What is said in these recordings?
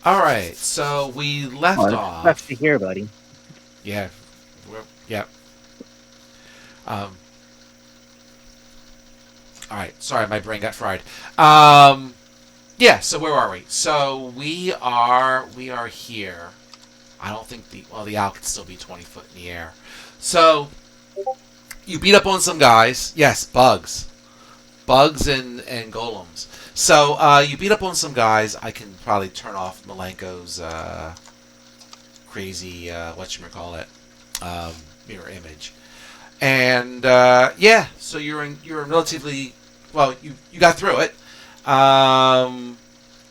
All right, so we Oh, left that sucks to off. hear, buddy. Yeah, yeah. Um, all right, sorry, my brain got fried. Um, yeah. So where are we? So we are here. I don't think the owl can still be 20 foot in the air. So you beat up on some guys. Yes, bugs and golems. So you beat up on some guys. I can probably turn off Malenko's crazy whatchamacallit um, mirror image. And yeah, so you're relatively well. You got through it.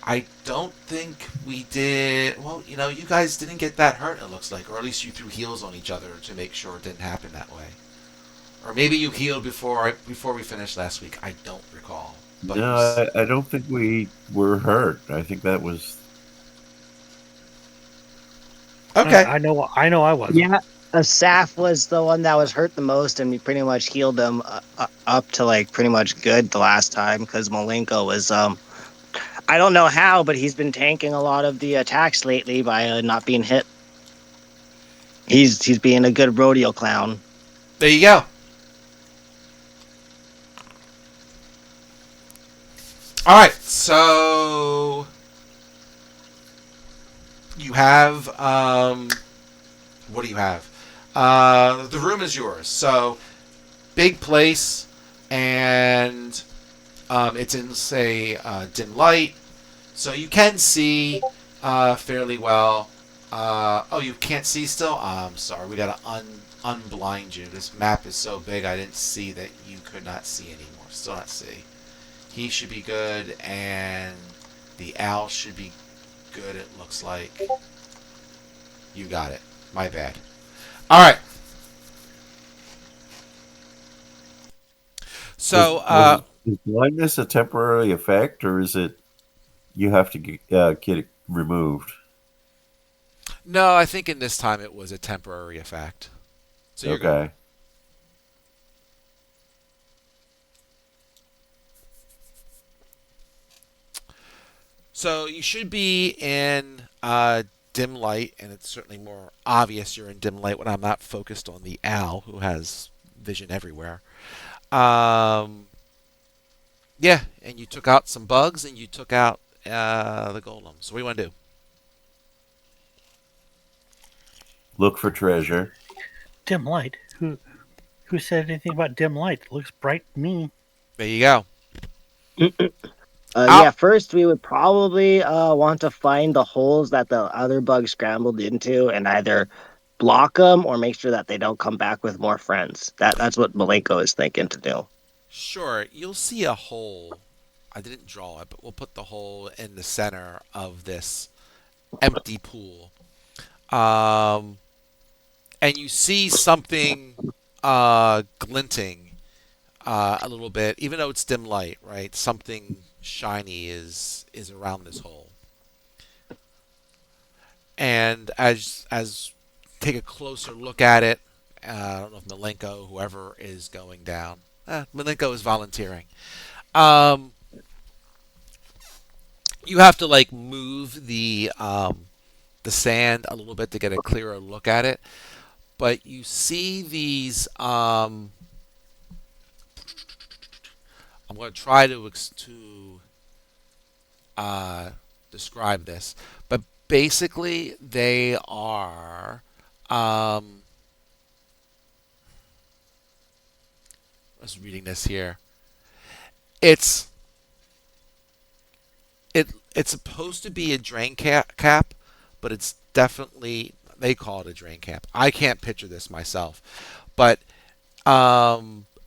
I don't think we did. Well, you guys didn't get that hurt. It looks like, or at least you threw heals on each other to make sure it didn't happen that way. Or maybe you healed before we finished last week. I don't recall. But you. No, I don't think we were hurt. I think that was Okay. I know I wasn't. Yeah, Asaf was the one that was hurt the most, and we pretty much healed him up to like pretty much good the last time because Malenko was I don't know how, but he's been tanking a lot of the attacks lately by not being hit. He's being a good rodeo clown. There you go. All right. So you have what do you have? The room is yours. So big place, and it's in say dim light, so you can see fairly well. Oh, you can't see still? I'm sorry. We gotta unblind you. This map is so big, I didn't see that you could not see anymore. Still not see. He should be good, and the owl should be good. It looks like you got it. My bad. All right. was So was is blindness a temporary effect, or is it you have to get it removed? no, I think in this time it was a temporary effect. So you're good. Okay. So you should be in dim light, and it's certainly more obvious you're in dim light when I'm not focused on the owl, who has vision everywhere. Um, yeah, and you took out some bugs, and you took out the golem. So what do you want to do? Look for treasure. Dim light. Who said anything about dim light? It looks bright to me. There you go. Yeah, Out. first we would probably want to find the holes that the other bugs scrambled into and either block them or make sure that they don't come back with more friends. That's what Malenko is thinking to do. Sure, you'll see a hole. I didn't draw it, but we'll put the hole in the center of this empty pool. Um, and you see something glinting a little bit, even though it's dim light, right? Something shiny is around this hole. And as take a closer look at it, I don't know if Milenko, whoever is going down, Milenko is volunteering. Um, you have to like move the sand a little bit to get a clearer look at it, but you see these. I'm going to try to uh, describe this, but basically they are. Um, I was reading this here. It's it's supposed to be a drain cap, but it's definitely they call it a drain cap. I can't picture this myself, but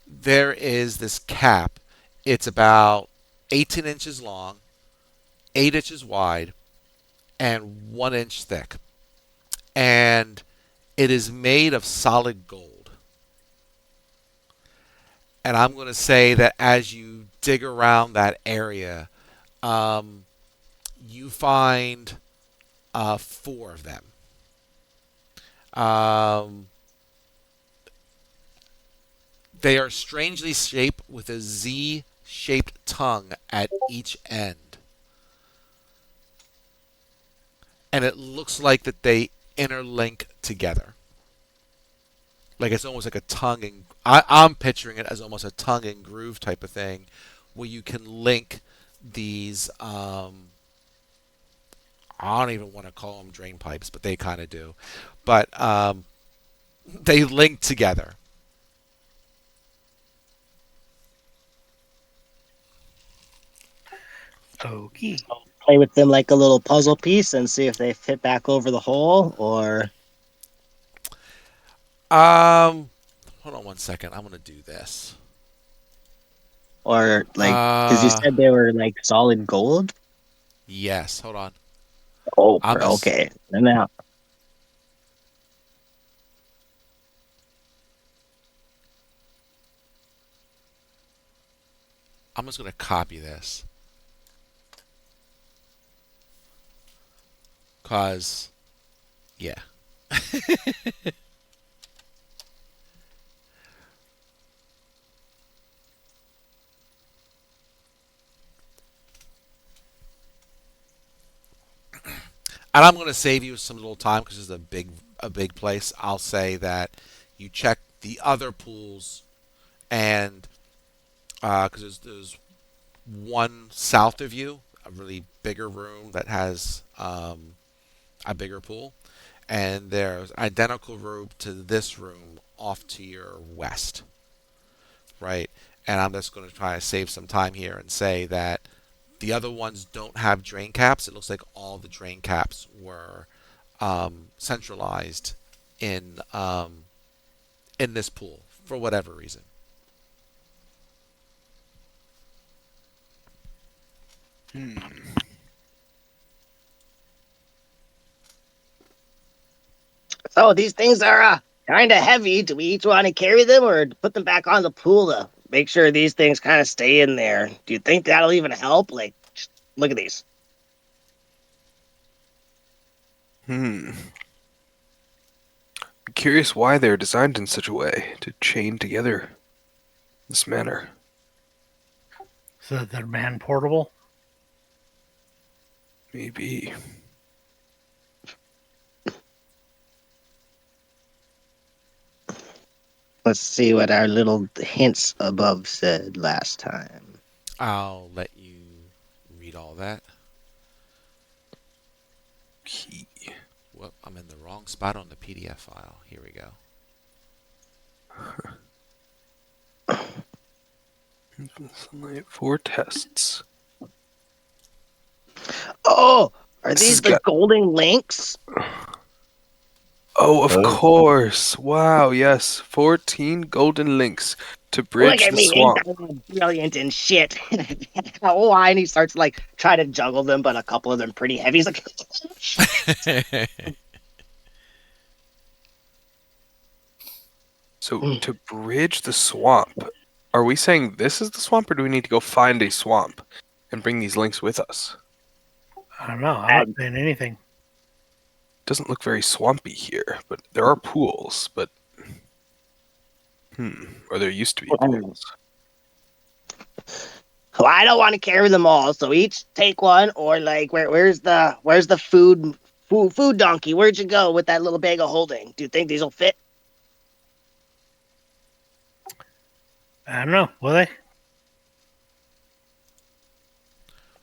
there is this cap. It's about 18 inches long, 8 inches wide, and 1 inch thick, and it is made of solid gold. And I'm going to say that as you dig around that area, um, you find four of them. Um, they are strangely shaped with a Z shaped tongue at each end. and it looks like that they interlink together. Like it's almost like a tongue and I'm picturing it as almost a tongue and groove type of thing, where you can link these. I don't even want to call them drain pipes, but they kind of do. But they link together. Okay. Play with them like a little puzzle piece and see if they fit back over the hole, Um, hold on one second. I'm gonna do this. or like because you Uh, said they were like solid gold. yes. Hold on. Oh, I'm just okay. And now, I'm just gonna copy this, cause yeah. And I'm going to save you some little time because it's a big place. I'll say that you check the other pools, and because there's one south of you, a really bigger room that has a bigger pool, and there's an identical room to this room off to your west, right? And I'm just going to try to save some time here and say that the other ones don't have drain caps. It looks like all the drain caps were centralized in this pool for whatever reason. Hmm. oh, these things are kind of heavy. Do we each want to carry them or put them back on the pool to make sure these things kind of stay in there? Do you think that'll even help? Like, just look at these. Hmm. I'm curious why they're designed in such a way to chain together in this manner. So they're man portable. Maybe. Let's see what our little hints above said last time. I'll let you read all that. Key. Whoop, I'm in the wrong spot on the PDF file. Here we go. Sunlight for tests. Oh, are This has these the got. golden links? Oh, of Oh. course. Wow, yes. 14 golden links to Look bridge at the me, ain't swamp. I brilliant and shit? Oh, and he starts like try to juggle them, but a couple of them pretty heavy. He's like, So, to bridge the swamp, are we saying this is the swamp, or do we need to go find a swamp and bring these links with us? I don't know. I'm not and saying anything. Doesn't look very swampy here, but there are pools, but or there used to be pools. well, I don't want to carry them all, so each take one. Or like, where's the food donkey? Where'd you go with that little bag of holding? Do you think these will fit? I don't know. Will they?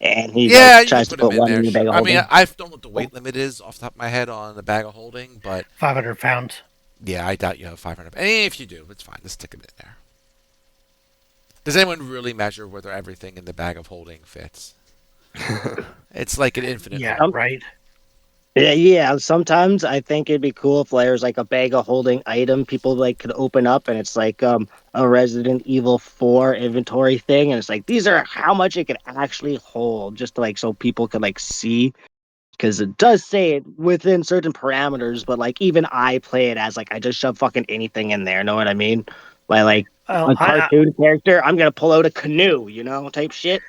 And he Yeah, like you can tries to put them put in one in there. the bag Sure. of I mean, holding. I don't know what the weight limit is off the top of my head on the bag of holding, but 500 pounds. yeah, I doubt you have 500. And if you do, it's fine. Just stick them in there. Does anyone really measure whether everything in the bag of holding fits? It's like an infinite Yeah, loop. right. Yeah. Sometimes I think it'd be cool if there's like a bag of holding item people like could open up, and it's like a Resident Evil 4 inventory thing, and it's like these are how much it could actually hold, just to, like so people could like see, because it does say it within certain parameters, but like even I play it as like I just shove fucking anything in there. Know what I mean? Like Well, a cartoon character, I'm gonna pull out a canoe, type shit.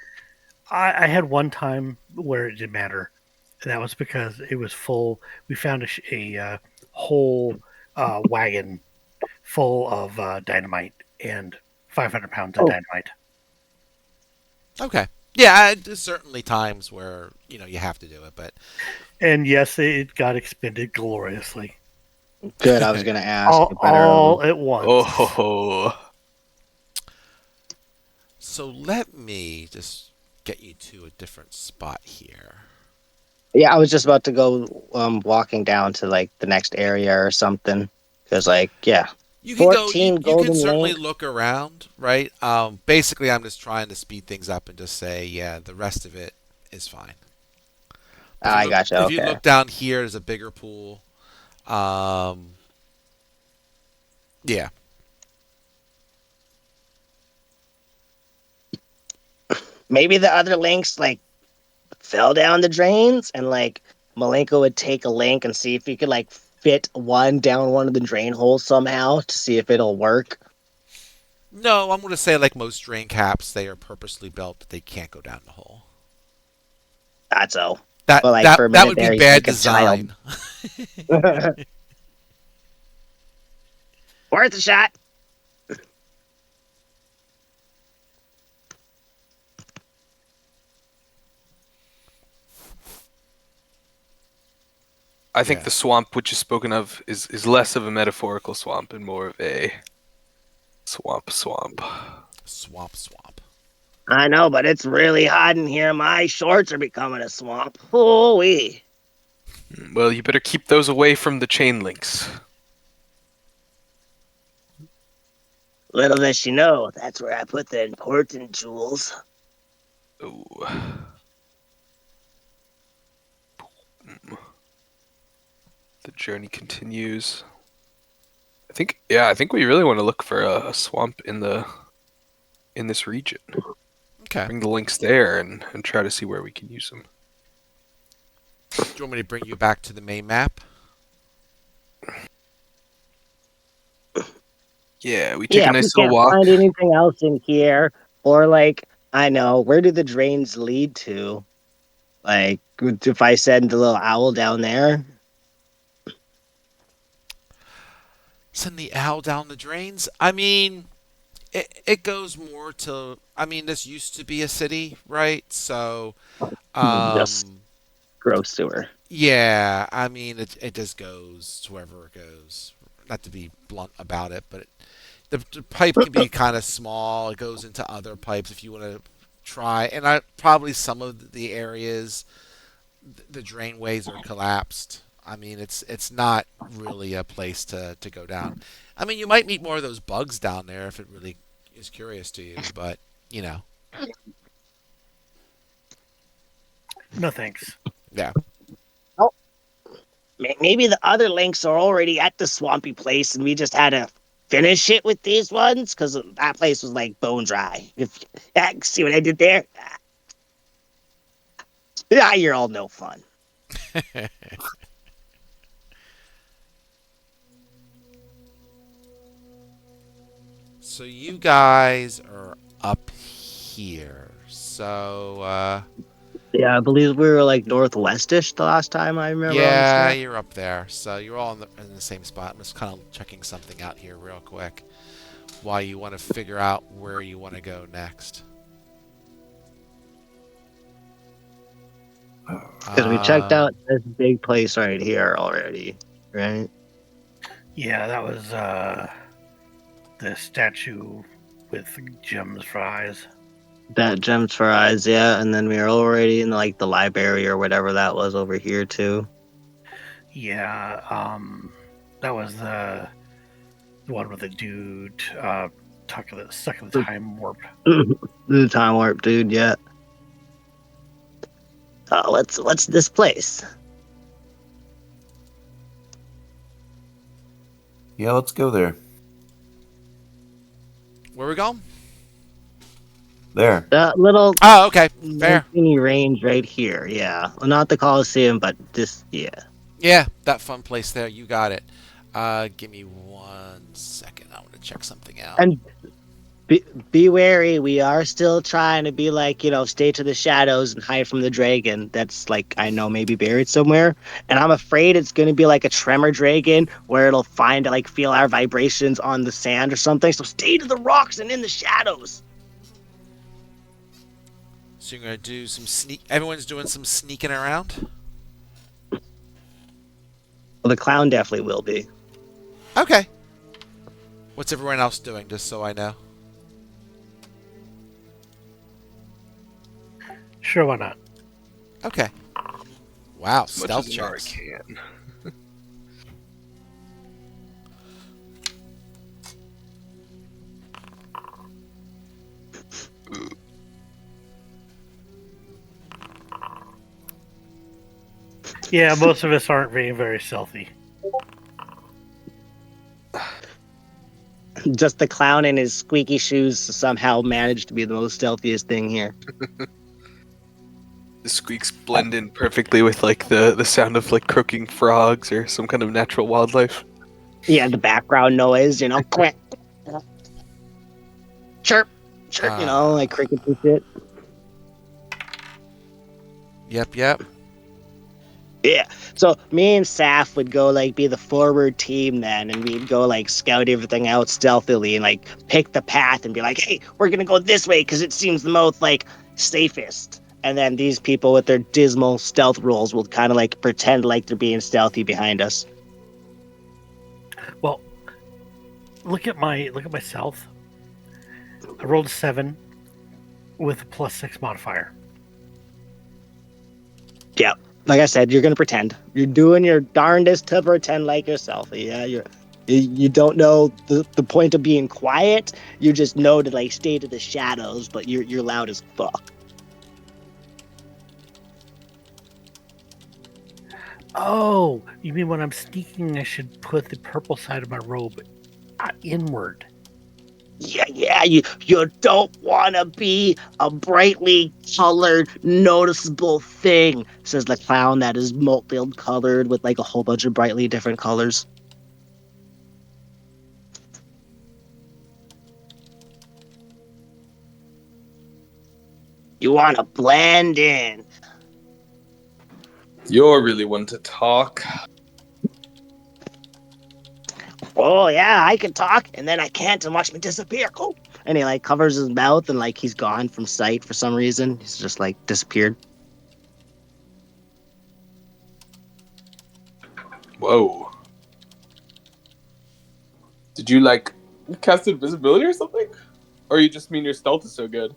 I had one time where it didn't matter. And that was because it was full. We found a whole wagon full of dynamite and 500 pounds of Oh, dynamite. Okay. Yeah, there's certainly times where you have to do it, but And yes, it got expended gloriously. Good. I was gonna ask. All, It better. all at once. Oh, so let me just get you to a different spot here. Yeah, I was just about to go walking down to like the next area or something. Because yeah, You can go. You 14 you can golden certainly link. look around, right? Basically, I'm just trying to speed things up and just say, yeah, the rest of it is fine. But I gotcha. if you Okay. look down here, there's a bigger pool. Um, yeah. Maybe the other links like fell down the drains, and like Malenko would take a link and see if he could like fit one down one of the drain holes somehow to see if it'll work. No, I'm going to say like most drain caps, they are purposely built that they can't go down the hole. That's all. That But like that for a that minute would be there, he's bad like a child. design. Worth a shot. I think Yeah. the swamp which is spoken of is less of a metaphorical swamp and more of a swamp. Swamp. I know, but it's really hot in here. My shorts are becoming a swamp. Holy. Well, you better keep those away from the chain links. Little does she know, that's where I put the important jewels. Oh. The journey continues. I think we really want to look for a swamp in this region. Okay. Bring the links there and try to see where we can use them. Do you want me to bring you back to the main map? Yeah, we take Yeah, a if we nice little can't walk. find anything else in here, or like, I know, where do the drains lead to? Like, if I send the little owl down there, Send the owl down the drains? I mean, it goes more to. I mean, this used to be a city, right? So, just um, gross sewer. yeah. I mean, it just goes to wherever it goes. Not to be blunt about it, but the pipe can be kind of small. It goes into other pipes if you want to try. And probably some of the areas, the drainways are collapsed. I mean, it's not really a place to go down. I mean, you might meet more of those bugs down there if it really is curious to you, but you know, No thanks. yeah. Oh, maybe the other links are already at the swampy place, and we just had to finish it with these ones because that place was like bone dry. If see what I did there, you're all no fun. So you guys are up here. So Yeah, I believe we were like northwestish the last time I remember on this yeah, map. you're up there. So you're all in the same spot. I'm just kind of checking something out here real quick. Why you want to figure out where you want to go next. Because we checked out this big place right here already, right? Yeah, that was the statue with gems for eyes. That gems for eyes, yeah. And then we were already in like the library or whatever that was over here too. Yeah, that was the one with the dude stuck in the time warp. The time warp, dude. Yeah. What's this place? Yeah, let's go there. Where we going? There. The little Oh, okay. Fair. mini range right here. Yeah, well, not the Coliseum, but this. Yeah. Yeah, that fun place there. You got it. Give me 1 second. I want to check something out. And be wary. We are still trying to be like, stay to the shadows and hide from the dragon. That's like, I know, maybe buried somewhere. And I'm afraid it's going to be like a tremor dragon where it'll feel our vibrations on the sand or something. So stay to the rocks and in the shadows. So you're gonna do some sneak. Everyone's doing some sneaking around. Well, the clown definitely will be. Okay. What's everyone else doing? Just so I know. Sure, why not? Okay. Wow, As much stealth as Nara checks. can. Yeah, most of us aren't being very stealthy. Just the clown in his squeaky shoes somehow managed to be the most stealthiest thing here. The squeaks blend in perfectly with like the sound of like croaking frogs or some kind of natural wildlife. Yeah, the background noise, quack, chirp, chirp, Uh, like crickets and shit. yep. Yeah. So me and Saf would go like be the forward team then, and we'd go like scout everything out stealthily and like pick the path and be like, "Hey, we're gonna go this way because it seems the most like safest." And then these people with their dismal stealth rolls will kind of like pretend like they're being stealthy behind us. Well, look at my stealth. I rolled a 7 with a +6 modifier. Yeah. Like I said, you're gonna pretend. You're doing your darndest to pretend like yourself. Yeah, you don't know the point of being quiet. You just know to like stay to the shadows, but you're loud as fuck. Oh, you mean when I'm sneaking, I should put the purple side of my robe inward? Yeah, you don't want to be a brightly colored, noticeable thing, says the clown that is multi colored with like a whole bunch of brightly different colors. You want to blend in. You're really one to talk. Oh, yeah, I can talk, and then I can't, and watch me disappear. Cool. And he like covers his mouth, and like he's gone from sight for some reason. He's just like disappeared. Whoa. Did you like cast invisibility or something? Or you just mean your stealth is so good?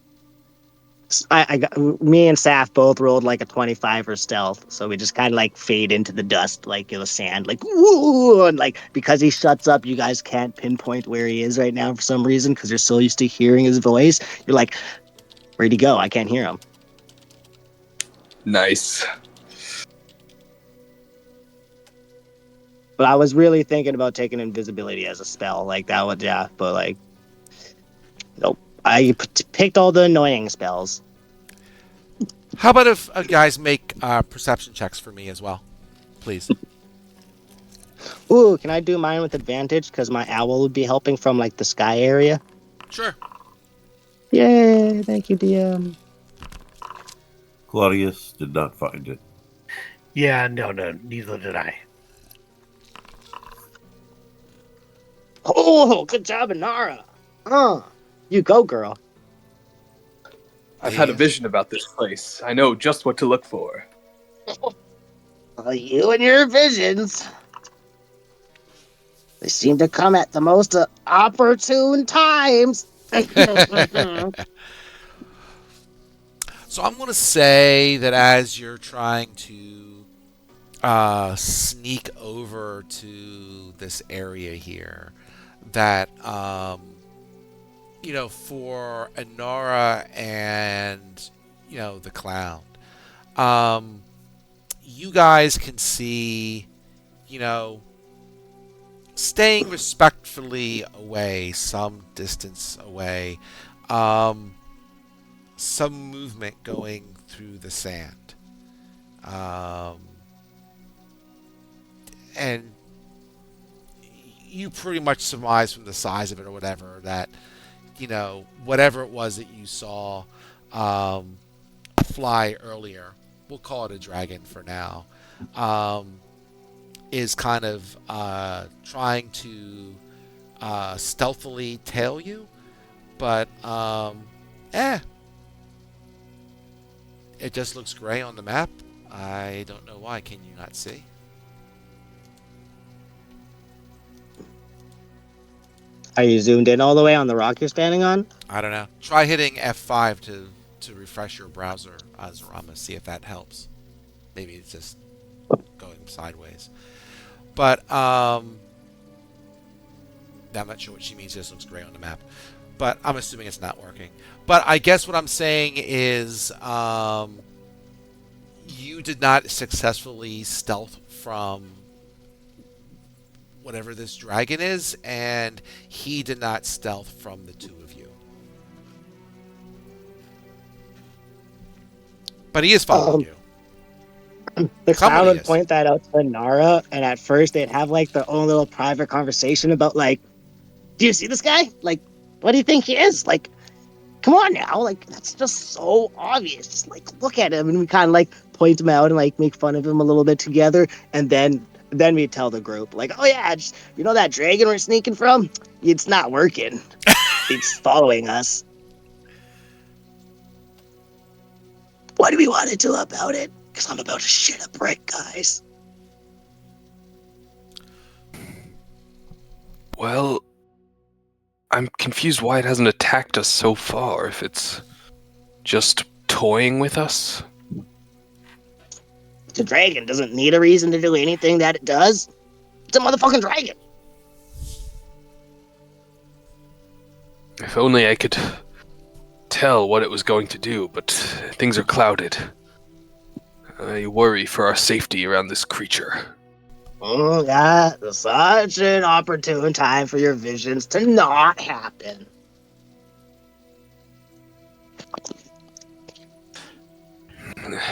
I got me and Saf both rolled like a 25 for stealth, so we just kind of like fade into the dust, like in the sand, like woo, and like because he shuts up, you guys can't pinpoint where he is right now for some reason because you're so used to hearing his voice. You're like, where'd he go? I can't hear him. Nice. But I was really thinking about taking invisibility as a spell, like that would, yeah. But like, nope. I picked all the annoying spells. How about if guys make perception checks for me as well, please? Ooh, can I do mine with advantage? Because my owl would be helping from like the sky area. Sure. Yay! Thank you, DM. Claudius did not find it. Yeah, no, neither did I. Oh, good job, Inara. You go, girl. I've had a vision about this place. I know just what to look for. You and your visions. They seem to come at the most opportune times. So I'm going to say that as you're trying to sneak over to this area here, that for Anara and the clown, you guys can see, staying respectfully away, some distance away, some movement going through the sand. And you pretty much surmise from the size of it or whatever that, whatever it was that you saw fly earlier, we'll call it a dragon for now, is kind of trying to stealthily tail you. But, It just looks gray on the map. I don't know why. Can you not see? Are you zoomed in all the way on the rock you're standing on? I don't know. Try hitting F5 to refresh your browser, Azarama. See if that helps. Maybe it's just going sideways. But I'm not sure what she means. It just looks gray on the map. But I'm assuming it's not working. But I guess what I'm saying is you did not successfully stealth from whatever this dragon is, and he did not stealth from the two of you. But he is following you. The clown Somebody would is. point that out to Nara, and at first they'd have like their own little private conversation about like, do you see this guy? Like, what do you think he is? Like, come on now, like that's just so obvious. Just like look at him, and we kind of like point him out and like make fun of him a little bit together, and then we tell the group like, oh yeah, just, you know that dragon we're sneaking from? It's not working. It's following us. What do we want to do about it? Because I'm about to shit a brick, guys. Well, I'm confused why it hasn't attacked us so far, if it's just toying with us. The dragon doesn't need a reason to do anything that it does. It's a motherfucking dragon. If only I could tell what it was going to do, but things are clouded. I worry for our safety around this creature. Oh, that's such an opportune time for your visions to not happen.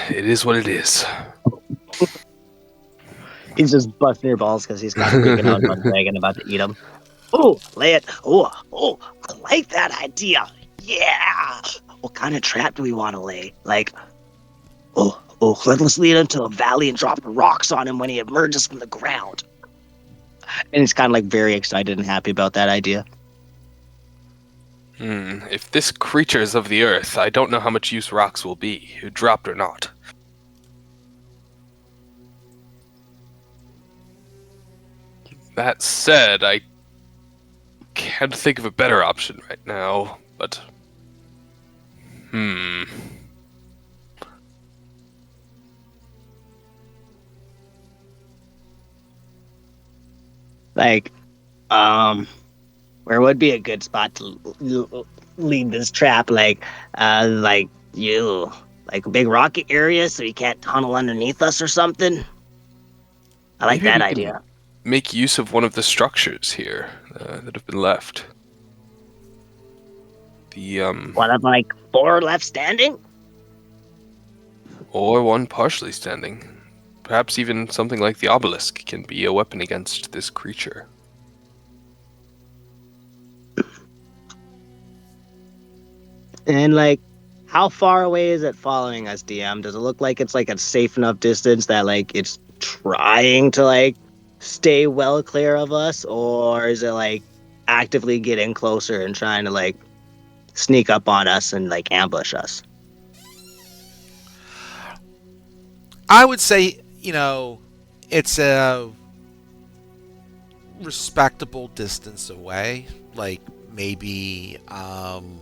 It is what it is. He's just busting your balls because he's kind of freaking out about the dragon about to eat him. Oh, lay it. Oh, I like that idea. Yeah. What kind of trap do we want to lay? Like, let's lead him to a valley and drop rocks on him when he emerges from the ground. And he's kind of like very excited and happy about that idea. If this creature is of the earth, I don't know how much use rocks will be, dropped or not. That said, I can't think of a better option right now, but... Like, where would be a good spot to lead this trap? Like a big rocky area so he can't tunnel underneath us or something. I like Maybe that we can idea. make use of one of the structures here that have been left. The One of like 4 left standing? or one partially standing. Perhaps even something like the obelisk can be a weapon against this creature. And like, how far away is it following us, DM? Does it look like it's like a safe enough distance that like it's trying to like stay well clear of us, or is it like actively getting closer and trying to like sneak up on us and like ambush us? I would say, it's a respectable distance away. Like, maybe, I'm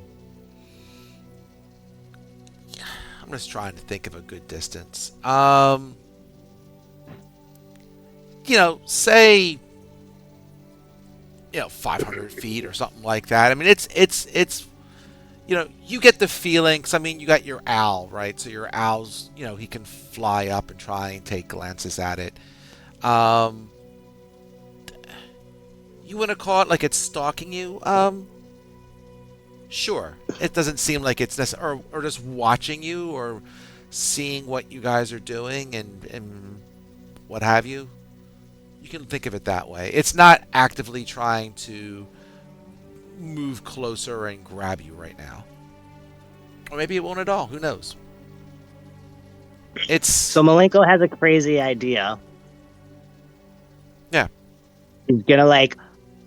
just trying to think of a good distance. Say, 500 feet or something like that. I mean, it's you get the feeling, because, you got your owl, right? So your owl's, he can fly up and try and take glances at it. You want to call it like it's stalking you? Sure. It doesn't seem like it's necessary, or just watching you, or seeing what you guys are doing and what have you. You can think of it that way. It's not actively trying to move closer and grab you right now. Or maybe it won't at all. Who knows? So Malenko has a crazy idea. Yeah. He's gonna like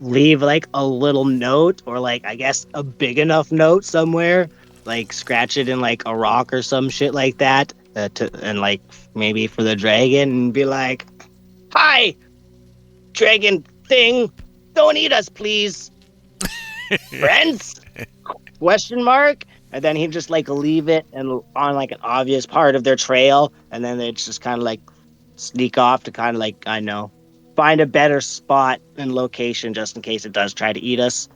leave like a little note, or like I guess a big enough note somewhere like scratch it in like a rock or some shit like that, and like maybe for the dragon, and be like, "Hi, dragon thing, don't eat us, please, friends?" Question mark. And then he'd just like leave it and on like an obvious part of their trail, and then they'd just kind of like sneak off to kind of like, I know, find a better spot and location just in case it does try to eat us.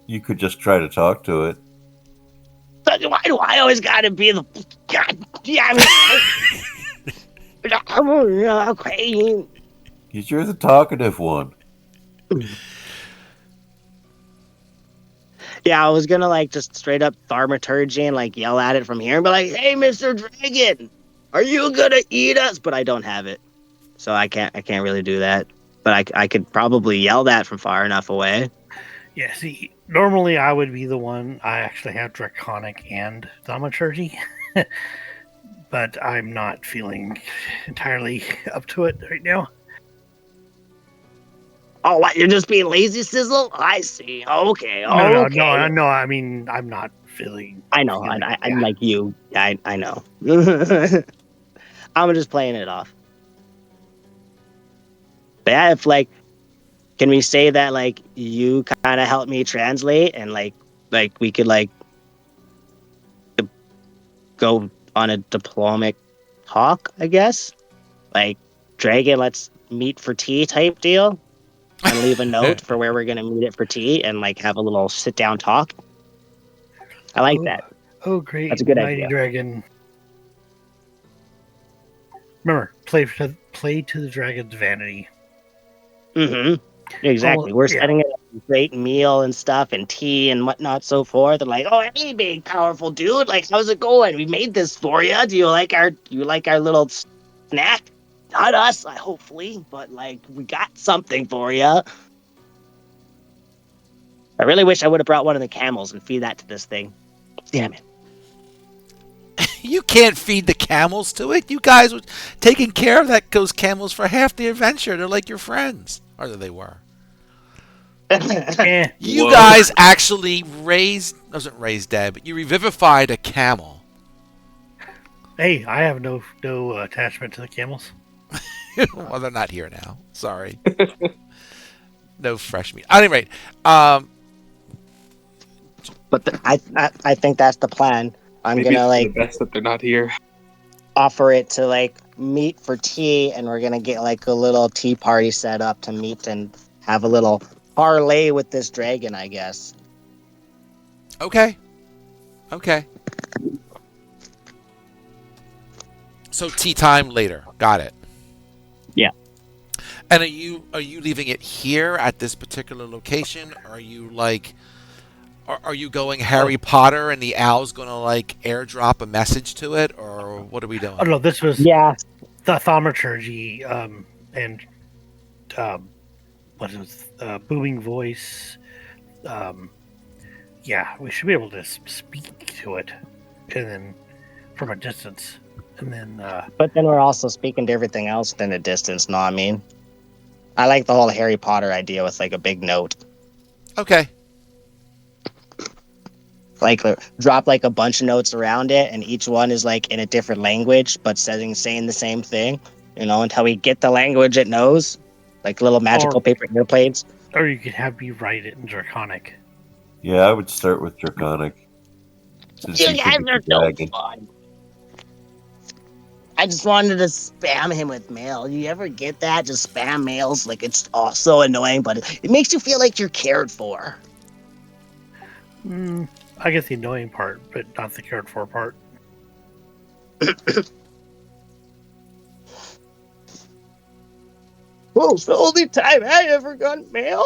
You could just try to talk to it. But why do I always gotta be the god damn it? Okay. Because you're the talkative one. Yeah, I was gonna like just straight up thaumaturgy and like yell at it from here and be like, "Hey, Mr. Dragon, are you gonna eat us?" But I don't have it, so I can't really do that. But I could probably yell that from far enough away. Yeah, see, normally I would be the one. I actually have Draconic and Thaumaturgy, but I'm not feeling entirely up to it right now. Oh, what? You're just being lazy, Sizzle? I see. Okay, No, okay. no. I mean, I'm not feeling. I know. feeling I'm yeah. like you. I know. I'm just playing it off. But yeah, if like, can we say that like you kind of helped me translate and like we could like go on a diplomatic talk, I guess? Like, Dragon, let's meet for tea type deal and leave a note for where we're going to meet it for tea and like have a little sit down talk. I like that. Oh, great, That's a good mighty idea. dragon! Remember, play to the dragon's vanity. Mm-hmm. Exactly. We're setting it up a great meal and stuff and tea and whatnot, so forth. And like, oh, hey, big powerful dude, like, how's it going? We made this for you. Do you like our little snack? Not us, hopefully, but like, we got something for you. I really wish I would have brought one of the camels and feed that to this thing. Damn it. You can't feed the camels to it. You guys were taking care of those camels for half the adventure. They're like your friends. Or they were. Eh, You Whoa. guys actually wasn't raised dead, but you revivified a camel. hey, I have no attachment to the camels. Well, they're not here now. Sorry. No fresh meat. At any rate, um, But I think that's the plan. I'm Maybe gonna it's for the like best that they're not here. offer it to like meet for tea, and we're gonna get like a little tea party set up to meet and have a little parlay with this dragon, I guess. okay. Okay. So tea time later. Got it. Yeah. And are you leaving it here at this particular location? Or are you like are you going Harry Potter and the owl's going to like airdrop a message to it, or what are we doing? Oh no, this was Yeah. the thaumaturgy and what is booming voice. Yeah, we should be able to speak to it, and then from a distance, and then But then we're also speaking to everything else in a distance, know what I mean? I like the whole Harry Potter idea with like a big note. Okay. Like drop like a bunch of notes around it, and each one is like in a different language, but saying the same thing, until we get the language it knows. Like little magical paper airplanes. or you could have me write it in Draconic. Yeah, I would start with Draconic. Since You you guys can be are the so dragon. fun. I just wanted to spam him with mail. You ever get that? Just spam mails. Like, it's so annoying, but it makes you feel like you're cared for. I get the annoying part, but not the cared for part. Oh, it's the only time I ever got mail.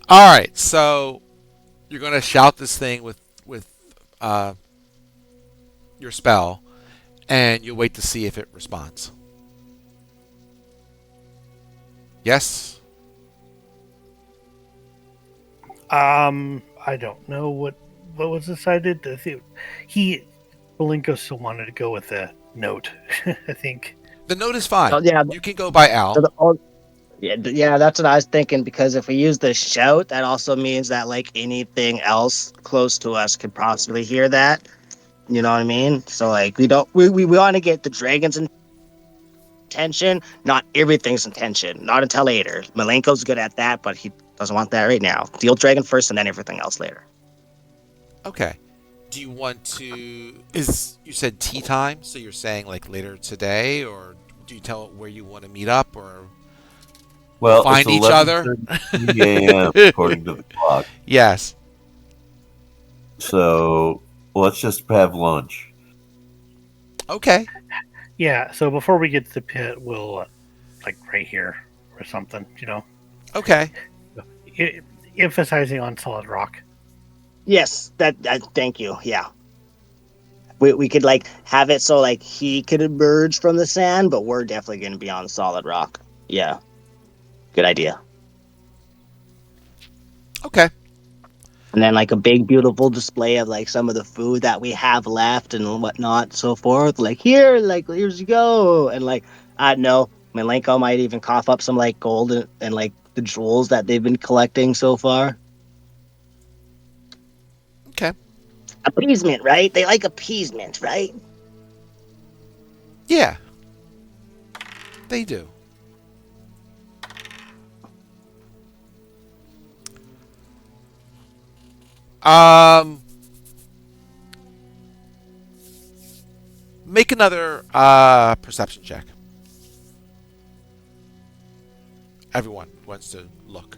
All right. So you're going to shout this thing with your spell, and you'll wait to see if it responds. Yes. I don't know what was decided. I think Malenko still wanted to go with the note. I think. The note is fine. Oh, yeah. You can go by Al. So Yeah, yeah, that's what I was thinking. Because if we use the shout, that also means that like anything else close to us could possibly hear that. You know what I mean? So like we don't we want to get the dragon's attention, not everything's attention. Not until later. Malenko's good at that, but he doesn't want that right now. Deal dragon first, and then everything else later. Okay. Do you want to? Is you said tea time? So you're saying like later today, or do you tell it where you want to meet up, or Well, it's find each other? 11:30 a.m. according to the clock. Yes. So let's just have lunch. Okay. Yeah. So before we get to the pit, we'll like right here or something. Okay. E- emphasizing on solid rock. Yes, that thank you. Yeah. We could like have it so like he could emerge from the sand, but we're definitely gonna be on solid rock. Yeah. Good idea. Okay. And then like a big beautiful display of like some of the food that we have left and whatnot, so forth. Like here, like here's you go. And like I don't know, Malenko might even cough up some like gold and like the jewels that they've been collecting so far. Okay. Appeasement, right? They like appeasement, right? Yeah. They do. Um. Make another perception check. Everyone wants to look.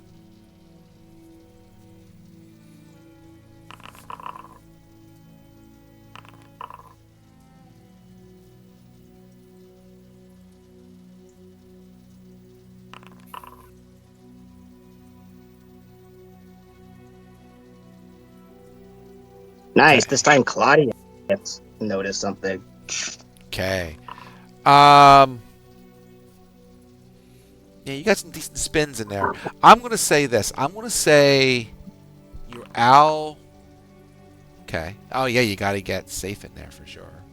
Nice. Okay. This time Claudia noticed something. Okay. Um. Yeah, you got some decent spins in there. I'm gonna say this. I'm gonna say your owl. Okay. Oh yeah, you gotta get safe in there for sure.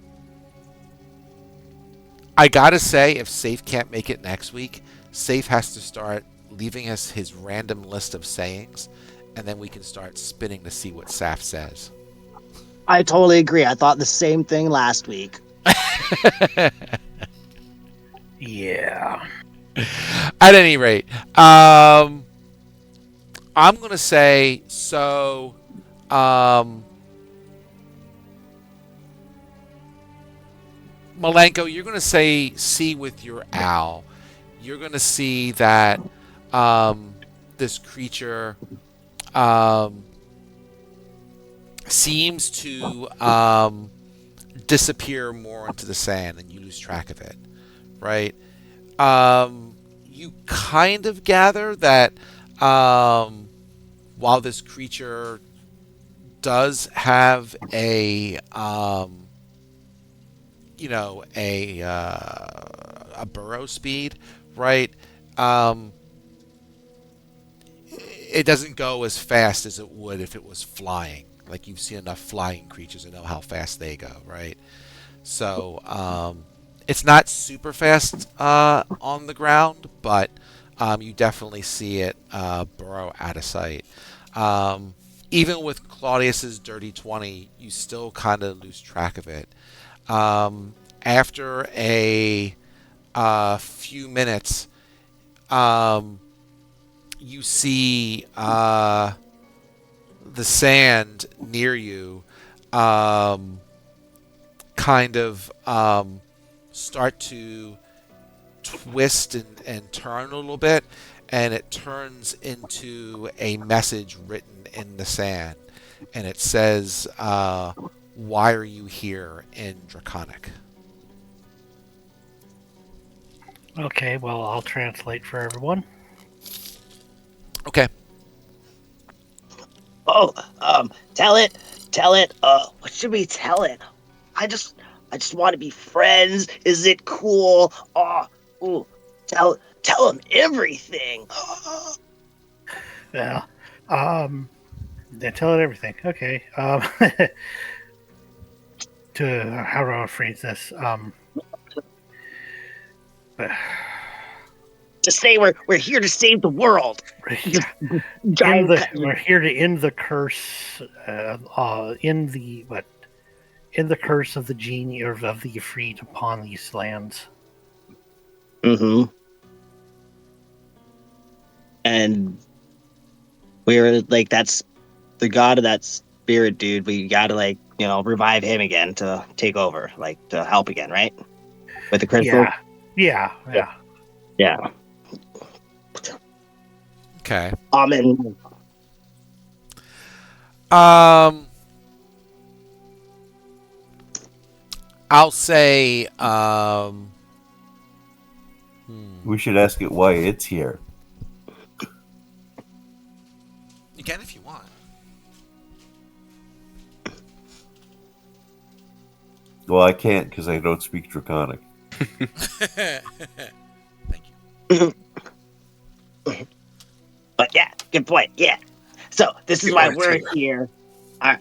I gotta say, if Safe can't make it next week, Safe has to start leaving us his random list of sayings, and then we can start spinning to see what Saf says. I totally agree. I thought the same thing last week. Yeah. At any rate, I'm gonna say so. Um, Malenko, you're gonna say see with your owl. You're gonna see that this creature um, seems to disappear more into the sand, and you lose track of it, right? You kind of gather that while this creature does have a burrow speed, right? Um, it doesn't go as fast as it would if it was flying. Like you've seen enough flying creatures to know how fast they go, right? So it's not super fast on the ground, but you definitely see it burrow out of sight. Even with Claudius's dirty 20, you still kind of lose track of it. After a few minutes, um, you see the sand near you kind of start to twist and turn a little bit, and it turns into a message written in the sand. And it says, why are you here in Draconic? Okay. Well, I'll translate for everyone. Okay. Oh, tell it. What should we tell it? I just I just want to be friends. Is it cool? Oh, ooh, tell him everything. Yeah. They tell it everything. Okay. To how do I phrase this? Just say we're here to save the world. Just giant. We're here to end the curse. In the what? In the curse of the genie or of the Ifrit upon these lands. Mm-hmm. And we're like, that's the god of that spirit, dude. We gotta revive him again to take over, like to help again, right? With the crystal. Yeah. Yeah. Okay. Amen. I'll say. We should ask it why it's here. You can if you want. Well, I can't because I don't speak Draconic. Thank you. But yeah, good point. Yeah. So this is why we're here. Why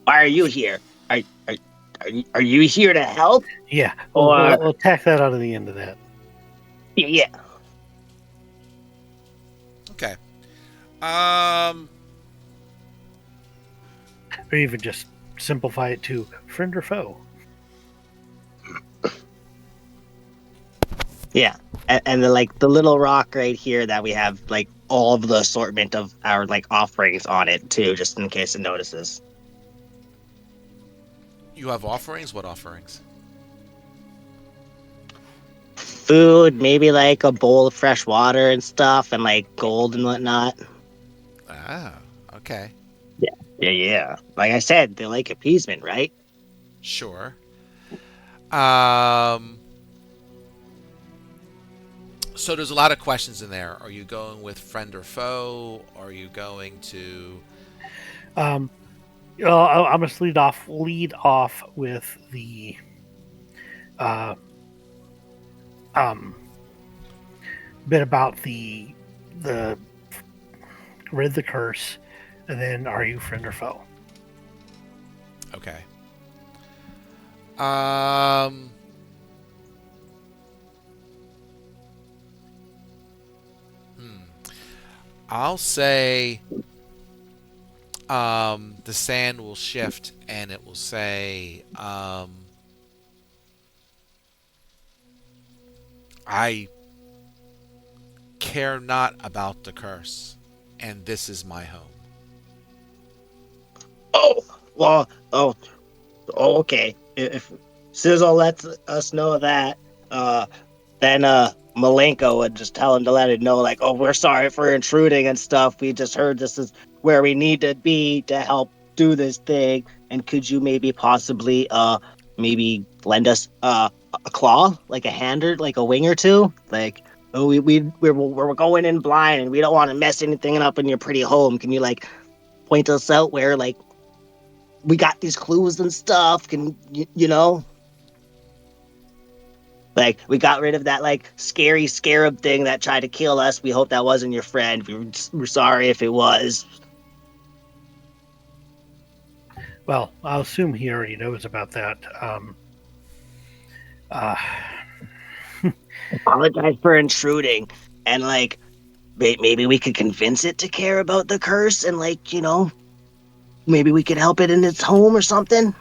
are you here? Are you here to help? Yeah. Or we'll tack that out of the end of that. Yeah. Okay. Or even just simplify it to friend or foe. Yeah. And the little rock right here that we have like all of the assortment of our like offerings on it too, just in case it notices. You have offerings? What offerings? Food, maybe like a bowl of fresh water and stuff, and like gold and whatnot. Ah, okay. Yeah. Like I said, they like appeasement, right? Sure. So there's a lot of questions in there. Are you going with friend or foe? Are you going to? I'm gonna lead off with the bit about the rid the curse, and then are you friend or foe? Okay. I'll say the sand will shift and it will say I care not about the curse and this is my home. Oh, well, okay. If Sizzle lets us know that, then Malenko would just tell him to let it know, like, oh, we're sorry for intruding and stuff. We just heard this is where we need to be to help do this thing. And could you maybe possibly maybe lend us a claw, like a hand or like a wing or two? Like, oh, we're going in blind and we don't want to mess anything up in your pretty home. Can you like point us out where like we got these clues and stuff? Can you know? Like, we got rid of that, like, scary scarab thing that tried to kill us. We hope that wasn't your friend. We're sorry if it was. Well, I'll assume he already knows about that. Apologize for intruding. And, like, maybe we could convince it to care about the curse and, like, maybe we could help it in its home or something.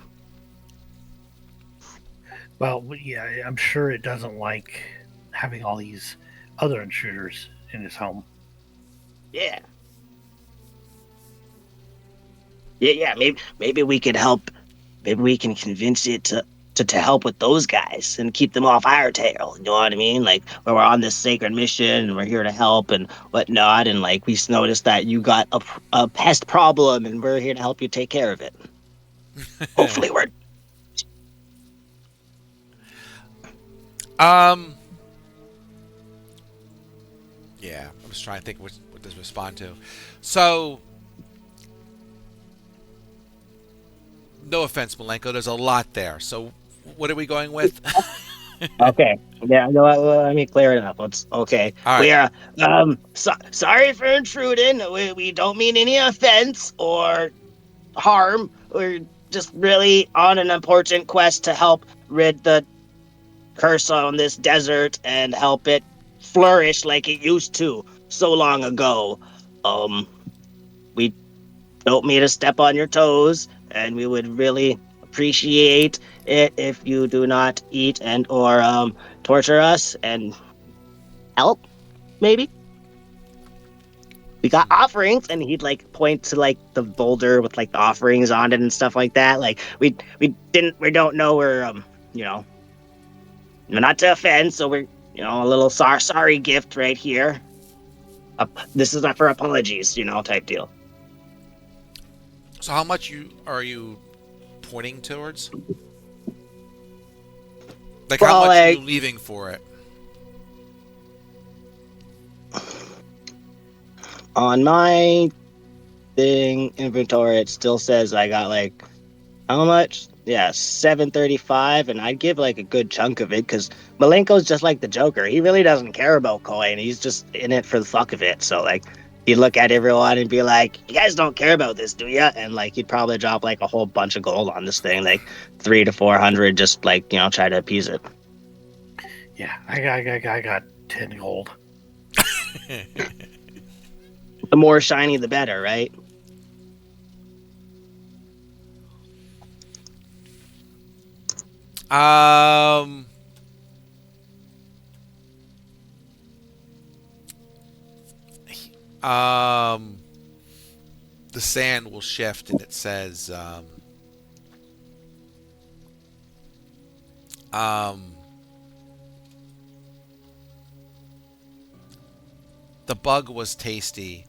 Well, yeah, I'm sure it doesn't like having all these other intruders in his home. Yeah. Yeah. Maybe we could help. Maybe we can convince it to help with those guys and keep them off our tail. You know what I mean? Like, when we're on this sacred mission and we're here to help and whatnot. And like, we noticed that you got a pest problem and we're here to help you take care of it. Hopefully, we're. Yeah, I was trying to think what does it respond to. So, no offense, Malenko, there's a lot there. So, what are we going with? Okay. Yeah. No. Let me clear it up. Let's. Okay. All We right. are. Sorry for intruding. We don't mean any offense or harm. We're just really on an important quest to help rid the curse on this desert and help it flourish like it used to so long ago. Um, we don't mean to step on your toes, and we would really appreciate it if you do not eat and or torture us and help. Maybe we got offerings, and he'd like point to like the boulder with like the offerings on it and stuff like that. Like we don't know we're you know not to offend, so we're a little sorry gift right here. This is not for apologies, type deal. So how much are you pointing towards? Like how Well, much are you like leaving for it? on my thing inventory, it still says I got like how much? Yeah, 735, and I'd give like a good chunk of it because Malenko's just like the Joker. He really doesn't care about coin. He's just in it for the fuck of it. So like, he'd look at everyone and be like, "You guys don't care about this, do ya?" And like, he'd probably drop like a whole bunch of gold on this thing, like 300 to 400, just like try to appease it. Yeah, I got 10 gold. The more shiny, the better, right? Um, um, the sand will shift and it says, um, the bug was tasty.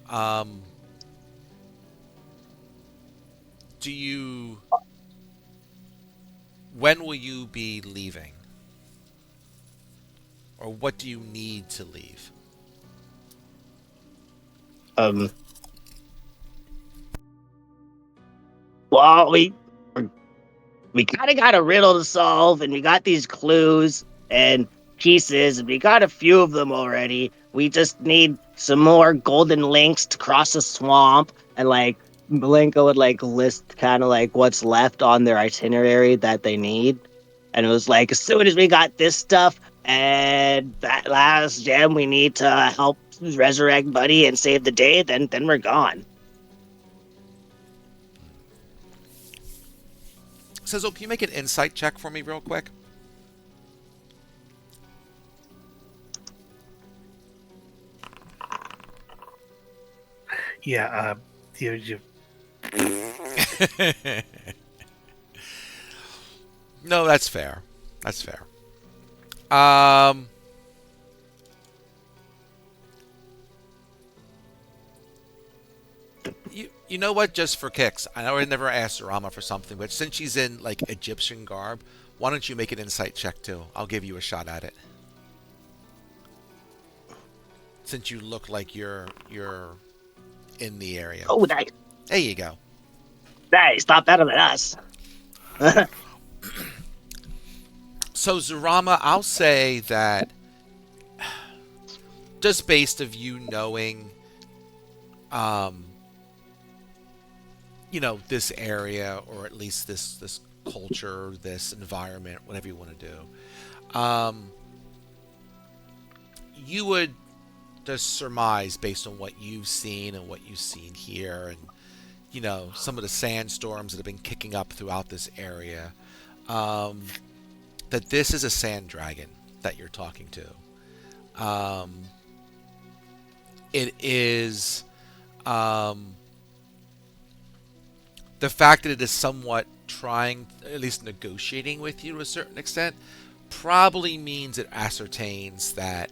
Um, do you, when will you be leaving? Or what do you need to leave? Um, well, we kind of got a riddle to solve, and we got these clues and pieces, and we got a few of them already. We just need some more golden links to cross the swamp, and like Malenko would like list kind of like what's left on their itinerary that they need. And it was like, as soon as we got this stuff and that last gem we need to help resurrect Buddy and save the day, then we're gone. Says, oh, can you make an insight check for me real quick? Yeah, you No, that's fair. That's fair. Um, you know what? Just for kicks, I know I never asked Rama for something, but since she's in like Egyptian garb, why don't you make an insight check too? I'll give you a shot at it. Since you look like you're in the area. Oh, nice. There you go. Nice. Not better than us. So Zurama, I'll say that just based of you knowing, um, this area or at least this culture, this environment, whatever you want to do, you would just surmise based on what you've seen and what you've seen here, and some of the sandstorms that have been kicking up throughout this area. That this is a sand dragon that you're talking to. It is the fact that it is somewhat trying, at least negotiating with you to a certain extent, probably means it ascertains that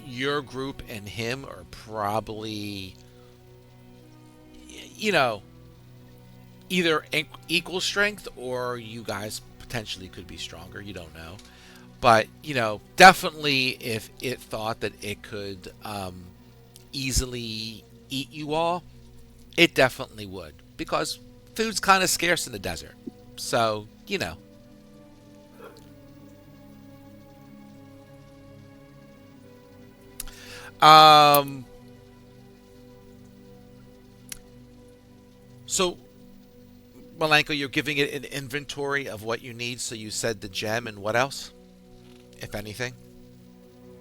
your group and him are probably, either equal strength or you guys potentially could be stronger. You don't know. But, definitely if it thought that it could easily eat you all, it definitely would. Because food's kind of scarce in the desert. So, Um, so, Malenko, you're giving it an inventory of what you need. So you said the gem and what else? if anything?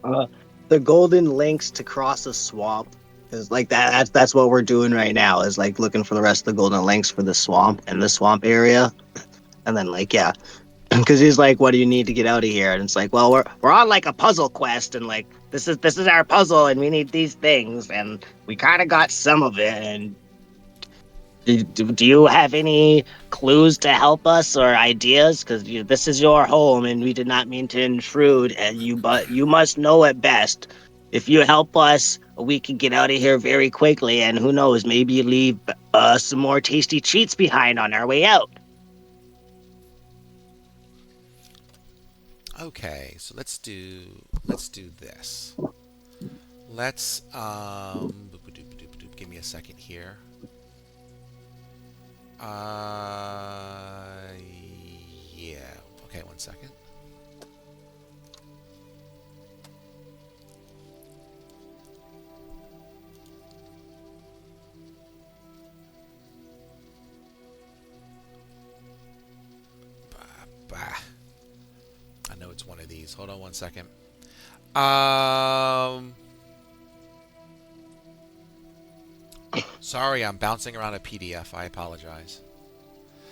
Uh, the golden links to cross a swamp is like that. That's what we're doing right now. Is like looking for the rest of the golden links for the swamp and the swamp area, and then like yeah, because he's like, "What do you need to get out of here?" And it's like, "Well, we're on like a puzzle quest, and like this is our puzzle, and we need these things, and we kind of got some of it, and do you have any clues to help us or ideas? Because this is your home, and we did not mean to intrude. And but you must know it best. If you help us, we can get out of here very quickly. And who knows, maybe leave some more tasty treats behind on our way out." Okay, so let's do this. Let's give me a second here. Uh, yeah. Okay, 1 second. Bah. I know it's one of these. Hold on 1 second. Um, Sorry, I'm bouncing around a PDF. I apologize.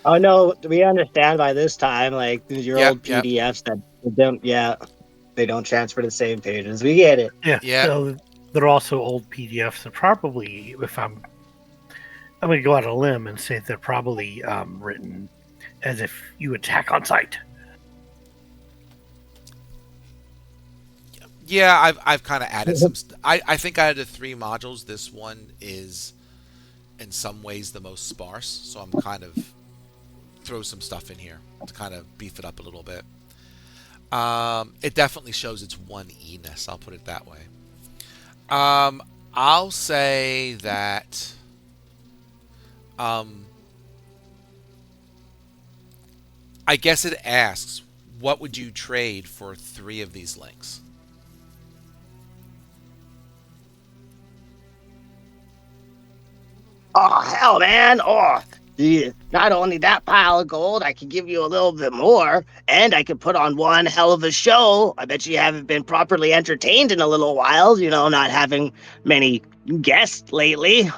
Oh no, we understand by this time. Like your old Yep, yep, PDFs that don't, yeah, they don't transfer to the same pages. We get it. Yeah, yep. they're also old PDFs. They're probably, if I'm going to go out on a limb and say they're probably written as if you attack on sight. Yeah, I've kind of added some. I think out of the 3 modules, this one is in some ways the most sparse. So I'm kind of throw some stuff in here to kind of beef it up a little bit. It definitely shows its one e-ness. I'll put it that way. I'll say that. Um, I guess it asks, what would you trade for 3 of these links? Oh hell, man! Oh, yeah. Not only that pile of gold, I could give you a little bit more, and I could put on one hell of a show. I bet you haven't been properly entertained in a little while. Not having many guests lately.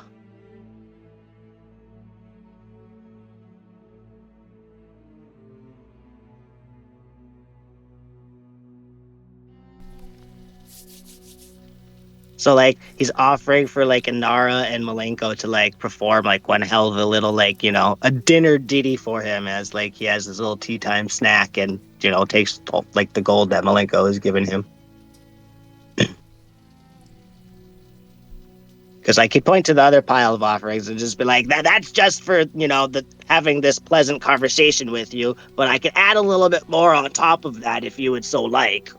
So like he's offering for like Inara and Malenko to like perform like one hell of a little like a dinner ditty for him as like he has his little tea time snack and takes like the gold that Malenko has given him. Because I could point to the other pile of offerings and just be like, that's just for the having this pleasant conversation with you, but I could add a little bit more on top of that if you would so like.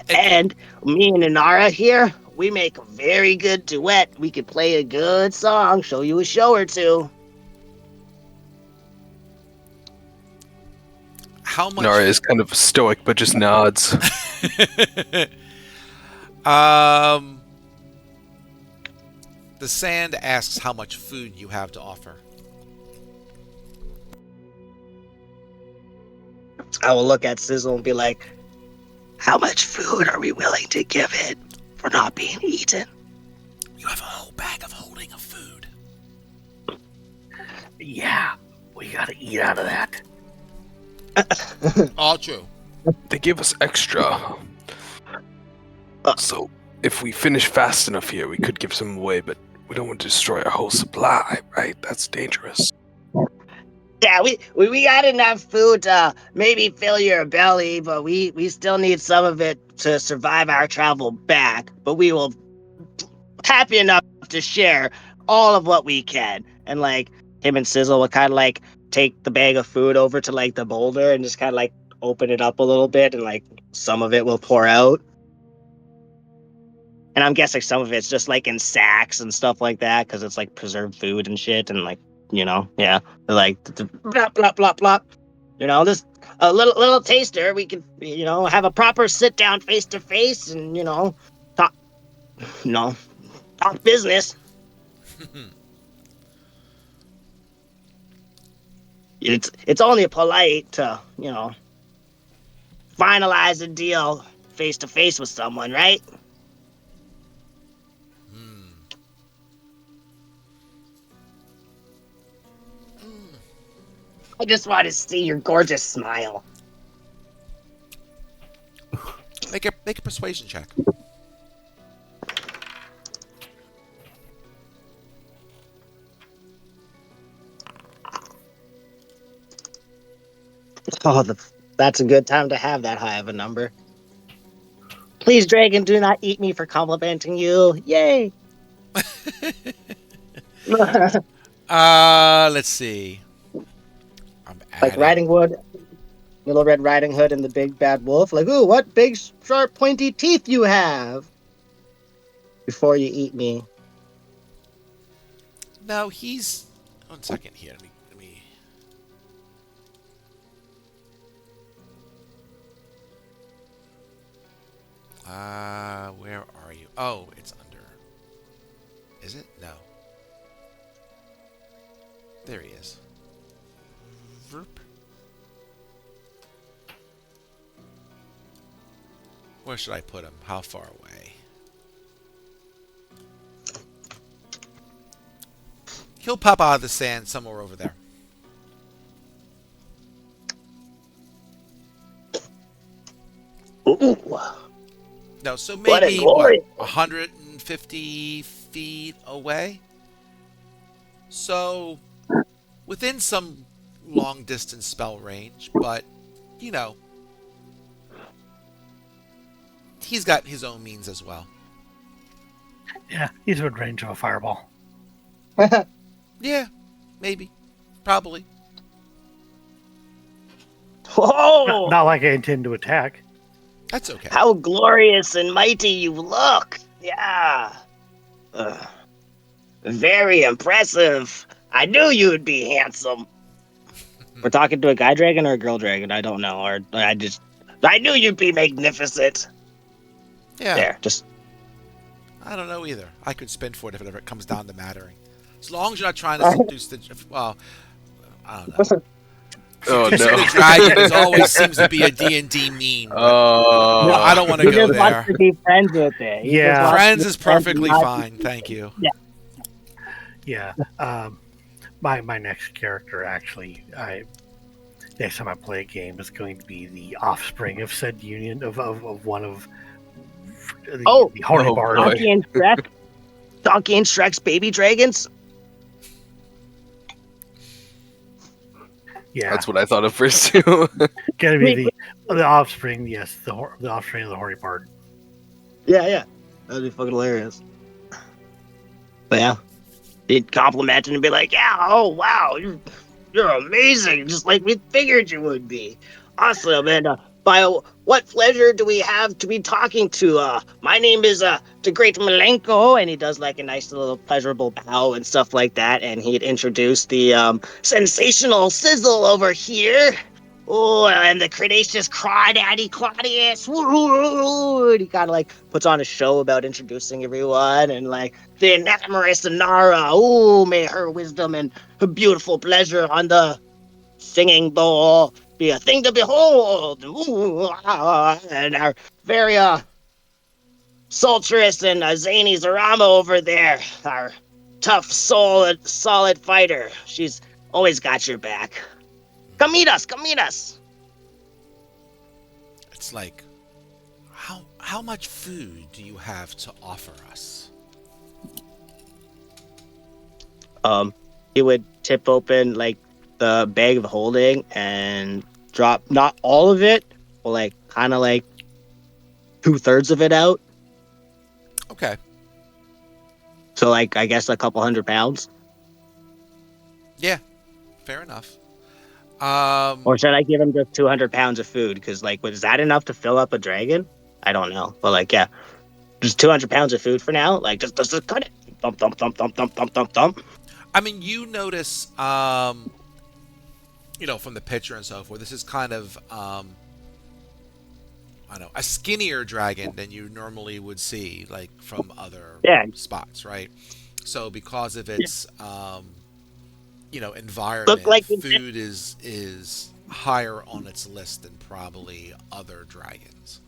It, And me and Inara here, we make a very good duet. We could play a good song, show you a show or two. how much? Nara is kind of stoic, but just nods. um, the sand asks how much food you have to offer. I will look at Sizzle and be like, how much food are we willing to give it for not being eaten? You have a whole bag of holding of food. Yeah, we got to eat out of that. All true. They give us extra. So if we finish fast enough here, we could give some away, but we don't want to destroy our whole supply, right? That's dangerous. Yeah, we got enough food to maybe fill your belly, but we still need some of it to survive our travel back. But we will happy enough to share all of what we can. And like him and Sizzle will kind of like take the bag of food over to like the boulder and just kind of like open it up a little bit, and like some of it will pour out. And I'm guessing some of it's just like in sacks and stuff like that because it's like preserved food and shit. And like, yeah, like blah, blah, blah, blah. This a little taster. We can, have a proper sit down face to face and, talk, talk business. it's only polite to finalize a deal face to face with someone, right? Hmm. I just want to see your gorgeous smile. Make a persuasion check. Oh, that's a good time to have that high of a number. Please, dragon, do not eat me for complimenting you. Yay! Let's see. I'm Like adding. Riding Hood, Little Red Riding Hood, and the Big Bad Wolf. Like, ooh, what big, sharp, pointy teeth you have! Before you eat me. No, he's. 1 second here. Let me. Where are you? Oh, it's under. Is it? No. There he is. Verp. Where should I put him? How far away? He'll pop out of the sand somewhere over there. Ooh, No, so what a maybe glory! 150 feet away. So within some long distance spell range, but you know, he's got his own means as well. Yeah, he's within range of a fireball. Yeah, maybe, probably. Whoa! Not like I intend to attack. That's okay. How glorious and mighty you look! Yeah. Very impressive. I knew you would be handsome. We're talking to a guy dragon or a girl dragon? I don't know. Or I knew you'd be magnificent. Yeah, There, just I don't know either. I could spin for it if it ever comes down to mattering. As long as you're not trying to seduce the. Well, I don't know. Oh Seducing no. the dragon is always seems to be a D&D meme. But I don't want to he go just wants there. to be friends with it. He just Yeah. wants to Friends be is friends perfectly and not- fine. Thank you. Yeah. My next character actually, next time I play a game is going to be the offspring of said union of one of the horny Oh, bard. boy. Donkey and Shrek's baby dragons. Yeah, That's what I thought of first too. gotta be the offspring. Yes, the offspring of the horny bard. Yeah. That'd be fucking hilarious. But yeah, he'd compliment and be like, "Yeah, oh wow, you're amazing, just like we figured you would be. Awesome, and by what pleasure do we have to be talking to? My name is the Great Malenko," and he does like a nice little pleasurable bow and stuff like that, and he'd introduce the sensational Sizzle over here. Oh, and the Cretaceous Crawdaddy Claudius. Woo! And he kind of like puts on a show about introducing everyone, and like the enamorous Nara. Oh, may her wisdom and her beautiful pleasure on the singing bowl be a thing to behold. Ooh, and our very sultrous and zany Zarama over there, our tough, solid fighter. She's always got your back. Come meet us. Come meet us. It's like, how much food do you have to offer us? He would tip open like the bag of holding and drop not all of it, but like kind of like 2/3 of it out. Okay. So like I guess a couple 100 pounds. Yeah. Fair enough. Or should I give him just 200 pounds of food? Because like, was that enough to fill up a dragon? I don't know, but like, yeah, just 200 pounds of food for now. Like, just cut it. Thump thump thump thump thump thump thump thump. I mean, you notice, from the picture and so forth, this is kind of, I don't know, a skinnier dragon than you normally would see, like from other Yeah. spots, right? So because of its, Look environment, like food is higher on its list than probably other dragons.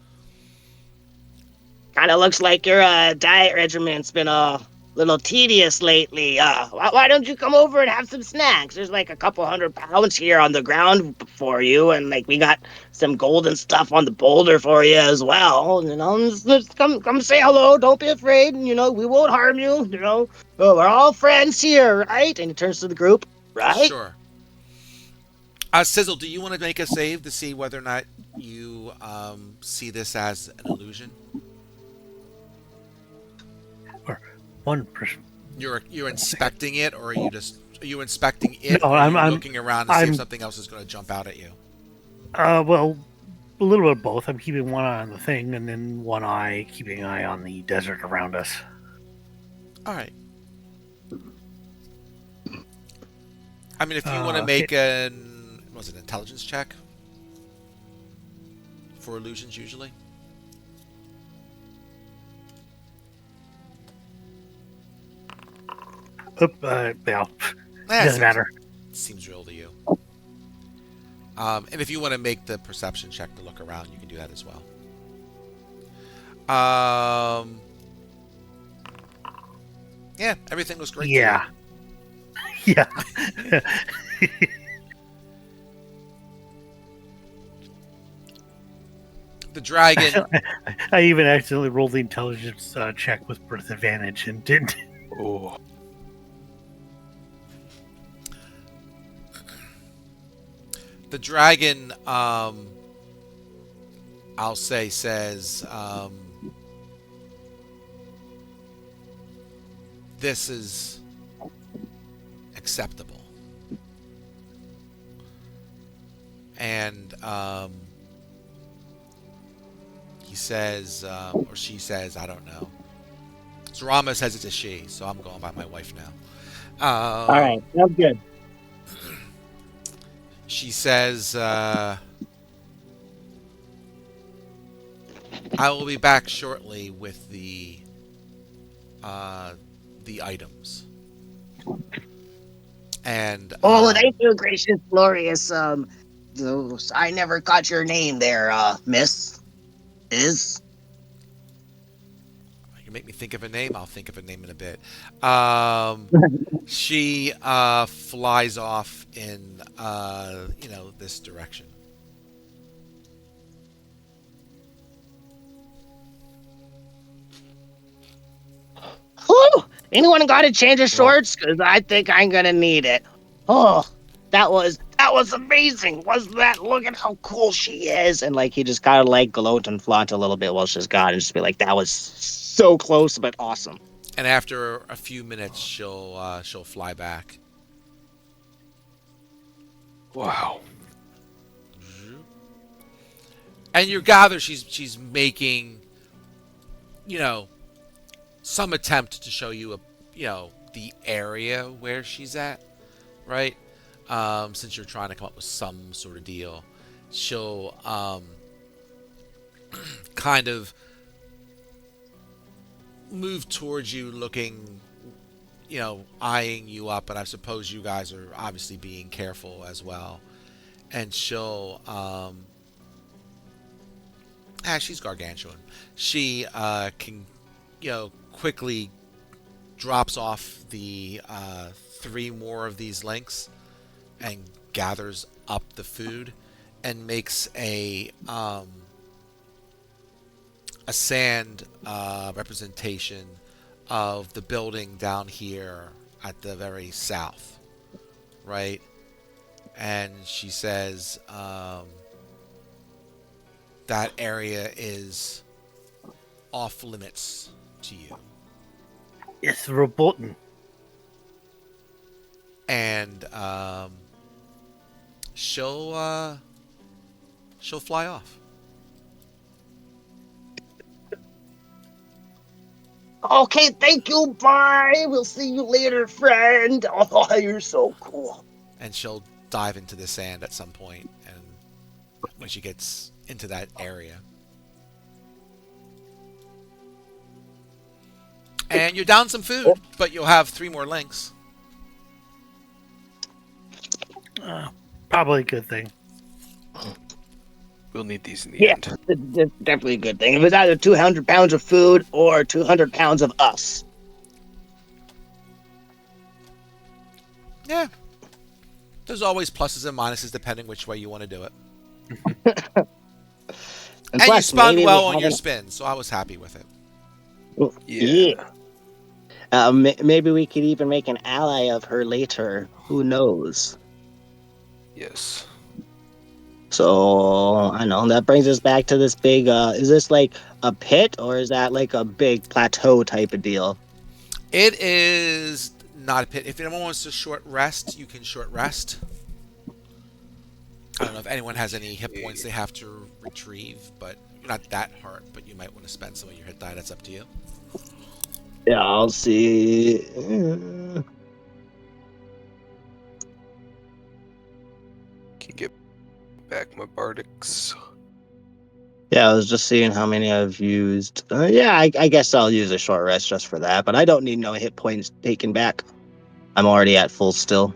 kind of looks like your diet regimen's been a little tedious lately. Why don't you come over and have some snacks? There's like a couple 100 pounds here on the ground for you, and like we got some golden stuff on the boulder for you as well. Just come say hello. Don't be afraid. We won't harm you. We're all friends here, right? And he turns to the group, right? Sure. Sizzle, do you want to make a save to see whether or not you see this as an illusion? Or 1%. You're inspecting it, or are you inspecting it, No, or are you I'm looking around to see if I'm something else is going to jump out at you? well, a little bit of both. I'm keeping one eye on the thing, and then one eye keeping an eye on the desert around us. All right. I mean, if you want to Okay. make an intelligence check for illusions, usually. Well, Eh, doesn't matter. Seems real to you. And if you want to make the perception check to look around, you can do that as well. Yeah, everything was great. Yeah. Yeah. The dragon. I even accidentally rolled the intelligence check with birth advantage and didn't. Oh, The dragon. I'll say says. This is acceptable. And he says, or she says, I don't know. Zarama says it's a she, so I'm going by my wife now. All right, that's good. She says, I will be back shortly with the items. And Oh, thank you, gracious, glorious. I never caught your name there, Miss. Is you can make me think of a name. I'll think of a name in a bit. She flies off in this direction. Whew! Anyone got to change his Well- shorts? Cause I think I'm gonna need it. Oh, that was amazing. Was that? Look at how cool she is. And like he just kind of like gloat and flaunt a little bit while she's gone, and just be like, that was so close but awesome. And after a few minutes, she'll fly back. wow. And you gather she's making, some attempt to show you the area where she's at, right? Since you're trying to come up with some sort of deal, she'll kind of move towards you, looking, eyeing you up. And I suppose you guys are obviously being careful as well. And she'll she's gargantuan. She can, quickly drops off the 3 more of these links and gathers up the food and makes a sand representation of the building down here at the very south, right? And she says that area is off limits to you. It's verboten. And she'll fly off. Okay, thank you. Bye. We'll see you later, friend. Oh, you're so cool. And she'll dive into the sand at some point, and when she gets into that area. And you're down some food, but you'll have 3 more links. Probably a good thing. We'll need these in the Yeah, end. that's definitely a good thing. It was either 200 pounds of food or 200 pounds of us. Yeah. There's always pluses and minuses depending which way you want to do it. And And you plus, spun maybe we well on your haven't. spin, so I was happy with it. Yeah. Yeah. Maybe we could even make an ally of her later. Who knows? Yes. So I know that brings us back to this big. Is this like a pit or is that like a big plateau type of deal? It is not a pit. If anyone wants to short rest, you can short rest. I don't know if anyone has any hit points they have to retrieve, but you're not that hurt, but you might want to spend some of your hit die. That's up to you. Yeah, I'll see. Can get back my bardics. Yeah, I was just seeing how many I've used. Yeah, I guess I'll use a short rest just for that, but I don't need no hit points taken back. I'm already at full still.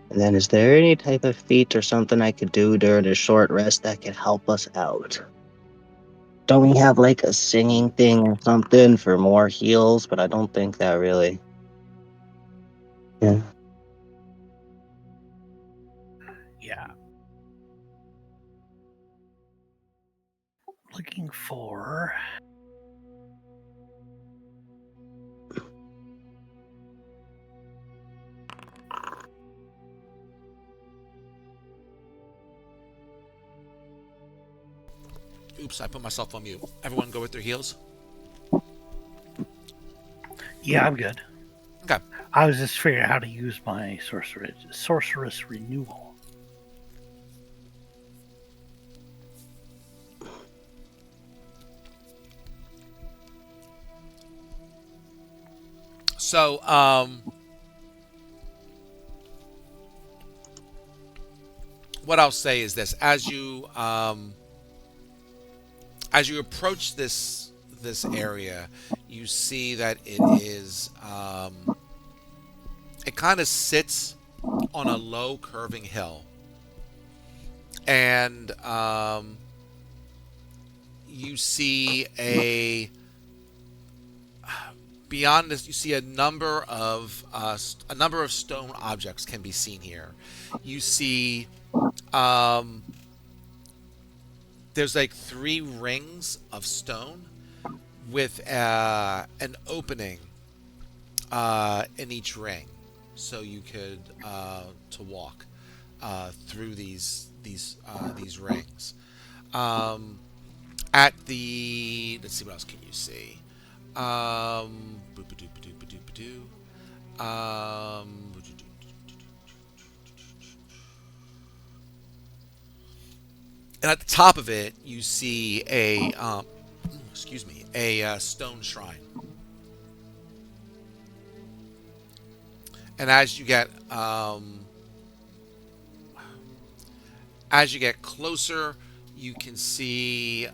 And then, is there any type of feat or something I could do during a short rest that could help us out? Don't we have like a singing thing or something for more heals? But I don't think that really. Yeah. Yeah. Looking for. Oops, I put myself on mute. Everyone go with their heals. Yeah, I'm good. Okay. I was just figuring out how to use my sorceress renewal. So, what I'll say is this: as you approach this area, you see that it kind of sits on a low curving hill, and you see beyond this, you see a number of stone objects can be seen here. You see um, there's like 3 rings of stone with an opening in each ring, so you could to walk through these rings. Um, at the let's see, what else can you see? Boop-a-doop-a-doop-a-doop-a-doo. And at the top of it, you see a stone shrine. And as you get closer, you can see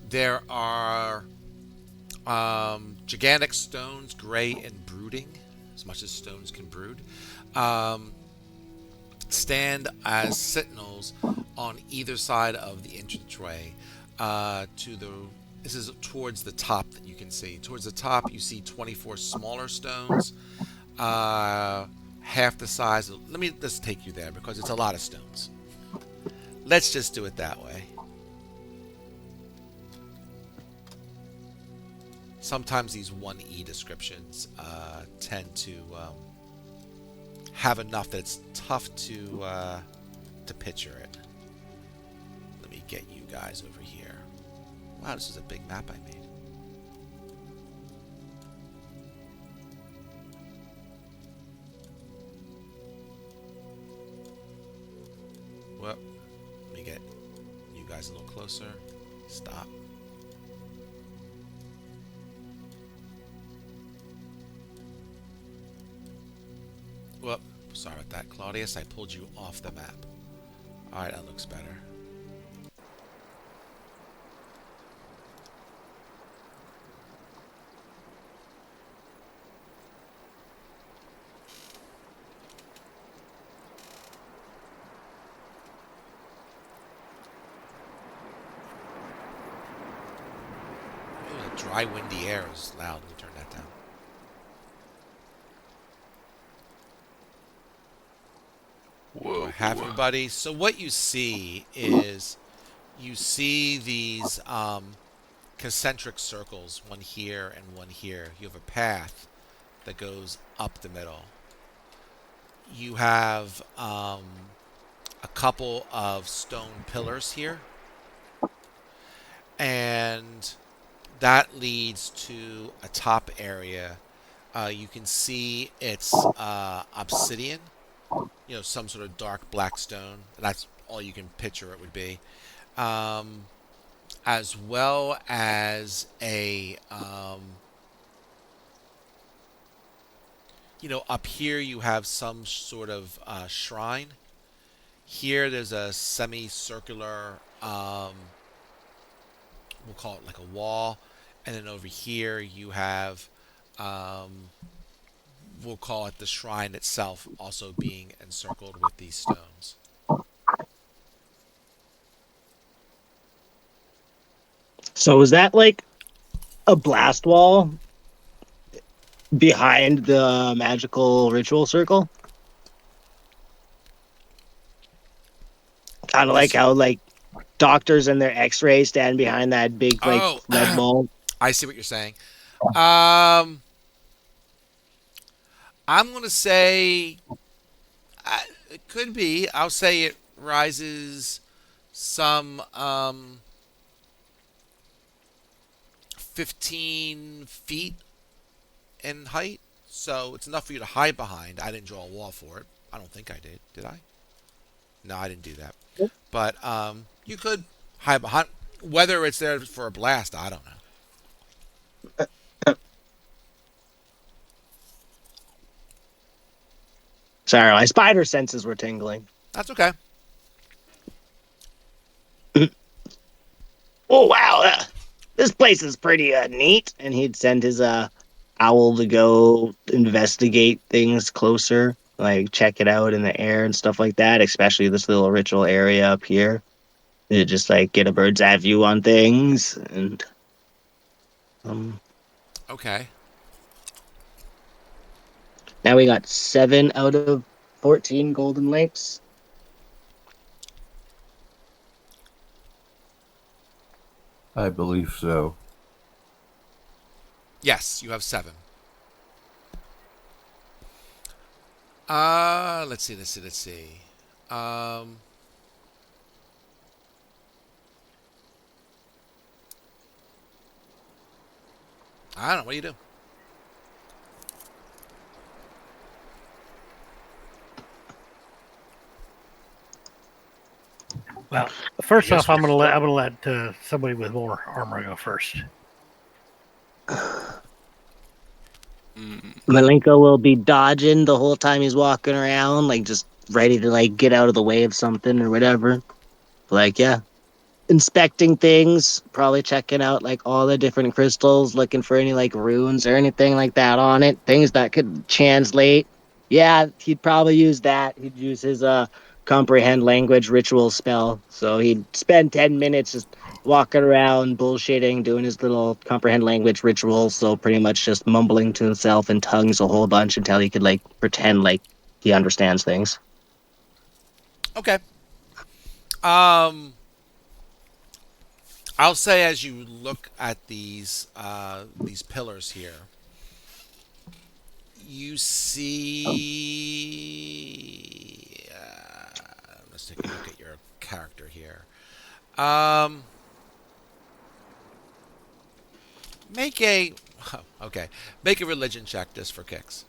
there are gigantic stones, gray and brooding, as much as stones can brood, um, stand as sentinels on either side of the entranceway. This is towards the top that you can see. Towards the top, you see 24 smaller stones, half the size. Let me just take you there because it's a lot of stones. Let's just do it that way. Sometimes these 1E descriptions tend to have enough that it's tough to picture it. Let me get you guys over here. Wow, this is a big map I made. Well, let me get you guys a little closer. Stop. Well, sorry about that, Claudius. I pulled you off the map. All right, that looks better. Ooh, the dry, windy air is loud. Let me turn that down. Do I Whoa. have everybody? So what you see is you see these concentric circles, one here and one here. You have a path that goes up the middle. You have a couple of stone pillars here, and that leads to a top area. You can see it's obsidian, some sort of dark black stone. That's all you can picture it would be. Um, as well as up here you have some sort of shrine. Here there's a semicircular, we'll call it like a wall, and then over here you have, um, we'll call it the shrine itself, also being encircled with these stones. So is that like a blast wall behind the magical ritual circle? Kind of like This. how like doctors and their X-rays stand behind that big like Oh, lead ball. I see what you're saying. Um, I'm gonna say it could be. I'll say it rises some 15 feet in height, so it's enough for you to hide behind. I didn't draw a wall for it. I don't think I did. Did I? No, I didn't do that. But you could hide behind. Whether it's there for a blast, I don't know. Sorry, my spider senses were tingling. That's okay. Oh wow, this place is pretty neat. And he'd send his owl to go investigate things closer, like check it out in the air and stuff like that. Especially this little ritual area up here. To just like get a bird's eye view on things and um. Okay. Now we got 7 out of 14 golden links. I believe so. Yes, you have 7. Let's see. Um, I don't know. What do you do? Well, first Yes, off, I'm gonna let somebody with more armor go first. Malenko will be dodging the whole time he's walking around, like just ready to like get out of the way of something or whatever. Like, yeah, inspecting things, probably checking out like all the different crystals, looking for any like runes or anything like that on it, things that could translate. Yeah, he'd probably use that. He'd use his comprehend language ritual spell. So he'd spend 10 minutes just walking around bullshitting, doing his little comprehend language ritual, so pretty much just mumbling to himself in tongues a whole bunch until he could like pretend like he understands things. Okay. Um, I'll say as you look at these pillars here, you see. Let's take a look at your character here. Um, make a okay. Make a religion check just for kicks.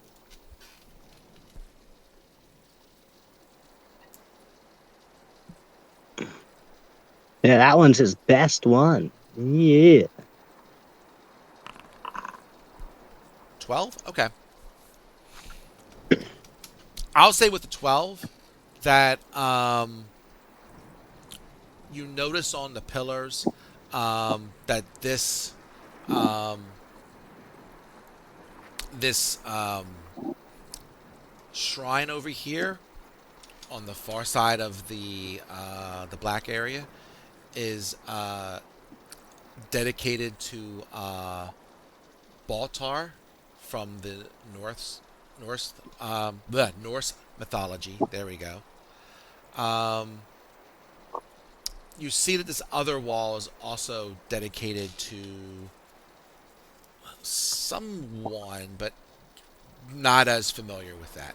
Yeah, that one's his best one. Yeah. 12. Okay. I'll say with the 12 that you notice on the pillars that um, this shrine over here on the far side of the black area is dedicated to Baltar from the Norse mythology. There we go. Um, you see that this other wall is also dedicated to someone, but not as familiar with that.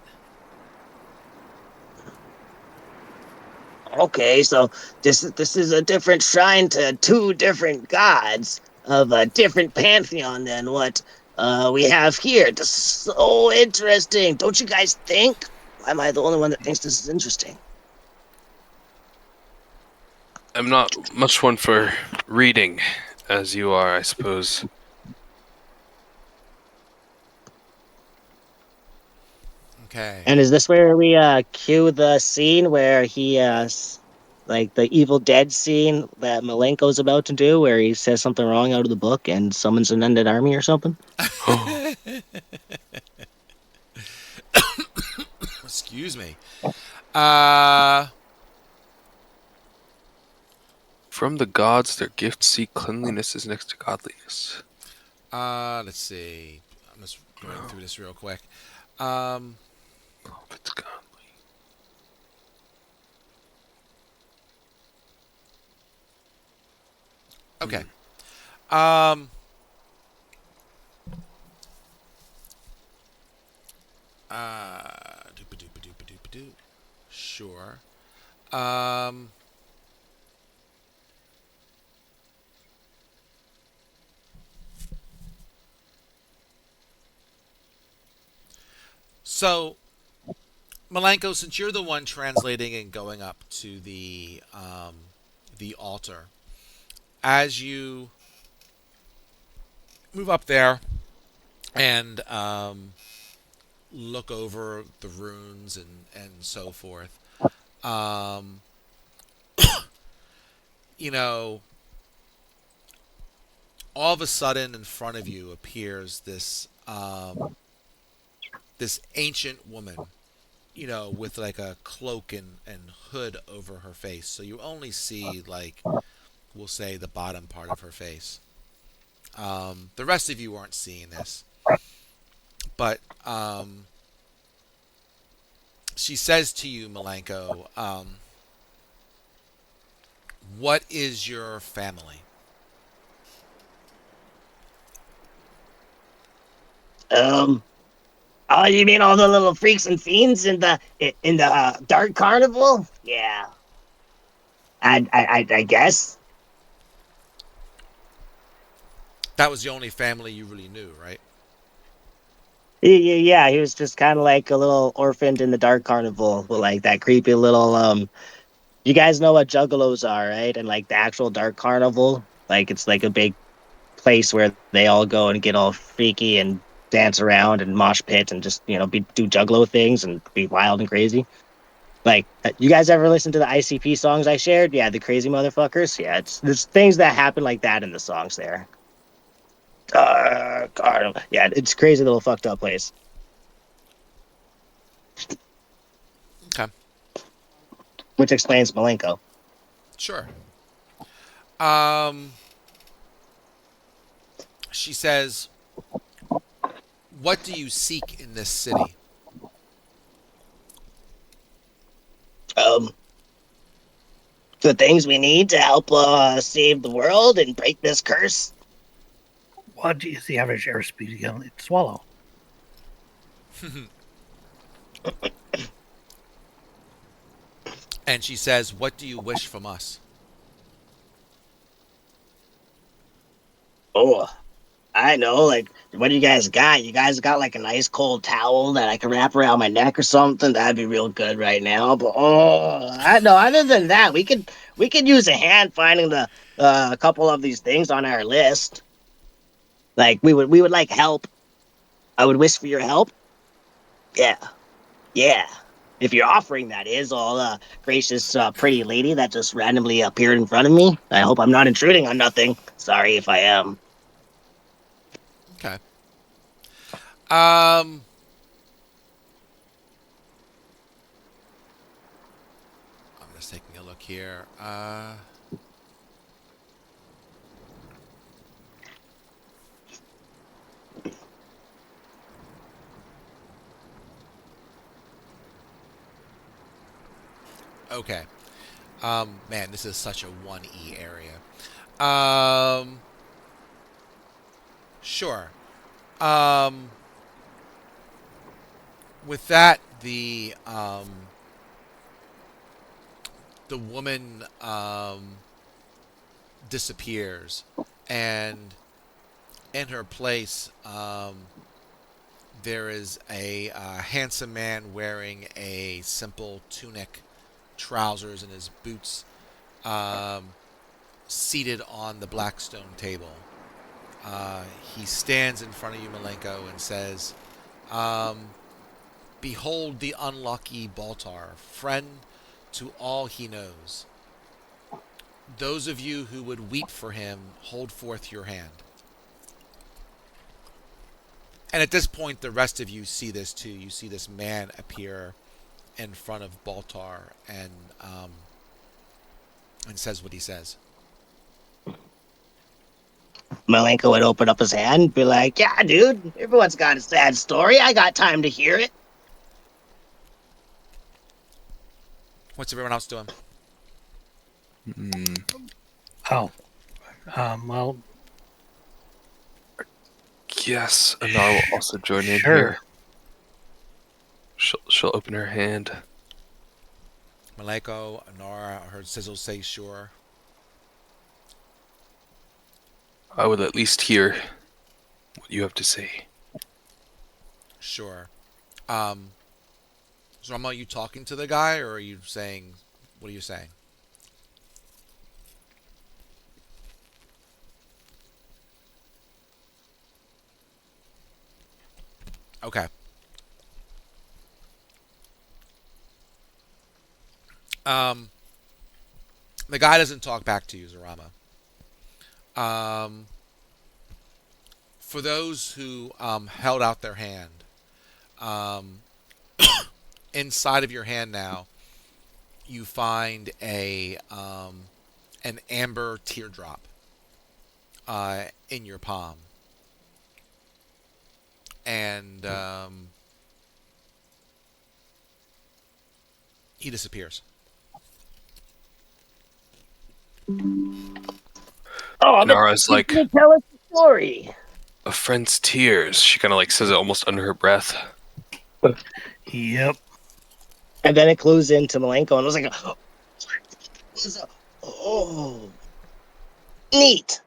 Okay, so this is a different shrine to two different gods of a different pantheon than what we have here. This is so interesting. Don't you guys think? Why am I the only one that thinks this is interesting? I'm not much one for reading, as you are, I suppose. Okay. And is this where we cue the scene where he like the Evil Dead scene that Malenko's about to do, where he says something wrong out of the book and summons an undead army or something? Excuse me. Uh, From the gods, their gifts see cleanliness is next to godliness. let's see. I'm just going through this real quick. Um, Oh, if it's godly. okay. Um, doo. Sure. Um, so Malenko, since you're the one translating and going up to the altar, as you move up there and look over the runes and so forth, um, you know, all of a sudden in front of you appears this ancient woman, with like a cloak and hood over her face. So you only see, like, we'll say, the bottom part of her face. The rest of you aren't seeing this, but she says to you, Malenko, "What is your family?" Um, oh, you mean all the little freaks and fiends in the dark carnival? Yeah, I guess. That was the only family you really knew, right? Yeah, he was just kind of like a little orphaned in the dark carnival with like that creepy little You guys know what juggalos are, right? And like the actual dark carnival, like it's like a big place where they all go and get all freaky and dance around and mosh pit and just do juggalo things and be wild and crazy. Like, you guys ever listen to the ICP songs I shared? Yeah, the crazy motherfuckers. Yeah, there's things that happen like that in the songs there. Dark carnival. Yeah, it's crazy little fucked up place. Okay, Which explains Malenko. sure. Um, she says, "What do you seek in this city?" Um, the things we need to help save the world and break this curse. What is the average airspeed you can swallow? And she says, "What do you wish from us?" Oh, I know. Like, what do you guys got? You guys got like a nice cold towel that I can wrap around my neck or something? That'd be real good right now. But I know. Other than that, we could use a hand finding the a couple of these things on our list. Like, we would like help. I would wish for your help. Yeah, yeah. If you're offering, that is, all gracious, pretty lady that just randomly appeared in front of me. I hope I'm not intruding on nothing. Sorry if I am. Okay. Um, I'm just taking a look here. Okay. Man, this is such a 1E area. Sure. Um, with that, the woman disappears, and in her place, there is a handsome man wearing a simple tunic, trousers, and his boots, um, seated on the Blackstone table. He stands in front of you, Malenko, and says, um, "Behold the unlucky Baltar, friend to all he knows. Those of you who would weep for him, hold forth your hand." And at this point, the rest of you see this too. You see this man appear in front of Baltar and says what he says. Malenko would open up his hand and be like, yeah, dude, everyone's got a sad story. I got time to hear it. What's everyone else doing? Oh, well, Yes, Anar will also join in sure. here. She'll open her hand. Maleko, Anara, I heard Sizzle say sure. I would at least hear what you have to say. Sure. So are you talking to the guy, or are you saying, what are you saying? Okay. Um, the guy doesn't talk back to you, Zarama. For those who held out their hand, um, inside of your hand now, you find an amber teardrop in your palm, and he disappears. Oh, but Anara's like, tell us the story. a friend's tears. She kind of like says it almost under her breath. Yep. And then it clues into Malenko and I was like, oh, neat.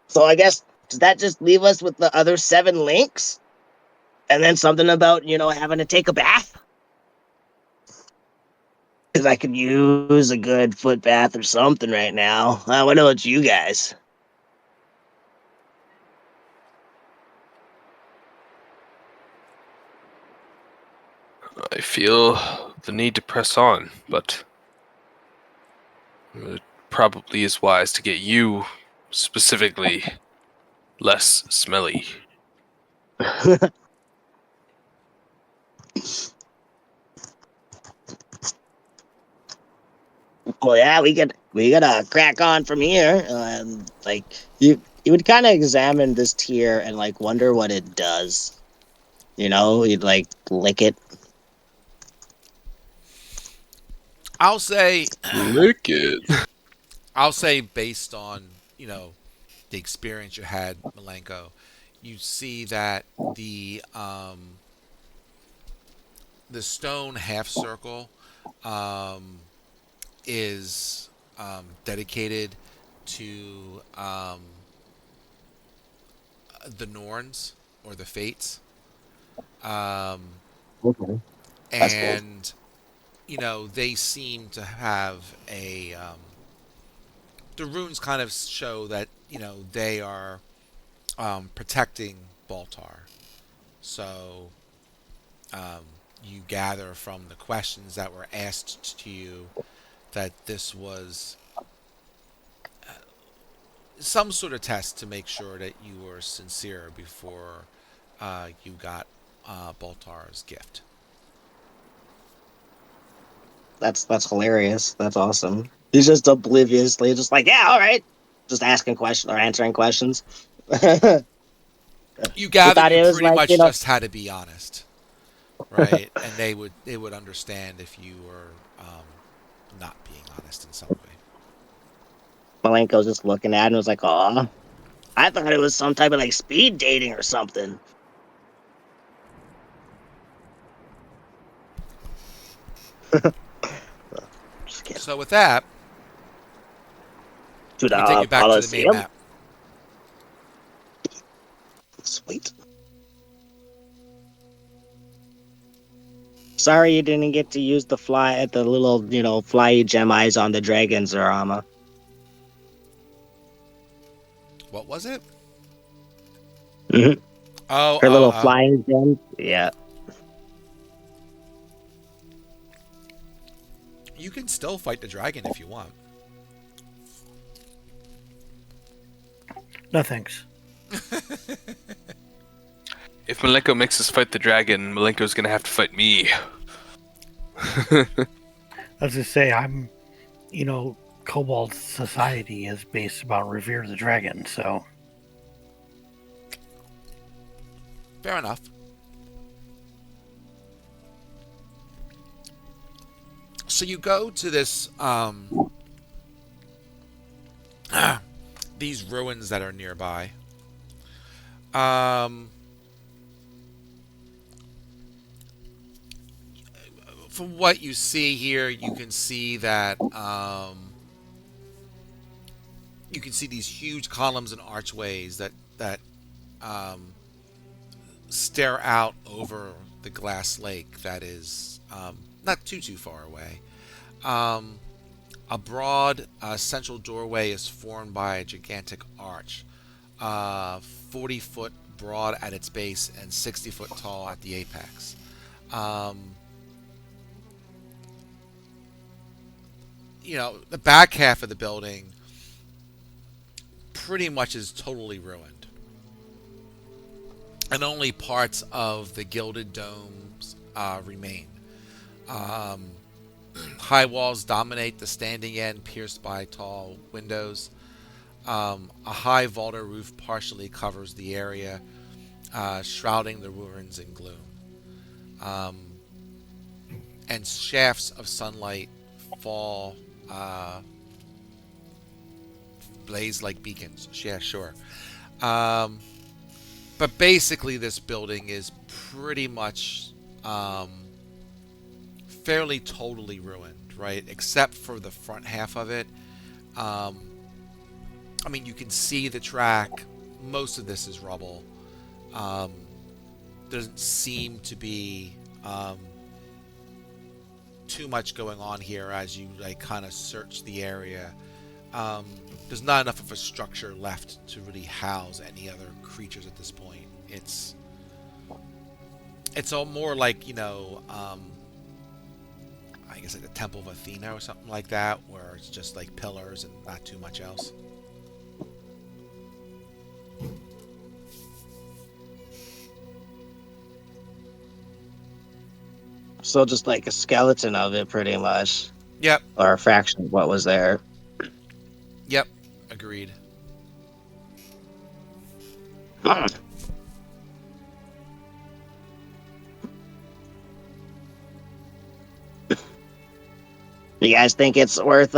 So I guess, does that just leave us with the other 7 links? And then something about, having to take a bath? Because I could use a good foot bath or something right now. I don't know about you guys. I feel the need to press on, but it probably is wise to get you specifically less smelly. Well, yeah, we gotta crack on from here. Like you would kind of examine this tier and like wonder what it does. You'd like lick it. I'll say, Lick it. I'll say, based on the experience you had, Malenko, you see that the stone half circle is dedicated to the Norns or the Fates, Okay. That's cool. and they seem to have the runes kind of show that they are protecting Baltar. So um, you gather from the questions that were asked to you that this was some sort of test to make sure that you were sincere before you got Baltar's gift. That's hilarious. That's awesome. He's just obliviously just like, yeah, all right. Just asking questions or answering questions. You He gather thought you it was pretty like, much just had to be honest, right? And they would understand if you were not being honest in some way. Malenko's just looking at him and was like, oh, I thought it was some type of like speed dating or something. Just kidding. So with that, To we take the you back to the main Coliseum. map. Sweet. Sorry you didn't get to use the little, flyy gem eyes on the dragon, Zarama. What was it? Hmm. Oh, Her oh, little oh. flying gems. Yeah. You can still fight the dragon if you want. No thanks. If Malenko makes us fight the dragon, Malenko's gonna have to fight me. As I say, Cobalt society is based about Revere the Dragon, so Fair enough. So you go to this these ruins that are nearby. Um, from what you see here, you can see that you can see these huge columns and archways that um, stare out over the glass lake that is not too far away. Um, a broad central doorway is formed by a gigantic arch, 40 foot broad at its base and 60 foot tall at the apex. Um, the back half of the building pretty much is totally ruined, and only parts of the gilded domes remain. Um, high walls dominate the standing end, pierced by tall windows. A high vaulted roof partially covers the area, shrouding the ruins in gloom. Um, and shafts of sunlight fall, blaze like beacons. Yeah, sure. Um, but basically, this building is pretty much fairly totally ruined, right? Except for the front half of it. Um, I mean, you can see the track. Most of this is rubble. Um, doesn't seem to be too much going on here as you kind of search the area. There's not enough of a structure left to really house any other creatures at this point. It's all more like I guess like the Temple of Athena or something like that, where it's just like pillars and not too much else. So just like a skeleton of it, pretty much, Yep, or a fraction of what was there. yep, agreed. Hmm. You guys think it's worth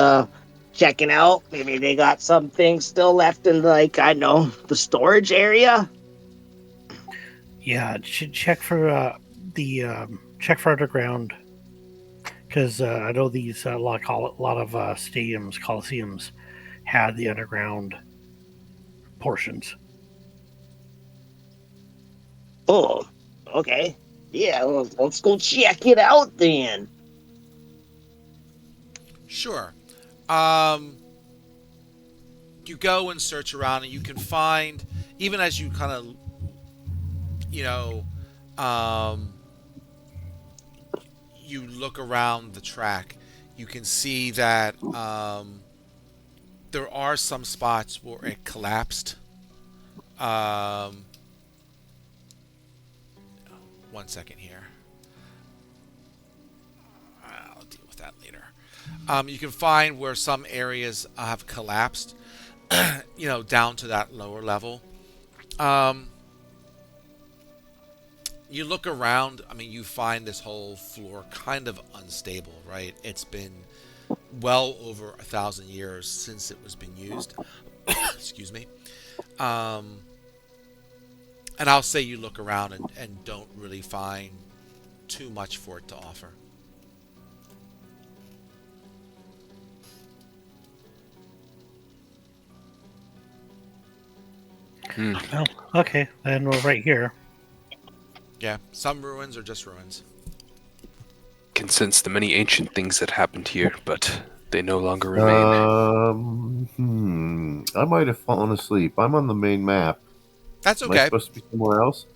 checking out? Maybe they got some things still left in I don't know, the storage area. yeah, check for check for underground because I know these a lot of stadiums, coliseums had the underground portions. Oh, okay. Yeah, well, let's go check it out then. Sure. Um, you go and search around, and you can find, even as you kind of, you know, um, you look around the track, you can see that there are some spots where it collapsed. Um, 1 second here. I'll deal with that later. You can find where some areas have collapsed, down to that lower level. Um, you look around, I mean, you find this whole floor kind of unstable, right? It's been well over 1,000 years since it was being used. Excuse me. Um, and I'll say you look around and don't really find too much for it to offer. Well, okay, then we're right here. Yeah, some ruins are just ruins. Can sense the many ancient things that happened here, but they no longer remain. I might have fallen asleep. I'm on the main map. That's Am I okay. supposed to be somewhere else?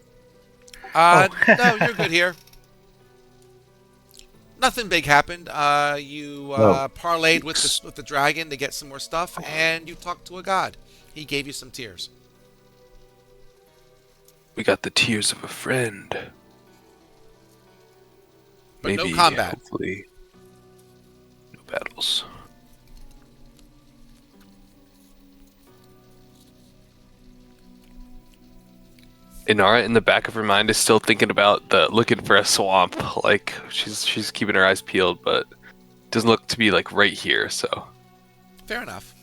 Oh. No, you're good here. Nothing big happened. You No. parlayed with the dragon to get some more stuff, and you talked to a god. He gave you some tears. We got the tears of a friend. But no Maybe, combat. hopefully, no battles. Inara, in the back of her mind, is still thinking about the looking for a swamp. Like she's keeping her eyes peeled, but doesn't look to be like right here. So Fair enough.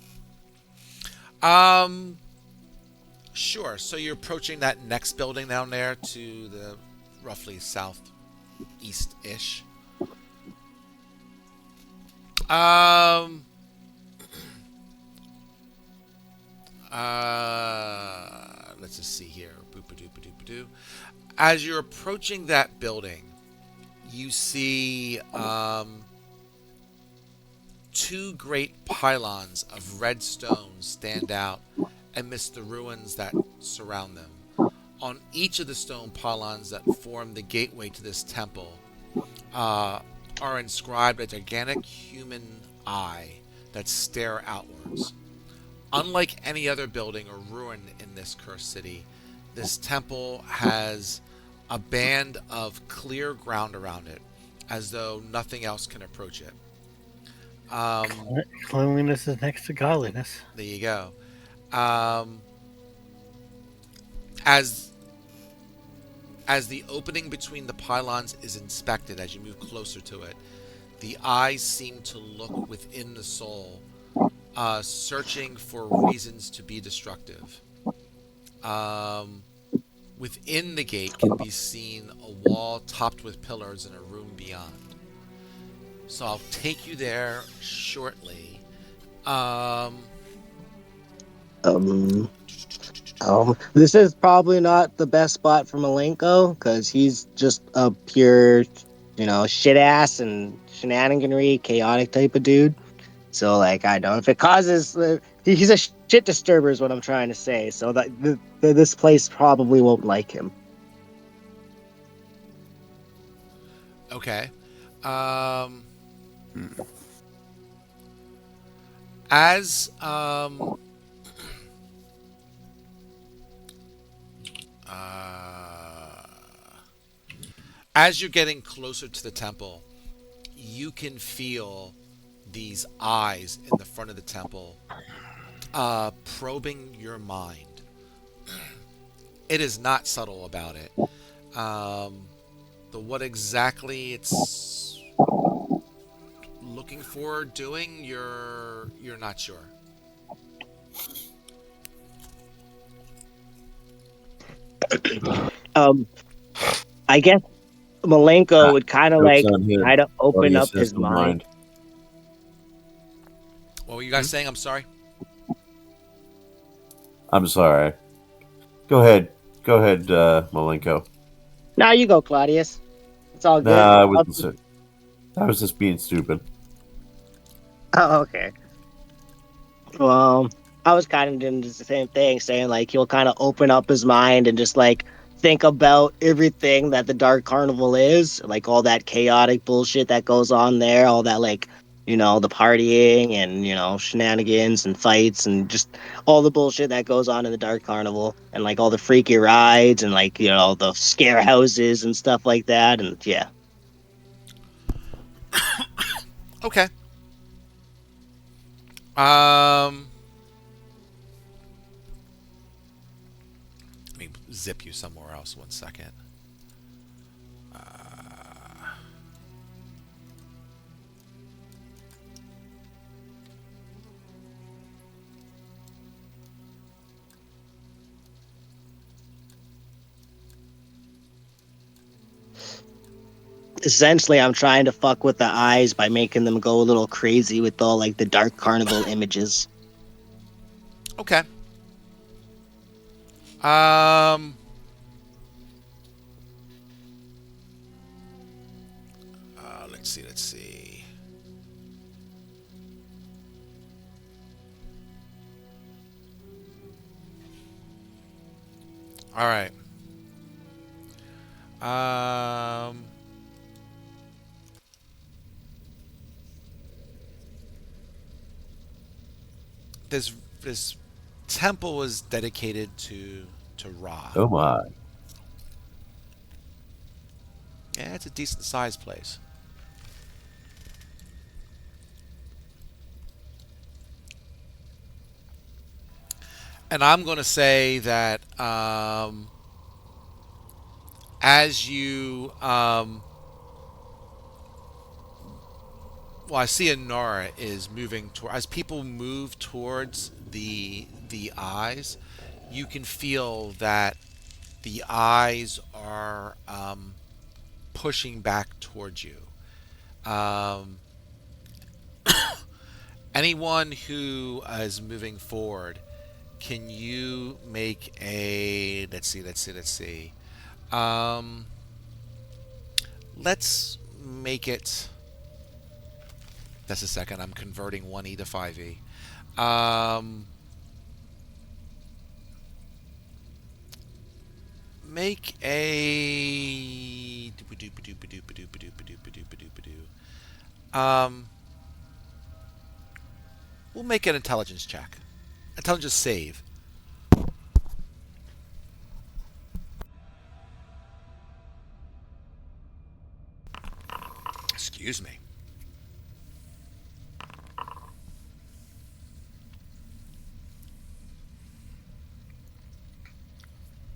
Sure. So you're approaching that next building down there to the roughly southeast-ish. Let's just see here. Boop-a-doop-a-doop-a-doo. As you're approaching that building, you see two great pylons of red stone stand out amidst the ruins that surround them. On each of the stone pylons that form the gateway to this temple are inscribed a gigantic human eye that stare outwards. Unlike any other building or ruin in this cursed city, this temple has a band of clear ground around it, as though nothing else can approach it. Cleanliness is next to godliness. There you go. Um, as the opening between the pylons is inspected, as you move closer to it, the eyes seem to look within the soul, searching for reasons to be destructive. Within the gate can be seen a wall topped with pillars and a room beyond. So I'll take you there shortly. This is probably not the best spot for Malenko because he's just a pure, shit ass and shenaniganry, chaotic type of dude. So, like, I don't know if it causes. He's a shit disturber, is what I'm trying to say. So that this place probably won't like him. Okay. As as you're getting closer to the temple, you can feel these eyes in the front of the temple probing your mind. It is not subtle about it. The what exactly it's looking for doing, you're not sure. I guess Malenko would kind of Joke's like on him. try to open Claudius up has his no mind. What were you guys saying? I'm sorry. I'm sorry. Go ahead, Malenko. Now you go, Claudius. It's all good. Nah, I was just being stupid. Oh, okay. Well, I was kind of doing the same thing, saying like he'll kind of open up his mind and just like think about everything that the Dark Carnival is, like all that chaotic bullshit that goes on there, all that like the partying and shenanigans and fights and just all the bullshit that goes on in the Dark Carnival and like all the freaky rides and like the scare houses and stuff like that and yeah. Okay. Um, Let me zip you somewhere else. 1 second. Essentially I'm trying to fuck with the eyes by making them go a little crazy with all like the Dark Carnival images. Okay. Um, let's see. Let's see. All right. Um, this this temple was dedicated to Ra. Oh my. Yeah, it's a decent sized place. And I'm going to say that as you, well, I see Nora is moving toward. As people move towards the eyes, you can feel that the eyes are pushing back towards you. Um, Anyone who is moving forward, can you make a? Let's see. Um, let's make it. That's a second. I'm converting 1E to 5E. Um, make a. Um, we'll make an intelligence check. Intelligence save. Excuse me.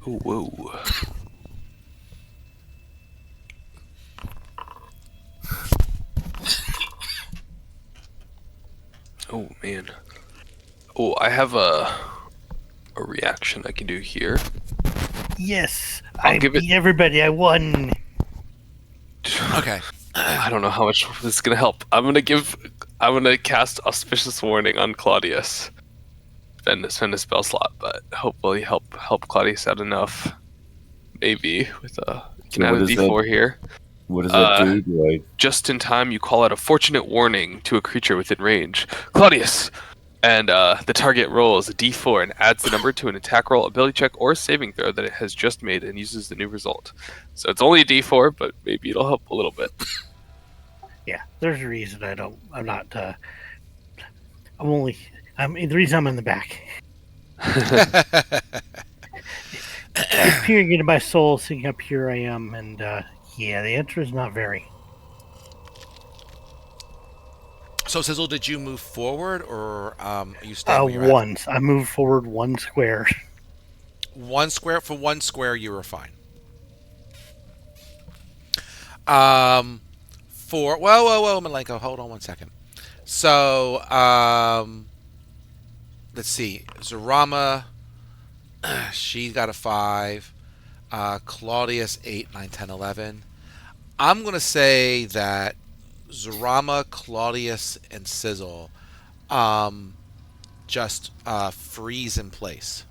Oh, whoa. Oh man. Oh, I have a reaction I can do here. Yes, I'll I give it- beat everybody. I won. Okay. I don't know how much this is gonna help. I'm gonna cast Auspicious Warning on Claudius. Spend a spell slot, but hopefully help Claudius out enough. Maybe with you can So add what a does D4 here. What does that do? Just in time, you call out a fortunate warning to a creature within range. Claudius! And the target rolls a d4 and adds the number to an attack roll, ability check, or saving throw that it has just made and uses the new result. So it's only a d4, but maybe it'll help a little bit. Yeah, there's a reason I'm not. The reason I'm in the back. It's peering into my soul, seeing how pure I am, and yeah, the answer is not very. So, Sizzle, did you move forward, or are you staying where you're at? Once I moved forward 1 square. 1 square for 1 square, you were fine. For whoa, Malenko, hold on 1 second. So, let's see. Zarama, she got a 5. Claudius 8, 9, 10, 11. I'm gonna say that Zarama, Claudius, and Sizzle just freeze in place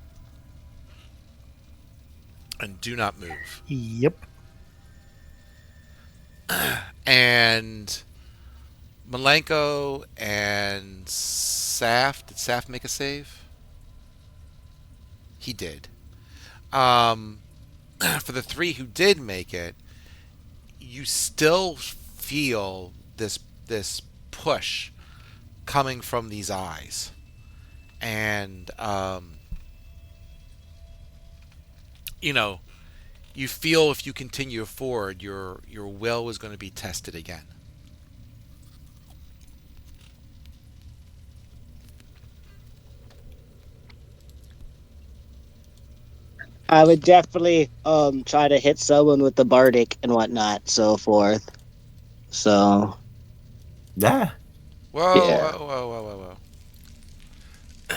and do not move. Yep. And Malenko and Saf, did Saf make a save? He did. Um, for the 3 who did make it, you still feel this push coming from these eyes, and you know, you feel if you continue forward, your will is going to be tested again. I would definitely try to hit someone with the bardic and whatnot, so forth. So Yeah. Whoa, yeah. whoa, whoa, whoa, whoa, whoa.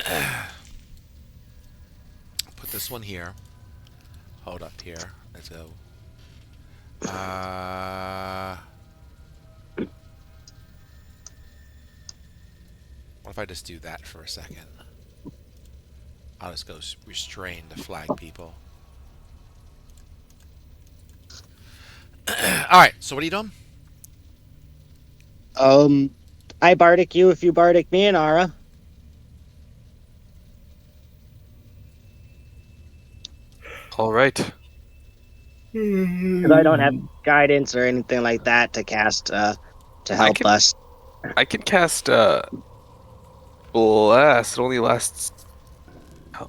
Put this one here. Hold up here. Let's go. What if I just do that for a second? I'll just go restrain to flag people. All right. So what are you doing? Um, I bardic you if you bardic me, Anara. All right. Because I don't have guidance or anything like that to cast to I help can us. I can cast blast. It only lasts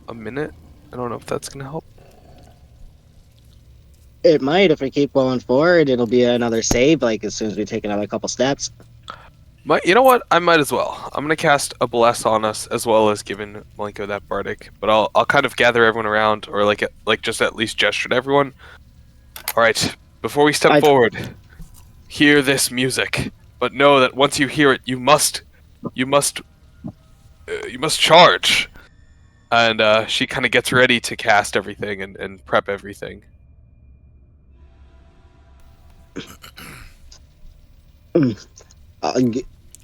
a minute. I don't know if that's gonna help. It might if we keep going forward. It'll be another save, like as soon as we take another couple steps. You know what? I might as well. I'm gonna cast a bless on us as well as giving Malenko that bardic. But I'll kind of gather everyone around, or like just at least gesture to everyone. All right. Before we step I forward, hear this music. But know that once you hear it, you must charge. And she kind of gets ready to cast everything and prep everything.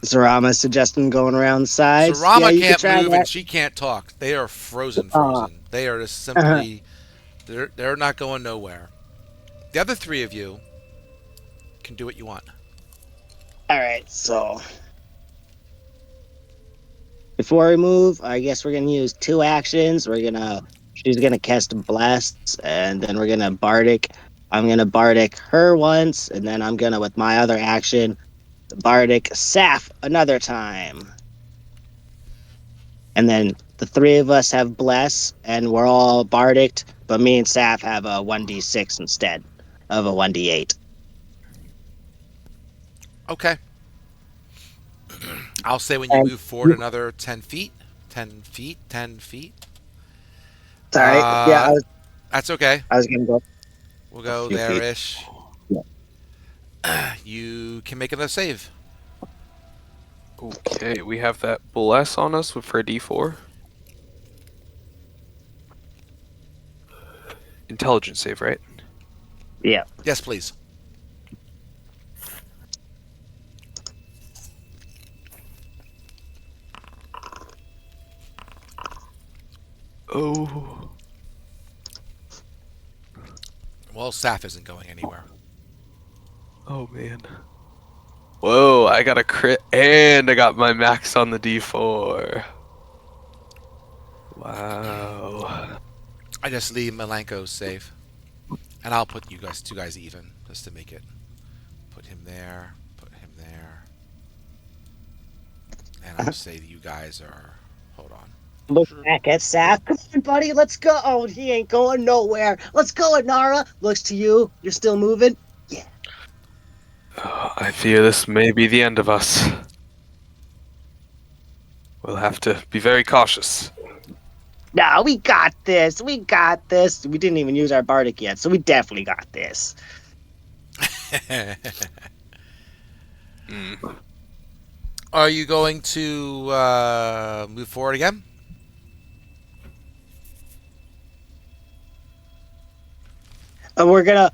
Zarama suggesting going around the sides. Yeah, Sarama you could can't try move and that. she can't talk. They are frozen, Uh, frozen. They are just uh simply. They're not going nowhere. The other 3 of you can do what you want. All right, so before we move, I guess we're gonna use 2 actions. She's gonna cast blast, and then we're gonna bardic. I'm gonna bardic her once, and then I'm gonna with my other action bardic Saf another time. And then the 3 of us have bless, and we're all bardicked, but me and Saf have a 1d6 instead of a 1d8. Okay. I'll say when you And move forward another 10 feet. 10 feet. 10 feet. sorry, yeah, Uh, that's okay. I was gonna go We'll a go few there feet. ish. You can make another save. Okay, we have that bless on us for a D4. Intelligence save, right? Yeah. Yes, please. Oh. Well, Saf isn't going anywhere. Oh man. Whoa, I got a crit and I got my max on the D4. Wow. I just leave Malenko safe. And I'll put you guys 2 guys even, just to make it. Put him there. Put him there. And I'll just say that you guys are. Hold on. Look back at Saf. Come on, buddy, let's go. Oh, he ain't going nowhere. Let's go, Anara. Looks to you. You're still moving. Yeah. I fear this may be the end of us. We'll have to be very cautious. No, we got this. We got this. We didn't even use our bardic yet, so we definitely got this. Mm. Are you going to move forward again? And we're gonna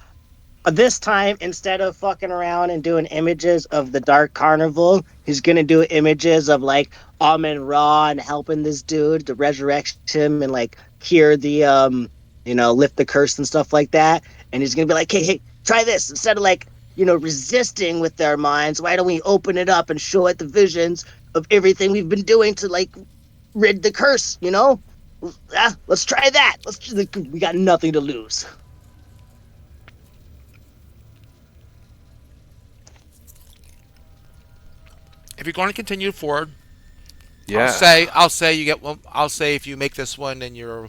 this time, instead of fucking around and doing images of the Dark Carnival, he's gonna do images of like Amun Ra and helping this dude to resurrect him and like cure the lift the curse and stuff like that. And he's gonna be like, hey, try this instead of like resisting with their minds. Why don't we open it up and show it the visions of everything we've been doing to like rid the curse? let's try that. We got nothing to lose. If you're going to continue forward, Yeah. I'll say you get one. I'll say if you make this one, then you're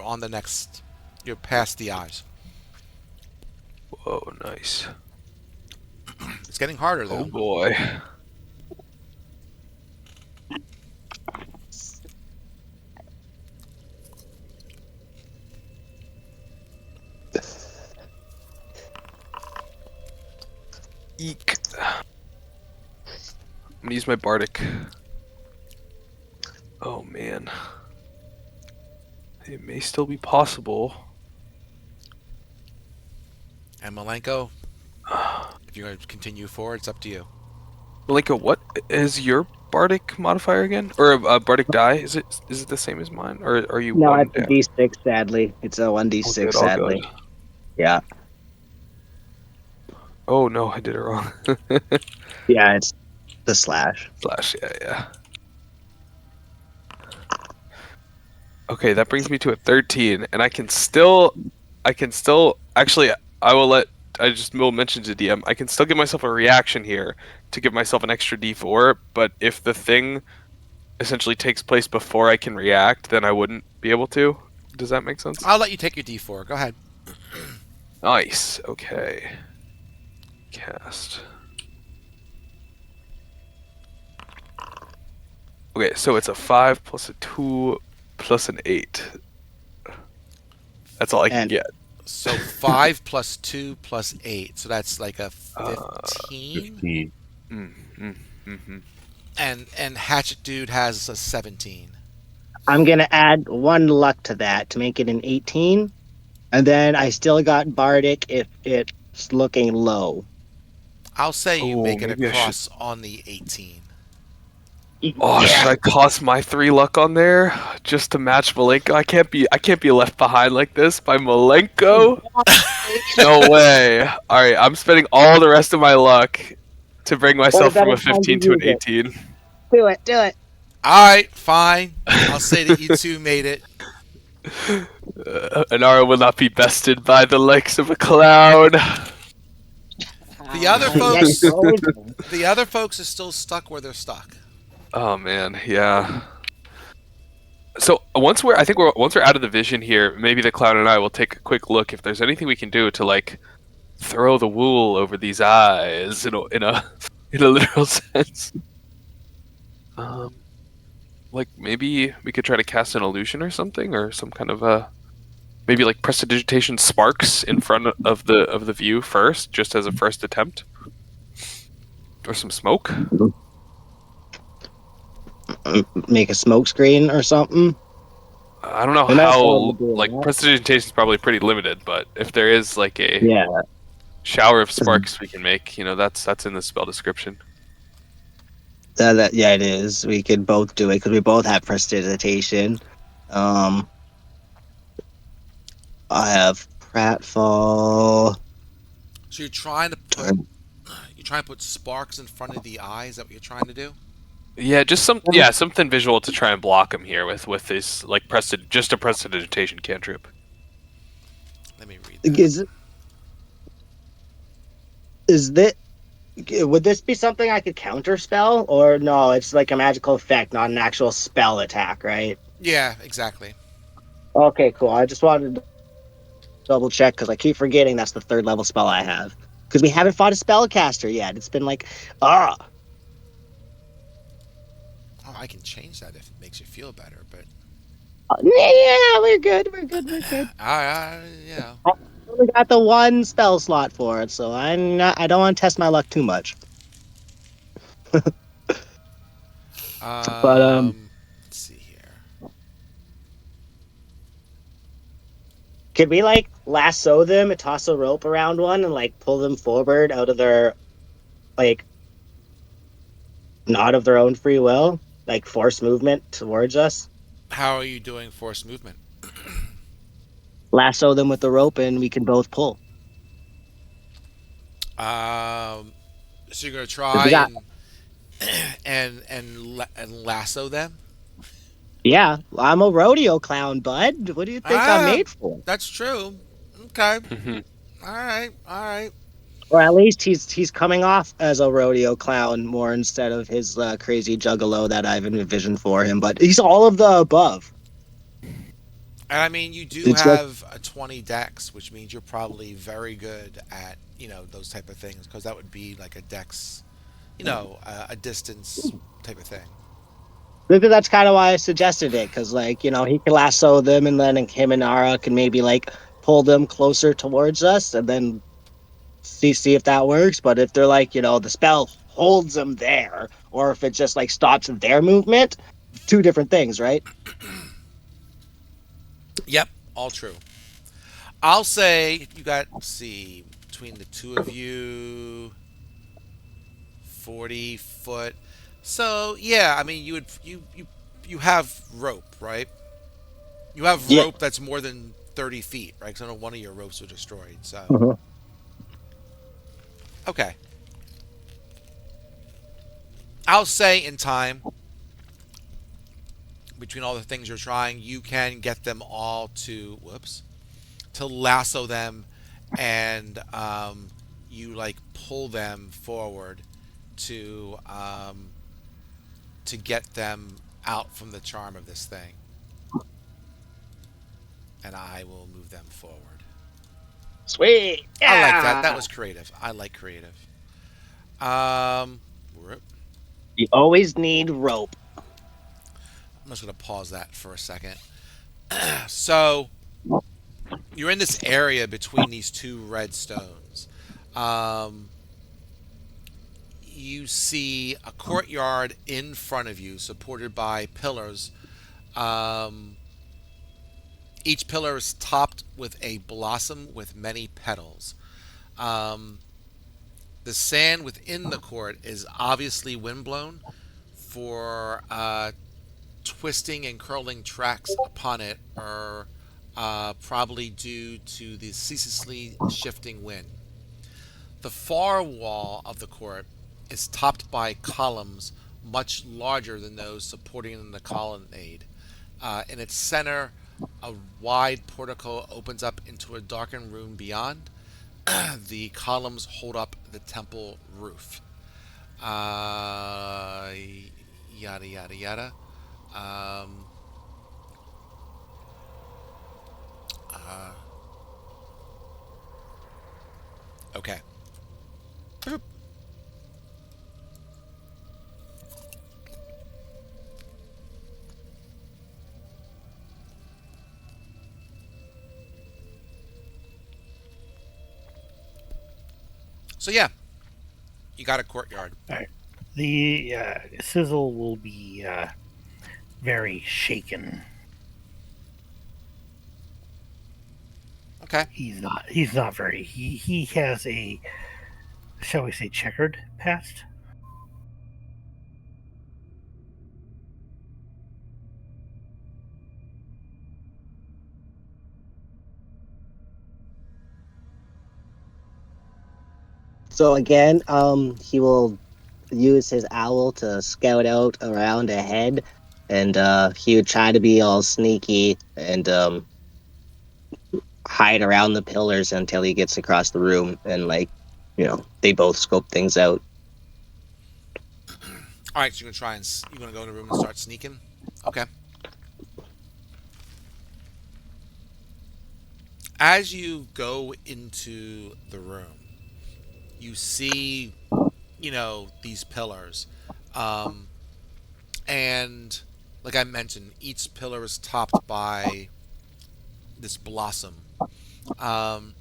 on the next. You're past the eyes. Whoa, nice. It's getting harder Oh though. boy. Eek. I'm gonna use my bardic. Oh man. It may still be possible. And Malenko, if you're going to continue forward, it's up to you. Malenko, what is your bardic modifier again? Or a bardic die? Is it the same as mine? Or are you No, one it's a down? D6. Sadly, it's a one All D6. good, all good. Sadly, yeah, Oh no, I did it wrong. yeah, it's the slash. Slash, yeah. Okay, that brings me to a 13, and I can still actually I just will mention to DM, I can still give myself a reaction here to give myself an extra D4, but if the thing essentially takes place before I can react, then I wouldn't be able to. Does that make sense? I'll let you take your D4. Go ahead. Nice. Okay. Cast. Okay, so it's a 5 plus a 2 plus an 8. That's all I can And get. So 5 plus 2 plus 8. So that's like a Uh, 15. 15. And Hatchet Dude has a 17. I'm gonna add one luck to that to make it an 18, and then I still got bardic if it's looking low. I'll say you Oh, make it maybe I should. across on the 18. Oh, should Yeah. I toss my 3 luck on there just to match Malenko? I can't be left behind like this by Malenko. No way. All right, I'm spending all the rest of my luck to bring What a myself from better a time to 15 to an use it. 18. Do it. Do it. All right, fine. I'll say that you two made it. Anara will not be bested by the likes of a clown. The other Yeah, folks, always- the other folks are still stuck where they're stuck. Oh man, yeah. So once we're out of the vision here, maybe the clown and I will take a quick look if there's anything we can do to like throw the wool over these eyes in a literal sense. Like maybe we could try to cast an illusion or something, or some kind of maybe like prestidigitation sparks in front of the view first, just as a first attempt, or some smoke. Make a smoke screen or something. I don't know We might as well how be doing like that. prestidigitation is probably pretty limited, but if there is like a Yeah. shower of sparks we can make, that's in the spell description. Yeah, it is. We could both do it because we both have prestidigitation. I have pratfall. So you're trying to put sparks in front of the eye. Is that what you're trying to do? Yeah, just something visual to try and block him here with this like just a prestidigitation cantrip. Let me read that. Is that? Would this be something I could counterspell, or no? It's like a magical effect, not an actual spell attack, right? Yeah, exactly. Okay, cool. I just wanted to double check because I keep forgetting that's the third level spell I have. Because we haven't fought a spellcaster yet. It's been like, Oh, I can change that if it makes you feel better, but yeah, we're good. We're good. We're good. yeah. I only got the one spell slot for it, so I don't want to test my luck too much. But Let's see here. could we like lasso them and toss a rope around one and like pull them forward out of their like not of their own free will, like force movement towards us? How are you doing force movement? Lasso them with the rope and we can both pull. So you're gonna We try got- and lasso them? Yeah, I'm a rodeo clown, bud. What do you think I'm Ah, made for? that's true. Okay. Mhm. All right. All right. Or at least he's coming off as a rodeo clown more instead of his crazy juggalo that I've envisioned for him. But he's all of the above. And I mean, you do It's just have a 20 dex, which means you're probably very good at, those type of things, because that would be like a dex, a distance type of thing. maybe that's kind of why I suggested it, because he can lasso them, and then him and Ara can maybe pull them closer towards us, and then see if that works. But if they're the spell holds them there, or if it just stops their movement, two different things, right? Yep, all true. I'll say you got, let's see, between the two of you, 40 foot. So yeah, I mean, you have rope, right? You have Yeah. rope that's more than 30 feet, right? Because I know one of your ropes were destroyed. So Mhm. okay, I'll say in time, between all the things you're trying, you can get them all to lasso them, and you pull them forward to to get them out from the charm of this thing, and I will move them forward. Sweet. I like that. That Yeah. was creative. I like creative. Um, I'm You always need rope. just gonna pause that for a second. So you're in this area between these two red stones. Um, you see a courtyard in front of you, supported by pillars. Um, each pillar is topped with a blossom with many petals. Um, the sand within the court is obviously windblown, for twisting and curling tracks upon it are probably due to the ceaselessly shifting wind. The far wall of the court is topped by columns much larger than those supporting the colonnade. In its center, a wide portico opens up into a darkened room beyond. The columns hold up the temple roof. Uh, Yada yada yada. Um, uh, okay. So yeah, you got a courtyard. All right. The sizzle will be very shaken. Okay. He's not very. He has a, shall we say, checkered past. So again, he will use his owl to scout out around ahead, and he would try to be all sneaky and hide around the pillars until he gets across the room, and they both scope things out. All right. So you're gonna go in the room and start sneaking. Okay. As you go into the room, you see, these pillars, um, and like I mentioned, each pillar is topped by this blossom. Um,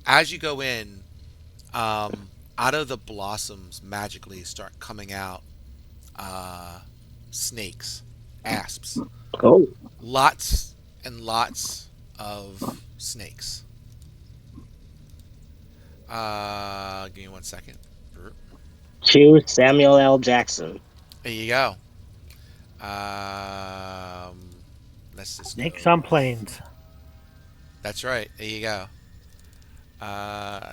as you go in, out of the blossoms magically start coming out uh, snakes, asps, Oh, lots and lots of snakes. Give me 1 second. cue Samuel L. Jackson. There you go. Um, let's just go Snakes on with. planes. That's right. There you go.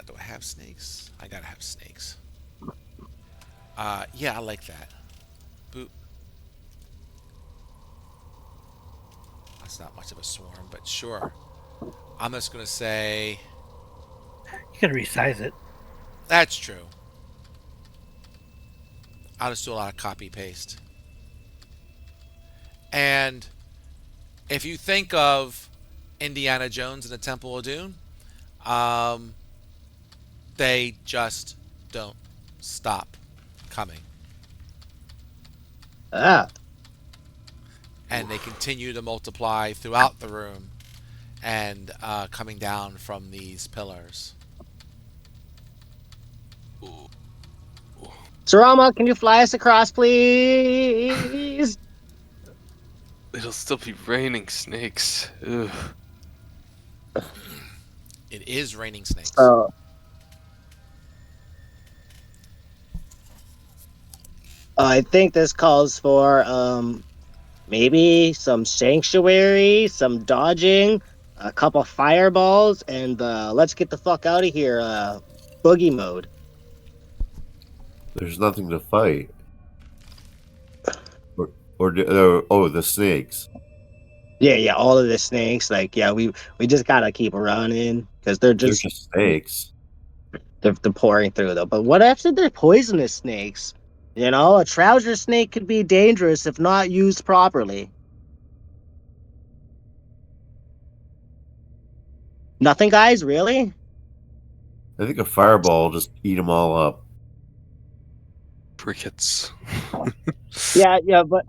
Do I have snakes? I gotta have snakes. Yeah, I like that. Boop. That's not much of a swarm, but sure. I'm just gonna say You can resize it. that's true. I'll just do a lot of copy paste. And if you think of Indiana Jones and the Temple of Doom, um, they just don't stop coming, Ah, and they continue to multiply throughout the room and coming down from these pillars. Ooh. Sarama, can you fly us across, please? It'll still be raining snakes. Ugh. It is raining snakes. So I think this calls for maybe some sanctuary, some dodging, a couple fireballs, and let's get the fuck out of here. Boogie mode. There's nothing to fight. Or the snakes. Yeah, all of the snakes. Like, yeah, we just gotta keep running because they're They're just just snakes. they're pouring through though. But what if they're poisonous snakes? You know, a trouser snake could be dangerous if not used properly. Nothing, guys, really? I think a fireball will just eat them all up. Crickets. Yeah, but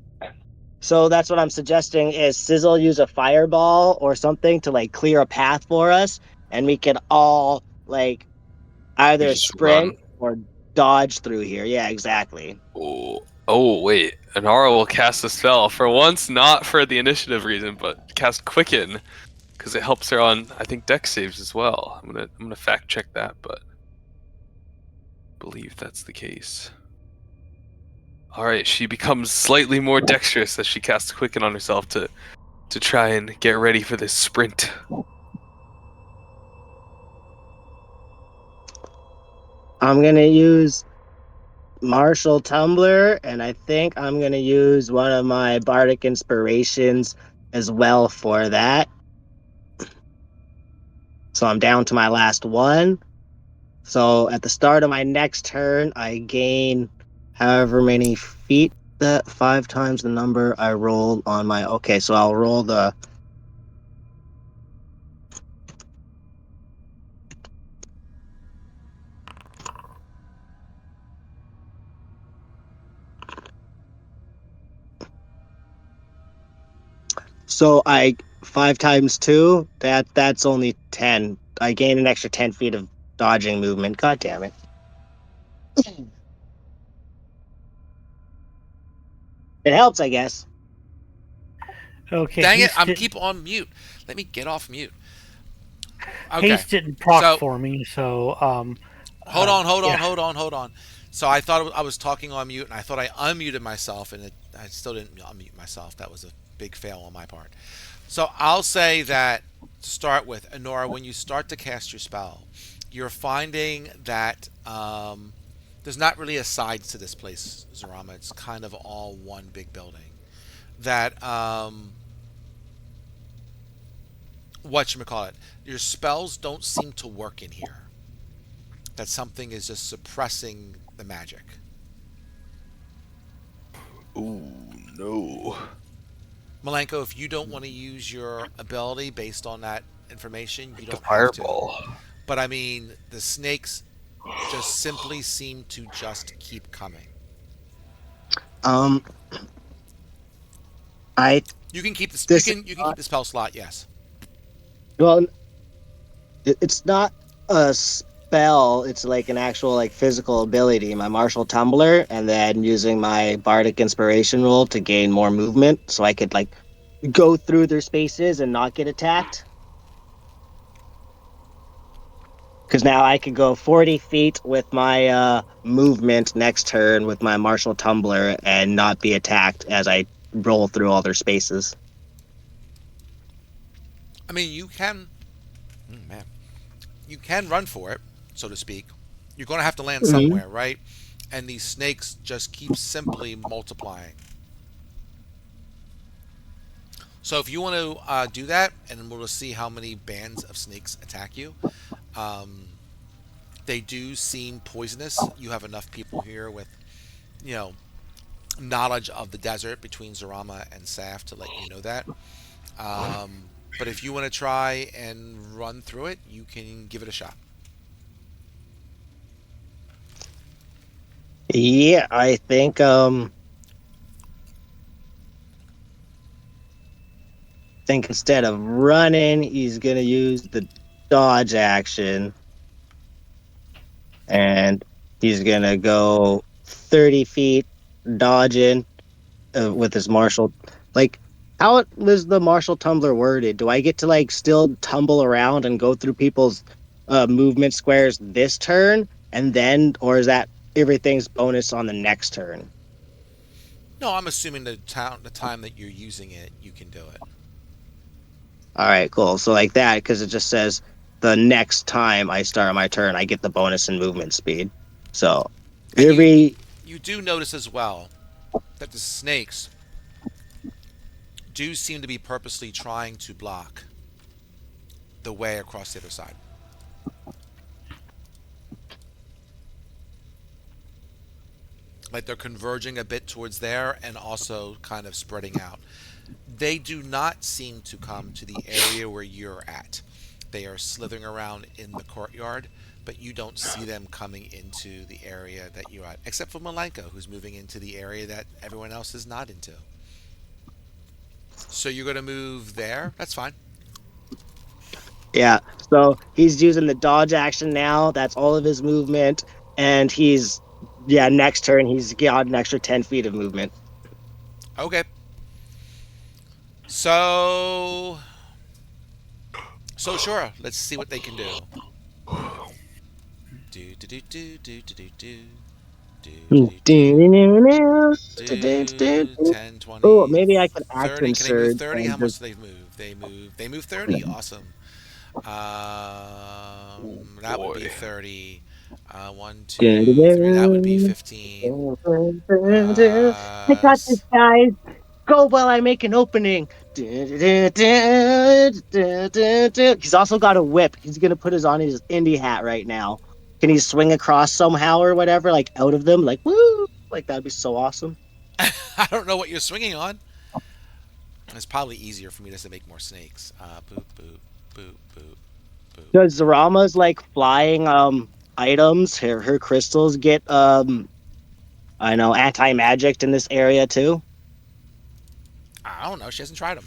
so that's what I'm suggesting is Sizzle use a fireball or something to like clear a path for us, and we can all like We either just run. sprint or dodge through here. Yeah, exactly. Oh, wait. Anara will cast a spell. For once, not for the initiative reason, but cast Quicken. Because it helps her on, I think, dex saves as well. I'm gonna fact check that, but believe that's the case. Alright, she becomes slightly more dexterous as she casts Quicken on herself to try and get ready for this sprint. I'm gonna use Martial Tumbler, and I think I'm gonna use one of my bardic inspirations as well for that. So I'm down to my last one. So at the start of my next turn, I gain however many feet that 5 times the number I rolled on my. Okay, so I'll roll the. So I 5 times 2. That's only 10. I gain an extra 10 feet of dodging movement. God damn it! It helps, I guess. Okay, Dang it! haste I'm didn't keep on mute. Let me get off mute. Okay. haste didn't proc So for me, so hold on, hold on, yeah. hold on, hold on. So I thought I was talking on mute, and I thought I unmuted myself, and I still didn't unmute myself. That was a big fail on my part. So I'll say that to start with, Honora, when you start to cast your spell, you're finding that there's not really a sides to this place, Zarama. It's kind of all one big building. That whatchamacallit, your spells don't seem to work in here. That something is just suppressing the magic. Ooh, no. Malenko, if you don't want to use your ability based on that information, you The don't have to. fireball. But I mean, the snakes just simply seem to just keep coming. Um, I You can keep the this you can keep the spell slot, yes. well, it's not a spell. It's like an actual like physical ability. My martial tumbler, and then using my bardic inspiration roll to gain more movement, so I could like go through their spaces and not get attacked. Because now I could go 40 feet with my movement next turn with my martial tumbler and not be attacked as I roll through all their spaces. I mean, you can, man, you can run for it, so to speak. You're going to have to land Mhm. somewhere, right? And these snakes just keep simply multiplying. So if you want to do that, and we'll see how many bands of snakes attack you. Um, they do seem poisonous. You have enough people here with, you know, knowledge of the desert between Zarama and Saf to let you know that. But if you want to try and run through it, you can give it a shot. Yeah, I think instead of running, he's gonna use the dodge action, and he's gonna go 30 feet dodging with his martial. Like, how was the martial tumbler worded? Do I get to like still tumble around and go through people's movement squares this turn, and then, or is that everything's bonus on the next turn? No, I'm assuming the time that you're using it, you can do it. All right, cool. So like that, because it just says the next time I start my turn, I get the bonus in movement speed. So And every you do notice as well that the snakes do seem to be purposely trying to block the way across the other side. Like they're converging a bit towards there and also kind of spreading out. They do not seem to come to the area where you're at. They are slithering around in the courtyard, but you don't see them coming into the area that you're at, except for Malenko, who's moving into the area that everyone else is not into. So you're going to move there? That's fine. Yeah. So he's using the dodge action now. That's all of his movement. And he's, yeah, next turn, he's got an extra 10 feet of movement. Okay. So. So sure, let's see what they can do. Do do do do do do do do. Do do do do. Do 10, Oh, 20, maybe I could 30. action Can they move surge 30? and How much just. do they move? They move 30. Awesome. That would be Boy. 30. 1, 2, 3. That would be 15. I got S- this, guys. Go while I make an opening. He's also got a whip. He's gonna put his on his indie hat right now. Can he swing across somehow or whatever, like out of them? Like woo! Like that'd be so awesome. I don't know what you're swinging on. It's probably easier for me just to make more snakes. Boop, boop, boop, boop, boop. Does Zarama's like flying items, her crystals get I know anti magic in this area too? I don't know. She hasn't tried them.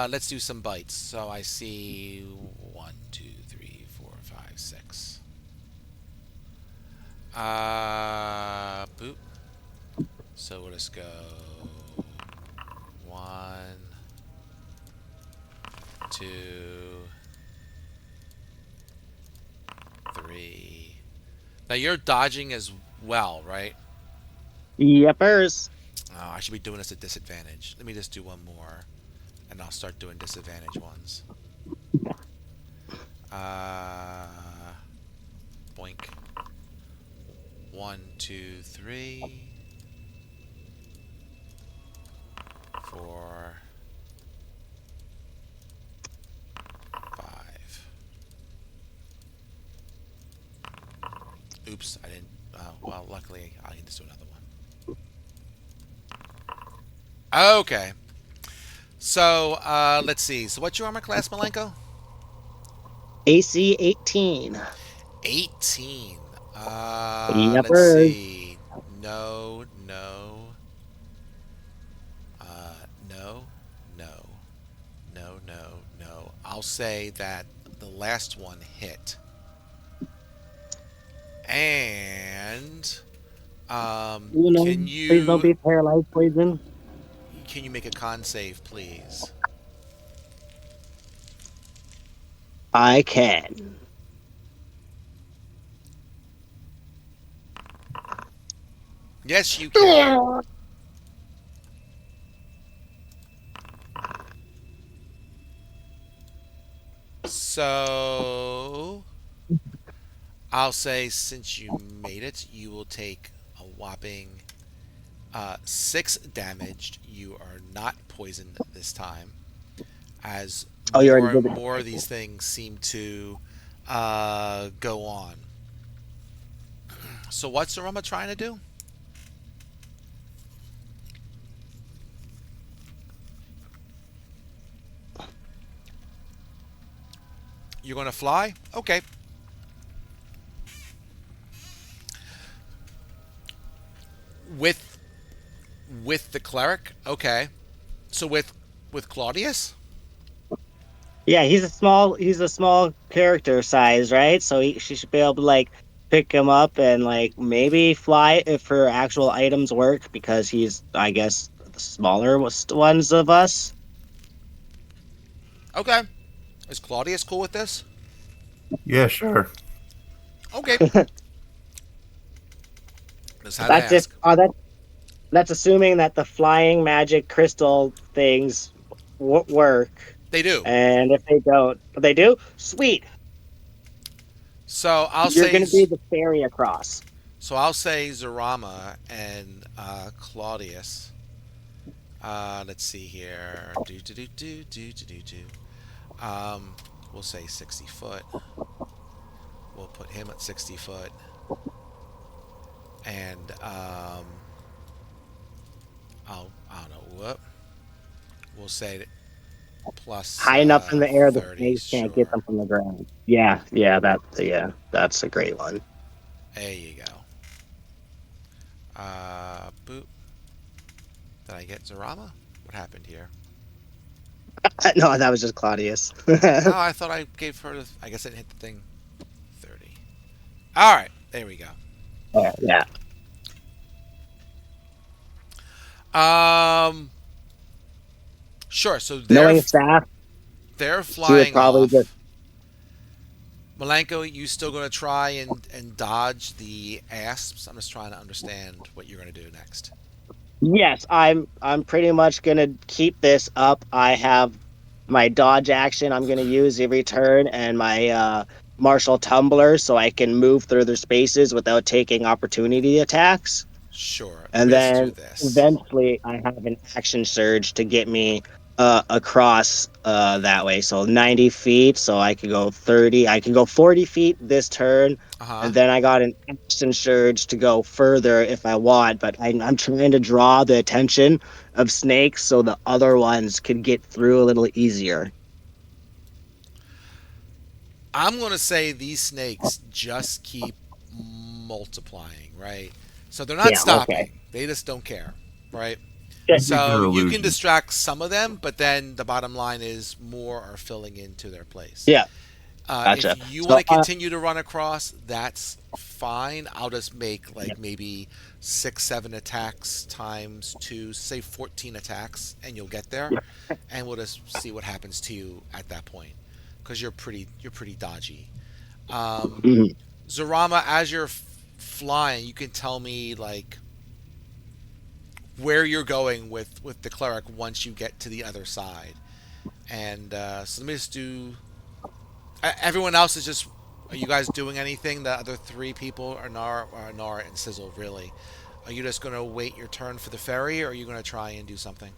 Let's do some bites. So I see 1, 2, 3, 4, 5, 6. Boop. So we'll just go 1, 2, 3. Now you're dodging as well, right? Yepers. Oh, I should be doing this at disadvantage. Let me just do one more, and I'll start doing disadvantage ones. Uh, boink. 1, 2, 3, 4, 5. Oops, I didn't. Well, luckily, I can just do another one. Okay. So, let's see. So, what's your armor class, Malenko? AC 18. 18. Let's Yepers. see. No, no. No, no, no, no, no. I'll say that the last one hit. And You know, please don't be paralyzed poison. can you make a con save, please? I can. Yes, you can. So I'll say since you made it, you will take a whopping 6 damaged. You are not poisoned this time, as Oh, you already more did and that. more of these things seem to go on. So what's Aroma trying to do? You're going to fly? Okay. With the cleric? Okay. So with Claudius? Yeah, he's a small character size, right? So she should be able to like pick him up and like maybe fly if her actual items work because he's, I guess, the smaller ones of us. Okay. Is Claudius cool with this? Yeah, sure. Okay. Just had to That's if ask. that's assuming that the flying magic crystal things work. They do. And if they don't, they do. Sweet, So I'll you're say gonna be the ferry across. Zarama and Claudius. Let's see here. Do do do do do do do do. We'll say 60 foot. We'll put him at 60 foot, and I don't know what. We'll say plus High enough in the air, the 30. snakes can't get Sure. them from the ground. Yeah, that's a great one. There you go. Boop. Did I get Zarama? What happened here? No, that was just Claudius. Oh, I thought I gave her. I guess I didn't hit the thing. 30. All right. There we go. Yeah. Um. Sure. So Knowing staff, they're she would flying probably just. off. Malenko, you still going to try and dodge the asps? I'm just trying to understand what you're going to do next. Yes, I'm pretty much gonna keep this up. I have my dodge action I'm gonna use every turn and my martial tumbler so I can move through their spaces without taking opportunity attacks. Sure. Let And me just do then this. eventually I have an action surge to get me across that way. So 90 feet, so I could go 30. I can go 40 feet this turn, Uh huh. and then I got an action surge to go further if I want. But I'm trying to draw the attention of snakes so the other ones could get through a little easier. I'm going to say these snakes just keep multiplying, right? So they're not Yeah. Okay. stopping. They just don't care, right? Yeah. Give So her you can illusion. distract some of them, but then the bottom line is more are filling into their place. Yeah. If Gotcha. you want So to continue to run across, that's fine. I'll just make yeah. like maybe 6, 7 attacks times 2, say 14 attacks, and you'll get there. And we'll just see what happens to you at that point, because you're pretty dodgy. Um, Mhm. Zarama, as you're flying, you can tell me like where you're going with the cleric once you get to the other side. And so let me just do. Everyone else is just. Are you guys doing anything? The other 3 people are Nara and Sizzle. Really, are you just gonna wait your turn for the ferry, or are you gonna try and do something?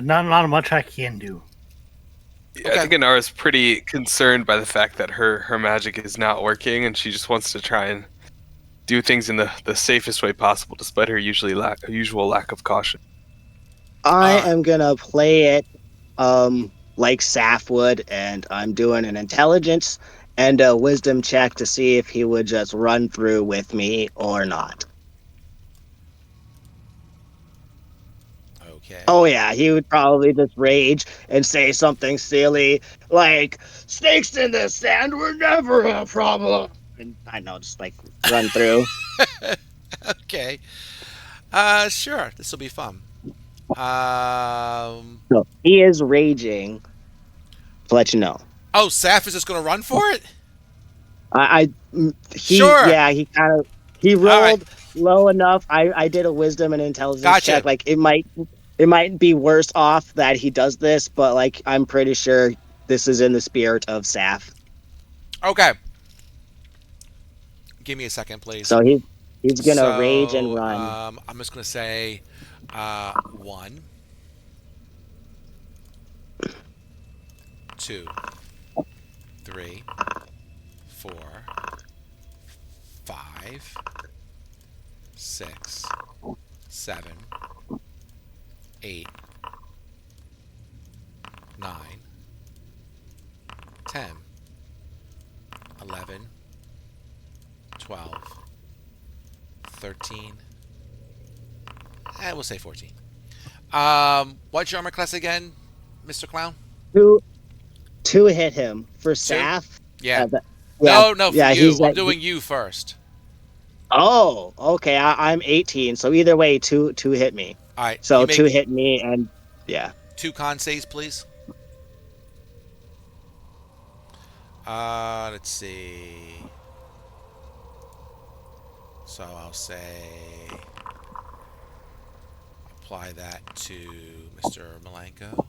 Not much I can do. Yeah, I Okay. think Inara's pretty concerned by the fact that her magic is not working, and she just wants to try and do things in the safest way possible, despite her usual lack of caution. I All right. am gonna play it like Saf would, and I'm doing an intelligence and a wisdom check to see if he would just run through with me or not. Okay. Oh yeah, he would probably just rage and say something silly like "snakes in the sand were never a problem," and I know, just like run through. Okay. Sure. This will be fun. Um. So he is raging. To let you know. Oh, Saf is just gonna run for it. He Sure. yeah, he kind of he All right. rolled low enough. I did a wisdom and intelligence Gotcha. check. Like it might be worse off that he does this, but like I'm pretty sure this is in the spirit of Saf. Okay. Give me a second, please. So He's gonna rage and So run. I'm just gonna say 1, 2, 3, 4, 5, 6, 7, 8, 9, 10, 11, 12, 13, and we'll say 14. What's your armor class again, Mr. Clown? Two, two hit him for 2? Saf. Yeah. Yeah, No, for yeah. you. He's I'm at. doing you first. Oh, okay. I'm 18. So either way, two hit me. All right. You So two make hit me, and yeah. 2 con saves, please. Let's see. So I'll say apply that to Mr. Malenko.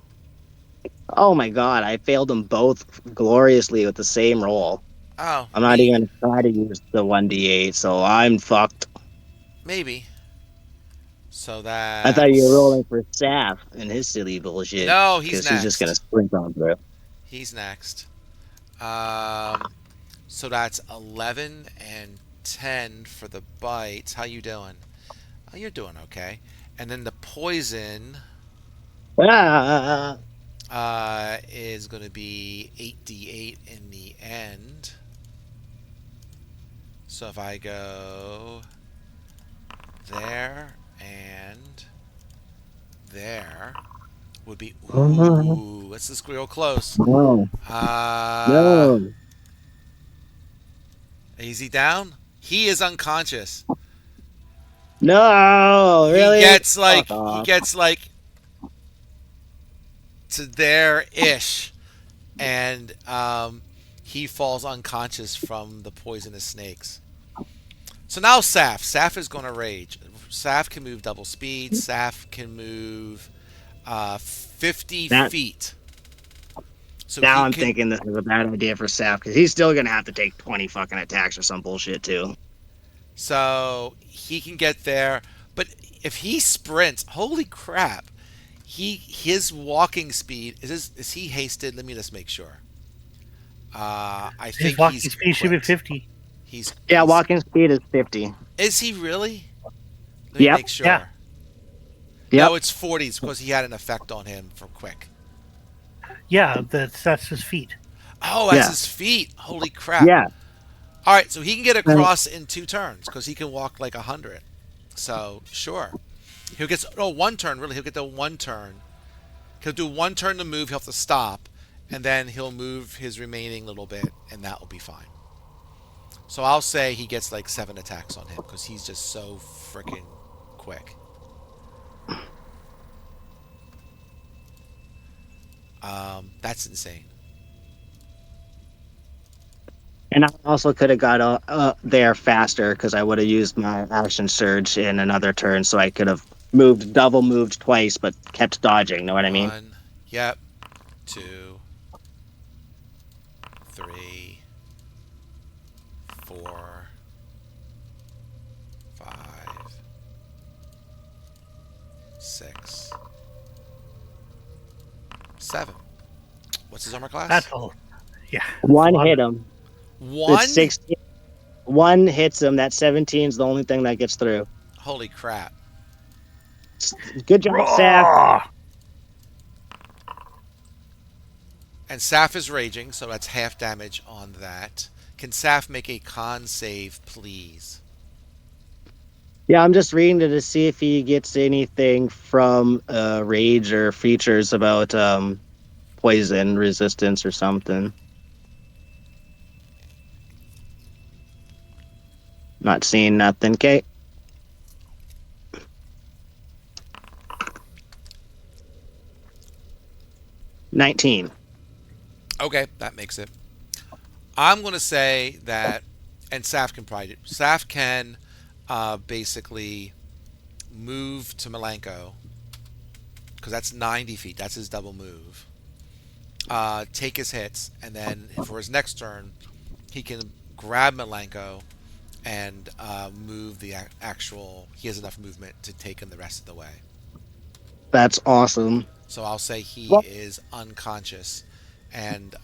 Oh my god, I failed them both gloriously with the same roll. Oh, I'm not even gonna try to use the 1d8, so I'm fucked. maybe. So I thought you were that's rolling for Saf and his silly bullshit no. He's because he's just gonna next. sprint on through. He's next. Um, so that's 11 and 10 for the bites. How you doing? Oh, you're doing okay. And then the poison Ah, is going to be 8d8 in the end. So if I go there and there would be ooh, that's this real close. no, Uh, no, is he down? He is unconscious. no, He really? gets Fuck like off. to there ish, and he falls unconscious from the poisonous snakes. So now Saf. Saf is going to rage. Saf can move double speed. Saf can move 50 That feet. So Now he I'm can. thinking this is a bad idea for Saf because he's still gonna have to take 20 fucking attacks or some bullshit too. So he can get there, but if he sprints, holy crap! His walking speed is he hasted? Let me just make sure. I His think walking he's speed should be quick. 50. Yeah, He's walking speed is 50. is he really? Let me Yep, make sure. Yeah. No, yep. it's 40s because he had an effect on him for quick. Yeah, that's his feet. Oh, that's Yeah, his feet. Holy crap! yeah. All right, so he can get And across in 2 turns because he can walk like 100. So sure, he'll get one turn. Really, he'll get the 1 turn. He'll do 1 turn to move. He'll have to stop, and then he'll move his remaining little bit, and that will be fine. So I'll say he gets like 7 attacks on him because he's just so freaking quick. That's insane. and I also could have got there faster because I would have used my action surge in another turn, so I could have double moved twice, but kept dodging. Know what I mean? 1, yep. 2, 3, 4, 5, 6, 7. What's his armor class? That's all. Yeah. One That's a lot. hit him. 1? It's 16. One hits him. That 17 is the only thing that gets through. Holy crap. Good job, Saf. Raw! And Saf is raging, so that's half damage on that. Can Saf make a con save, please? Yeah, I'm just reading it to see if he gets anything from rage or features about poison resistance or something. Not seeing nothing. Okay. $19. Okay, that makes it. I'm going to say that, and Saf can probably do. Saf can basically move to Malenko, because that's 90 feet. That's his double move. Take his hits, and then for his next turn, he can grab Malenko and move the actual. He has enough movement to take him the rest of the way. That's awesome. So I'll say he Well, is unconscious, and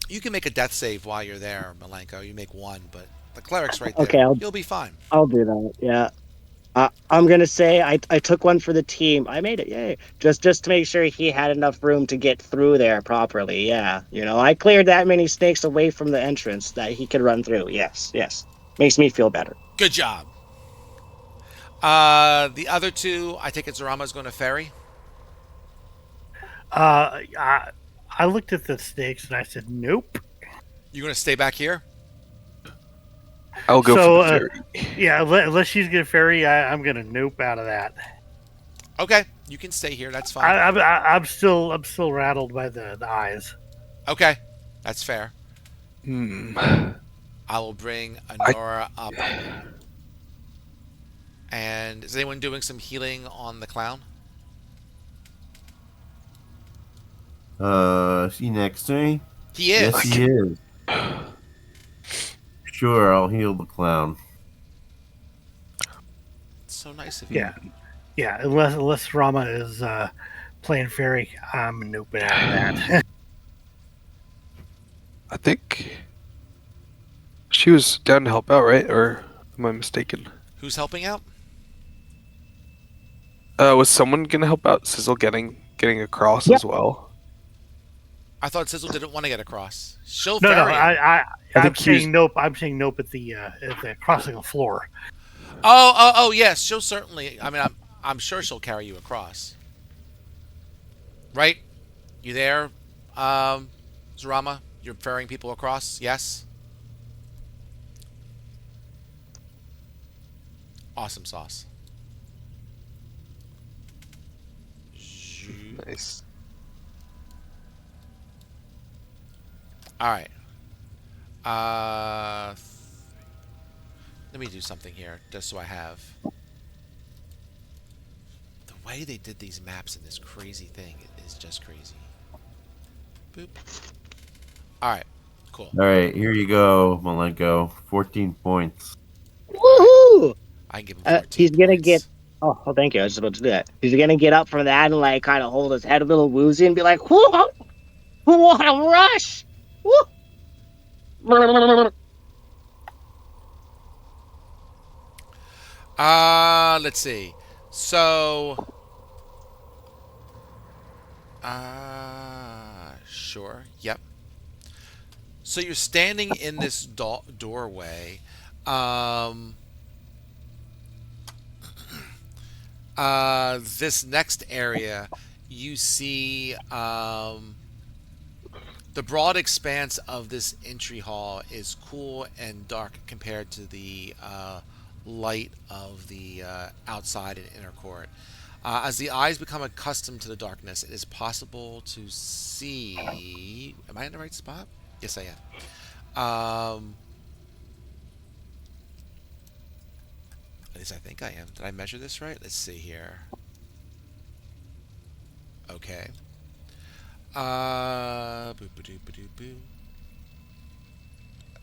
you can make a death save while you're there, Malenko. You make one, but the cleric's right okay, there. You'll be fine. I'll do that. Yeah. I'm gonna say I took one for the team. I made it, yay! Just to make sure he had enough room to get through there properly. Yeah, I cleared that many snakes away from the entrance that he could run through. Yes, yes, makes me feel better. Good job. The other two, I take it Zarama's going to ferry. I looked at the snakes and I said, nope. You're going to stay back here. I'll go So, for the ferry. yeah, unless she's gonna ferry, I'm gonna nope out of that. Okay, you can stay here. That's fine. I'm still rattled by the eyes. Okay, that's fair. Hmm. I will bring Honora up. And is anyone doing some healing on the clown? Is he next to me? He is. Yes, he is. Sure, I'll heal the clown. It's so nice of you. Yeah. Unless Rama is playing fairy, I'm noping out of that. I think she was down to help out, right? Or am I mistaken? Who's helping out? Was someone gonna help out Sizzle getting across Yep. as well? I thought Sizzle didn't want to get across. She'll No, ferry him. I I'm think she was- saying nope. I'm saying nope at the crossing the floor. Oh, yes. She'll certainly. I mean, I'm sure she'll carry you across. Right? You there, Zarama? You're ferrying people across? Yes. Awesome sauce. Nice. All right. Let me do something here, just so I have. The way they did these maps in this crazy thing is just crazy. Boop. All right. Cool. All right, here you go, Malenko. 14 points. Woohoo! I can give him 14 He's gonna points. get. Oh, thank you. I was just about to do that. He's gonna get up from that and like kind of hold his head a little woozy and be like, "Whoa, what a rush!" Woo! Let's see. So, sure. Yep. So you're standing in this doorway. Um, this next area, you see the broad expanse of this entry hall is cool and dark compared to the light of the outside and inner court. As the eyes become accustomed to the darkness, it is possible to see. Am I in the right spot? Yes, I am. At least I think I am. Did I measure this right? Let's see here. Okay. Boo ba doo ba doo boo.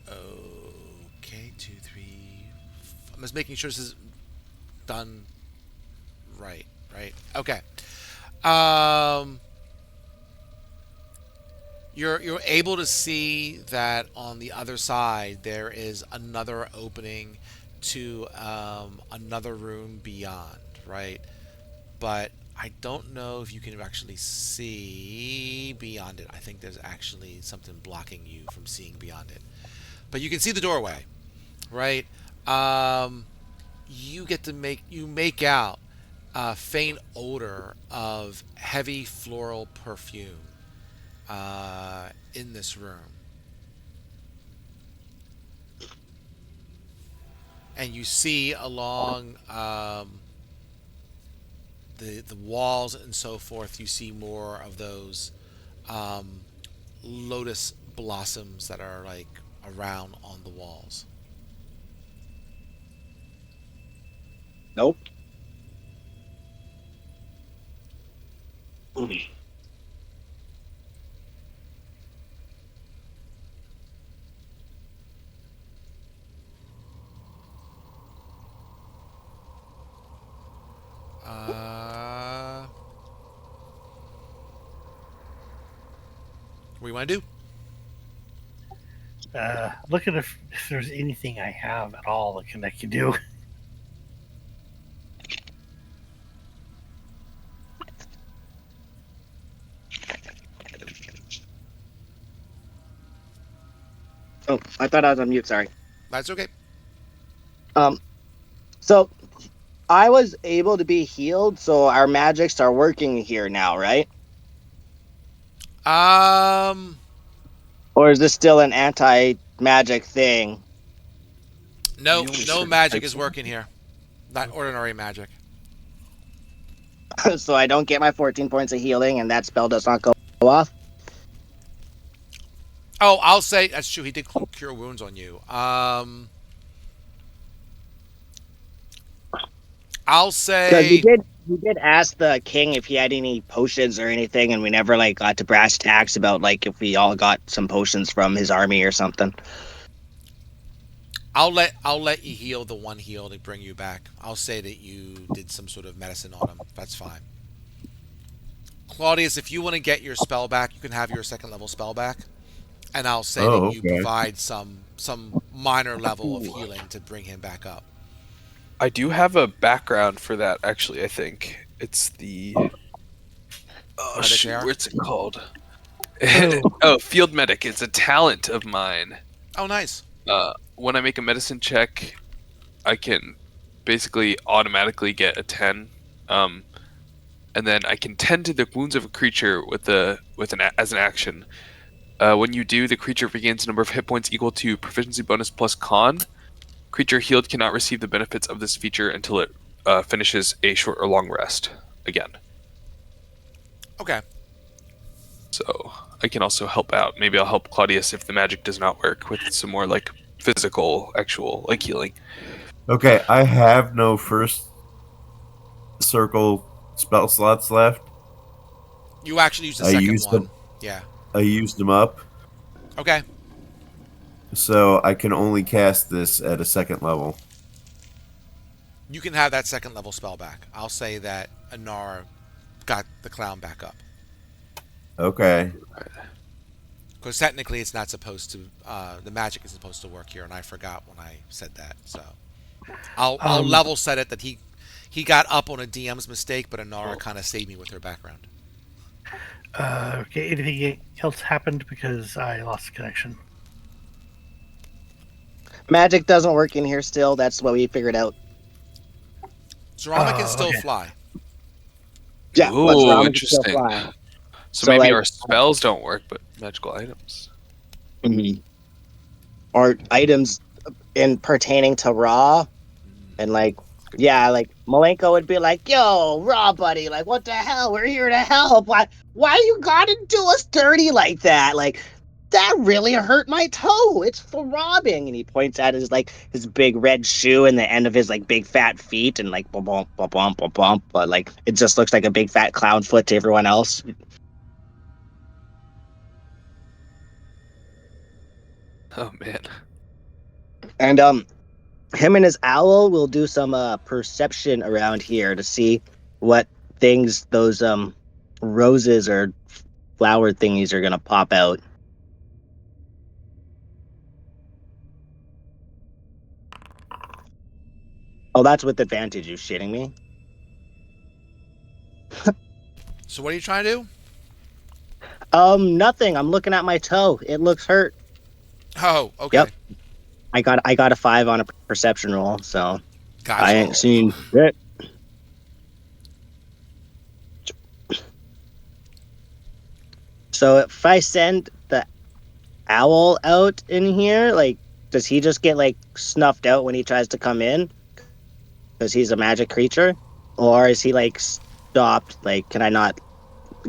Okay, 2, 3. I'm just making sure this is done right. Right. Okay. You're able to see that on the other side there is another opening to another room beyond. Right. But I don't know if you can actually see beyond it. I think there's actually something blocking you from seeing beyond it. But you can see the doorway, right? You get to make out a faint odor of heavy floral perfume in this room. And you see along the walls and so forth, you see more of those lotus blossoms that are like around on the walls. Nope. What do you want to do? Look at if there's anything I have at all that I can do. Oh, I thought I was on mute. Sorry. That's okay. So I was able to be healed, so our magics are working here now, right? Or is this still an anti-magic thing? No, The only no certain magic types is of- working here. Not ordinary magic. So I don't get my 14 points of healing, and that spell does not go off. Oh, I'll say that's true. He did cure wounds on you. I'll Because say we did ask the king if he had any potions or anything, and we never like got to brass tacks about like if we all got some potions from his army or something. I'll let you heal the one heal to bring you back. I'll say that you did some sort of medicine on him. That's fine. Claudius, if you want to get your spell back, you can have your second level spell back, and I'll say that Oh, you okay. provide some minor level of healing to bring him back up. I do have a background for that, actually, I think. It's the... Oh, shoot, Medic what's it called? Oh. Oh, Field Medic. It's a talent of mine. Oh, nice. When I make a medicine check, I can basically automatically get a 10. And then I can tend to the wounds of a creature as an action. When you do, the creature regains a number of hit points equal to proficiency bonus plus con. Creature healed cannot receive the benefits of this feature until it finishes a short or long rest again. Okay. So I can also help out. Maybe I'll help Claudius if the magic does not work with some more like physical, actual like healing. Okay, I have no first circle spell slots left. You actually used the I second used one. them. Yeah. I used them up, Okay. so I can only cast this at a second level. You can have that second level spell back. I'll say that Anara got the clown back up. Okay. Because technically it's not supposed to, the magic is supposed to work here, and I forgot when I said that. So I'll level set it that he got up on a DM's mistake, but Anara kind of saved me with her background. Okay, anything else happened because I lost connection? Magic doesn't work in here still. That's what we figured out. Ceramic can Oh, still okay. fly. Yeah, Ooh, let's round it still interesting. fly. So So, maybe like- our spells don't work, but magical items. Mm-hmm. Or items in pertaining to Raw, and like, yeah, like Malenko would be like, "Yo, Raw buddy, like, what the hell? We're here to help. Why you gotta do us dirty like that? Like, that really hurt my toe. It's for robbing." And he points at his big red shoe and the end of his like big fat feet, and like bump bump bump bump bump bump. But like, it just looks like a big fat clown foot to everyone else. Oh man. And him and his owl will do some perception around here to see what things those roses or flower thingies are gonna pop out. Oh, that's with advantage. You shitting me? So what are you trying to do? Nothing. I'm looking at my toe. It looks hurt. Oh, okay. Yep. I got a 5 on a perception roll, so Gotcha. I ain't seen it. So if I send the owl out in here, like, does he just get like snuffed out when he tries to come in because he's a magic creature, or is he like stopped? Like, can I not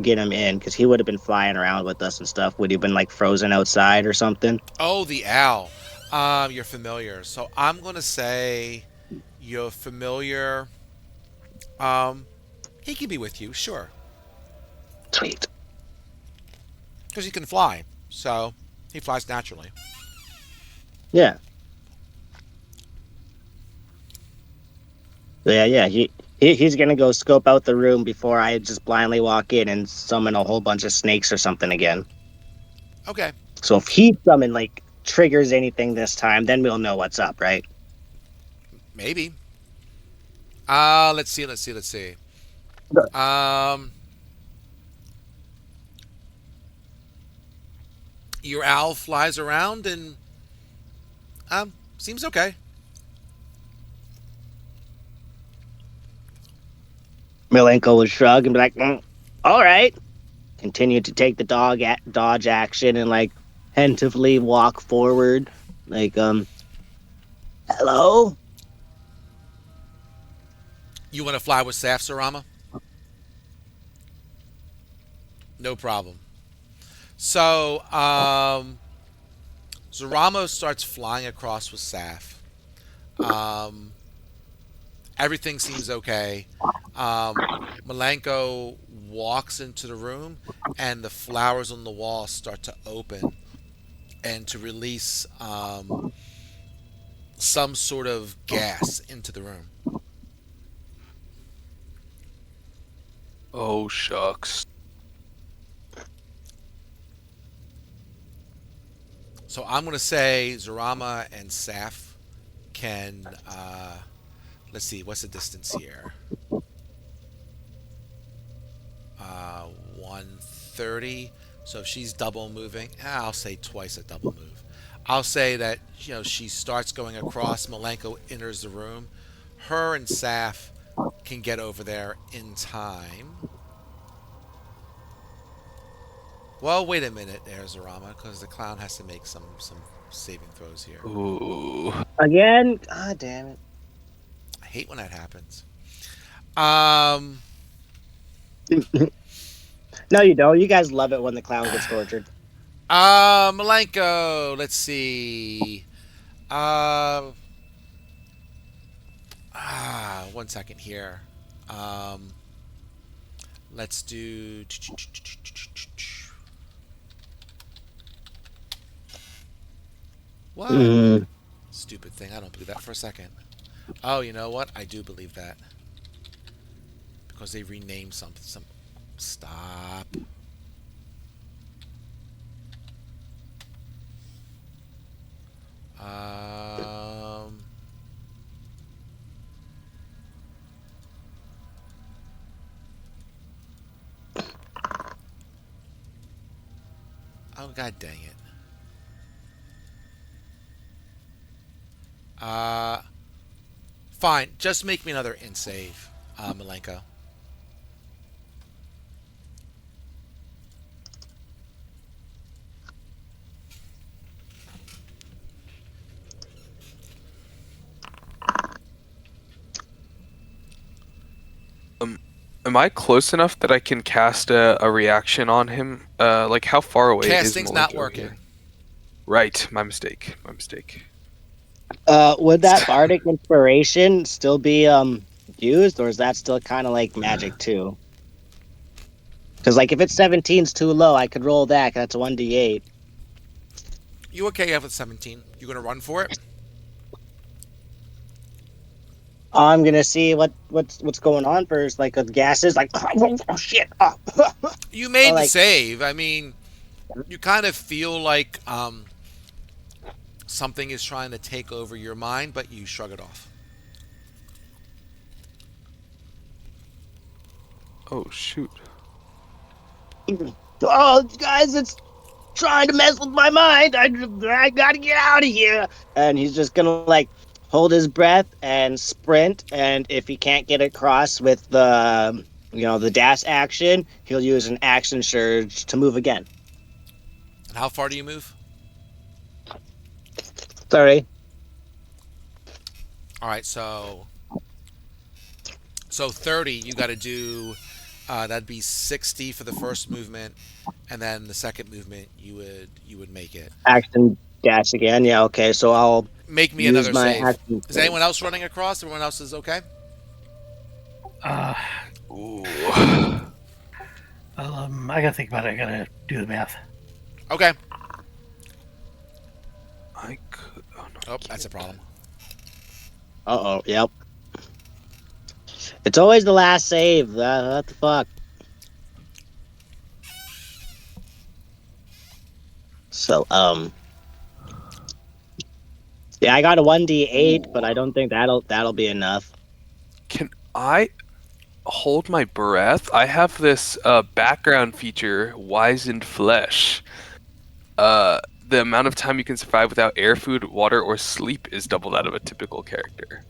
get him in because he would have been flying around with us and stuff? Would he have been like frozen outside or something? Oh, the owl. You're familiar. So I'm gonna say you're familiar. He can be with you, sure, Sweet. because he can fly. So he flies naturally. Yeah. Yeah. He's gonna go scope out the room before I just blindly walk in and summon a whole bunch of snakes or something again. Okay, So if he summon like triggers anything this time, then we'll know what's up, right? maybe. Let's see. Um, your owl flies around and seems okay. Milenko would shrug and be like, "All right." Continue to take the dodge action and like tentatively walk forward, like hello. You want to fly with Saf, Sarama? No problem. So, Zaramo starts flying across with Saf. Um, everything seems okay. Malenko walks into the room, and the flowers on the wall start to open and to release some sort of gas into the room. Oh shucks. So I'm going to say Zarama and Saf can. Let's see, what's the distance here? 130. So if she's double moving, I'll say twice a double move. I'll say that she starts going across. Malenko enters the room. Her and Saf can get over there in time. Well, wait a minute, there, Zarama, because the clown has to make some saving throws here. Ooh. Again, god damn it. I hate when that happens. Um, No, you don't. You guys love it when the clown gets tortured. Malenko, let's see. Uh, 1 second here. Um, let's do. What? Mm. Stupid thing. I don't believe that for a second. Oh, you know what? I do believe that because they renamed something. Stop. Um. Oh, god dang it. Uh. Fine. Just make me another in save, Malenko. Am I close enough that I can cast a reaction on him? Like how far away is Casting's not Malenko working. here? Right, my mistake. My mistake. Would that bardic inspiration still be used, or is that still kind of like magic too? Because like if it's 17's too low, I could roll that. That's 1d8. You okay with 17? You gonna run for it? I'm gonna see what's going on first. Like the gases, like oh shit, oh. You Or made the like save. I mean, you kind of feel like something is trying to take over your mind, but you shrug it off. Oh shoot. oh guys, it's trying to mess with my mind. I gotta get out of here. And he's just gonna like hold his breath and sprint. And if he can't get across with the dash action, he'll use an action surge to move again. And how far do you move? Sorry. All right, so 30. You got to do. That'd be 60 for the first movement, and then the second movement you would make it. Action dash again. Yeah, okay. So I'll Make me use another my save. action. Is anyone else running across? Everyone else is okay? Uh, Ooh. I gotta think about it. I gotta do the math. Okay. I could. Oh no. Oh, that's a problem. Oh, yep. It's always the last save. What the fuck? So yeah, I got a 1d8, but I don't think that'll be enough. Can I hold my breath? I have this background feature, Wizened Flesh. The amount of time you can survive without air, food, water, or sleep is double that of a typical character.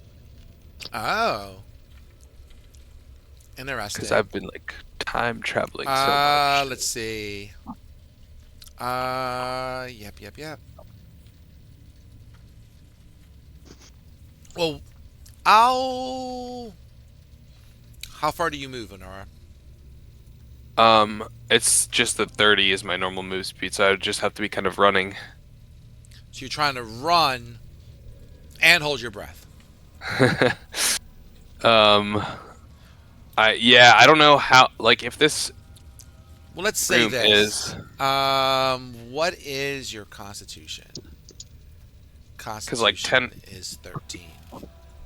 Oh, Because interesting. I've been like time traveling so much. Let's see. Yep. Well, I'll. How far do you move, Honora? It's just that 30 is my normal move speed, so I would just have to be kind of running. So you're trying to run and hold your breath. um, I don't know how. Like, if this Well, let's say room this. is What is your constitution? because like Constitution 10. is 13.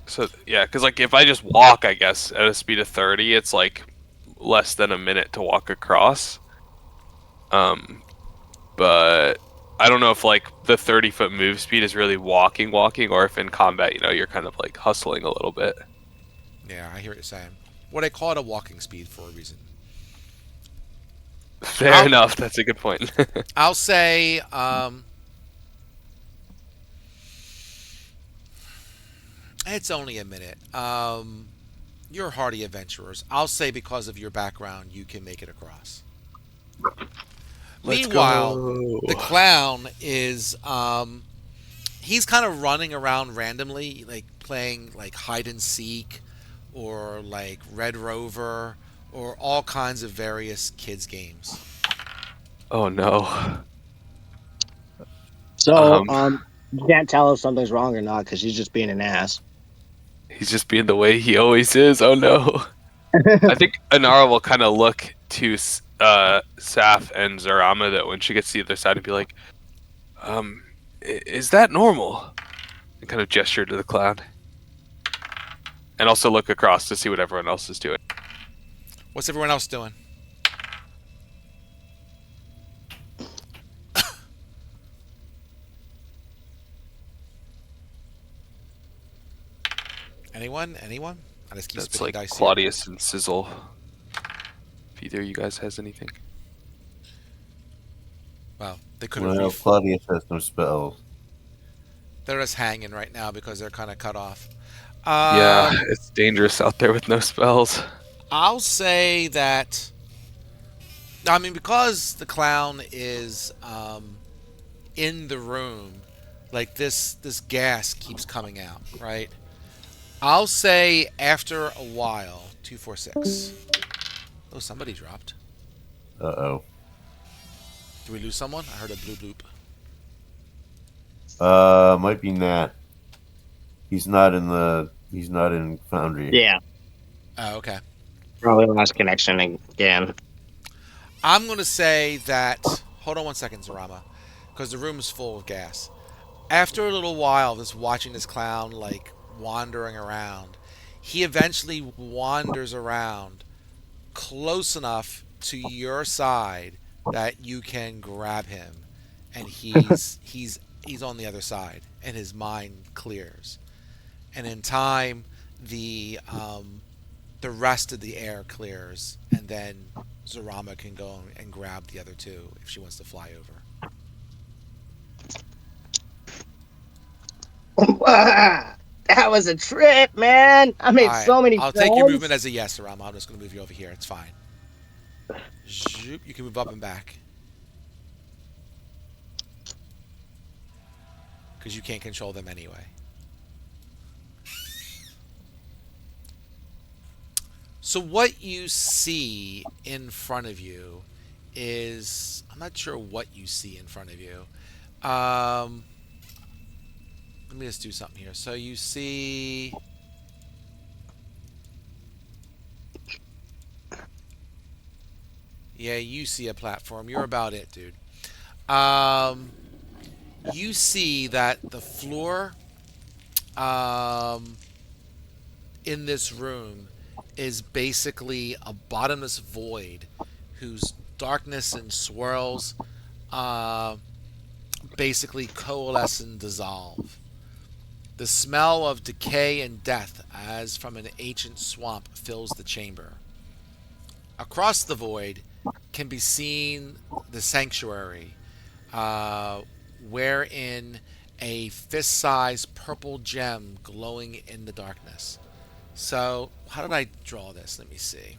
So yeah, because like if I just walk, I guess at a speed of 30, it's like less than a minute to walk across. But I don't know if like the 30-foot move speed is really walking, or if in combat, you're kind of like hustling a little bit. Yeah, I hear what you're saying. Well, they call it a walking speed for a reason. Fair enough. That's a good point. I'll say, it's only a minute. You're hardy adventurers. I'll say because of your background, you can make it across. Let's Meanwhile, go. the clown is, he's kind of running around randomly, like playing like hide and seek, or like Red Rover, or all kinds of various kids games. Oh no. So Um, you can't tell if something's wrong or not because he's just being an ass. he's just being the way he always is. Oh no. I think Anara will kind of look to Saf and Zarama that when she gets to the other side and be like, is that normal? And kind of gesture to the clown. And also look across to see what everyone else is doing. What's everyone else doing? Anyone? Anyone? I just keep That's spitting like dice here. Claudius and Sizzle. If either of you guys has anything. Well, they could have. Well, Claudius has no spells. They're just hanging right now because they're kind of cut off. Yeah, it's dangerous out there with no spells. I'll say that. I mean, because the clown is in the room, like this gas keeps coming out, right? I'll say after a while, 246. Oh, somebody dropped. Uh-oh. Did we lose someone? I heard a blue bloop. Might be Nat. He's not in Foundry. Yeah, Oh, okay. probably lost connection again. I'm going to say that. Hold on one second, Zarama. Because the room is full of gas. After a little while, just watching this clown, like, wandering around, he eventually wanders around close enough to your side that you can grab him. And he's on the other side. And his mind clears. And in time, the rest of the air clears, and then Zarama can go and grab the other two if she wants to fly over. That was a trip, man. I made Alright, so many I'll friends. take your movement as a yes, Zarama. I'm just going to move you over here. It's fine. Zoop, you can move up and back. Because you can't control them anyway. So what you see in front of you is... I'm not sure what you see in front of you. Let me just do something here. So you see... Yeah, you see a platform. You're about it, dude. You see that the floor in this room is basically a bottomless void whose darkness and swirls basically coalesce and dissolve. The smell of decay and death, as from an ancient swamp, fills the chamber. Across the void can be seen the sanctuary, uh, wherein a fist sized purple gem glowing in the darkness. So, how did I draw this? Let me see.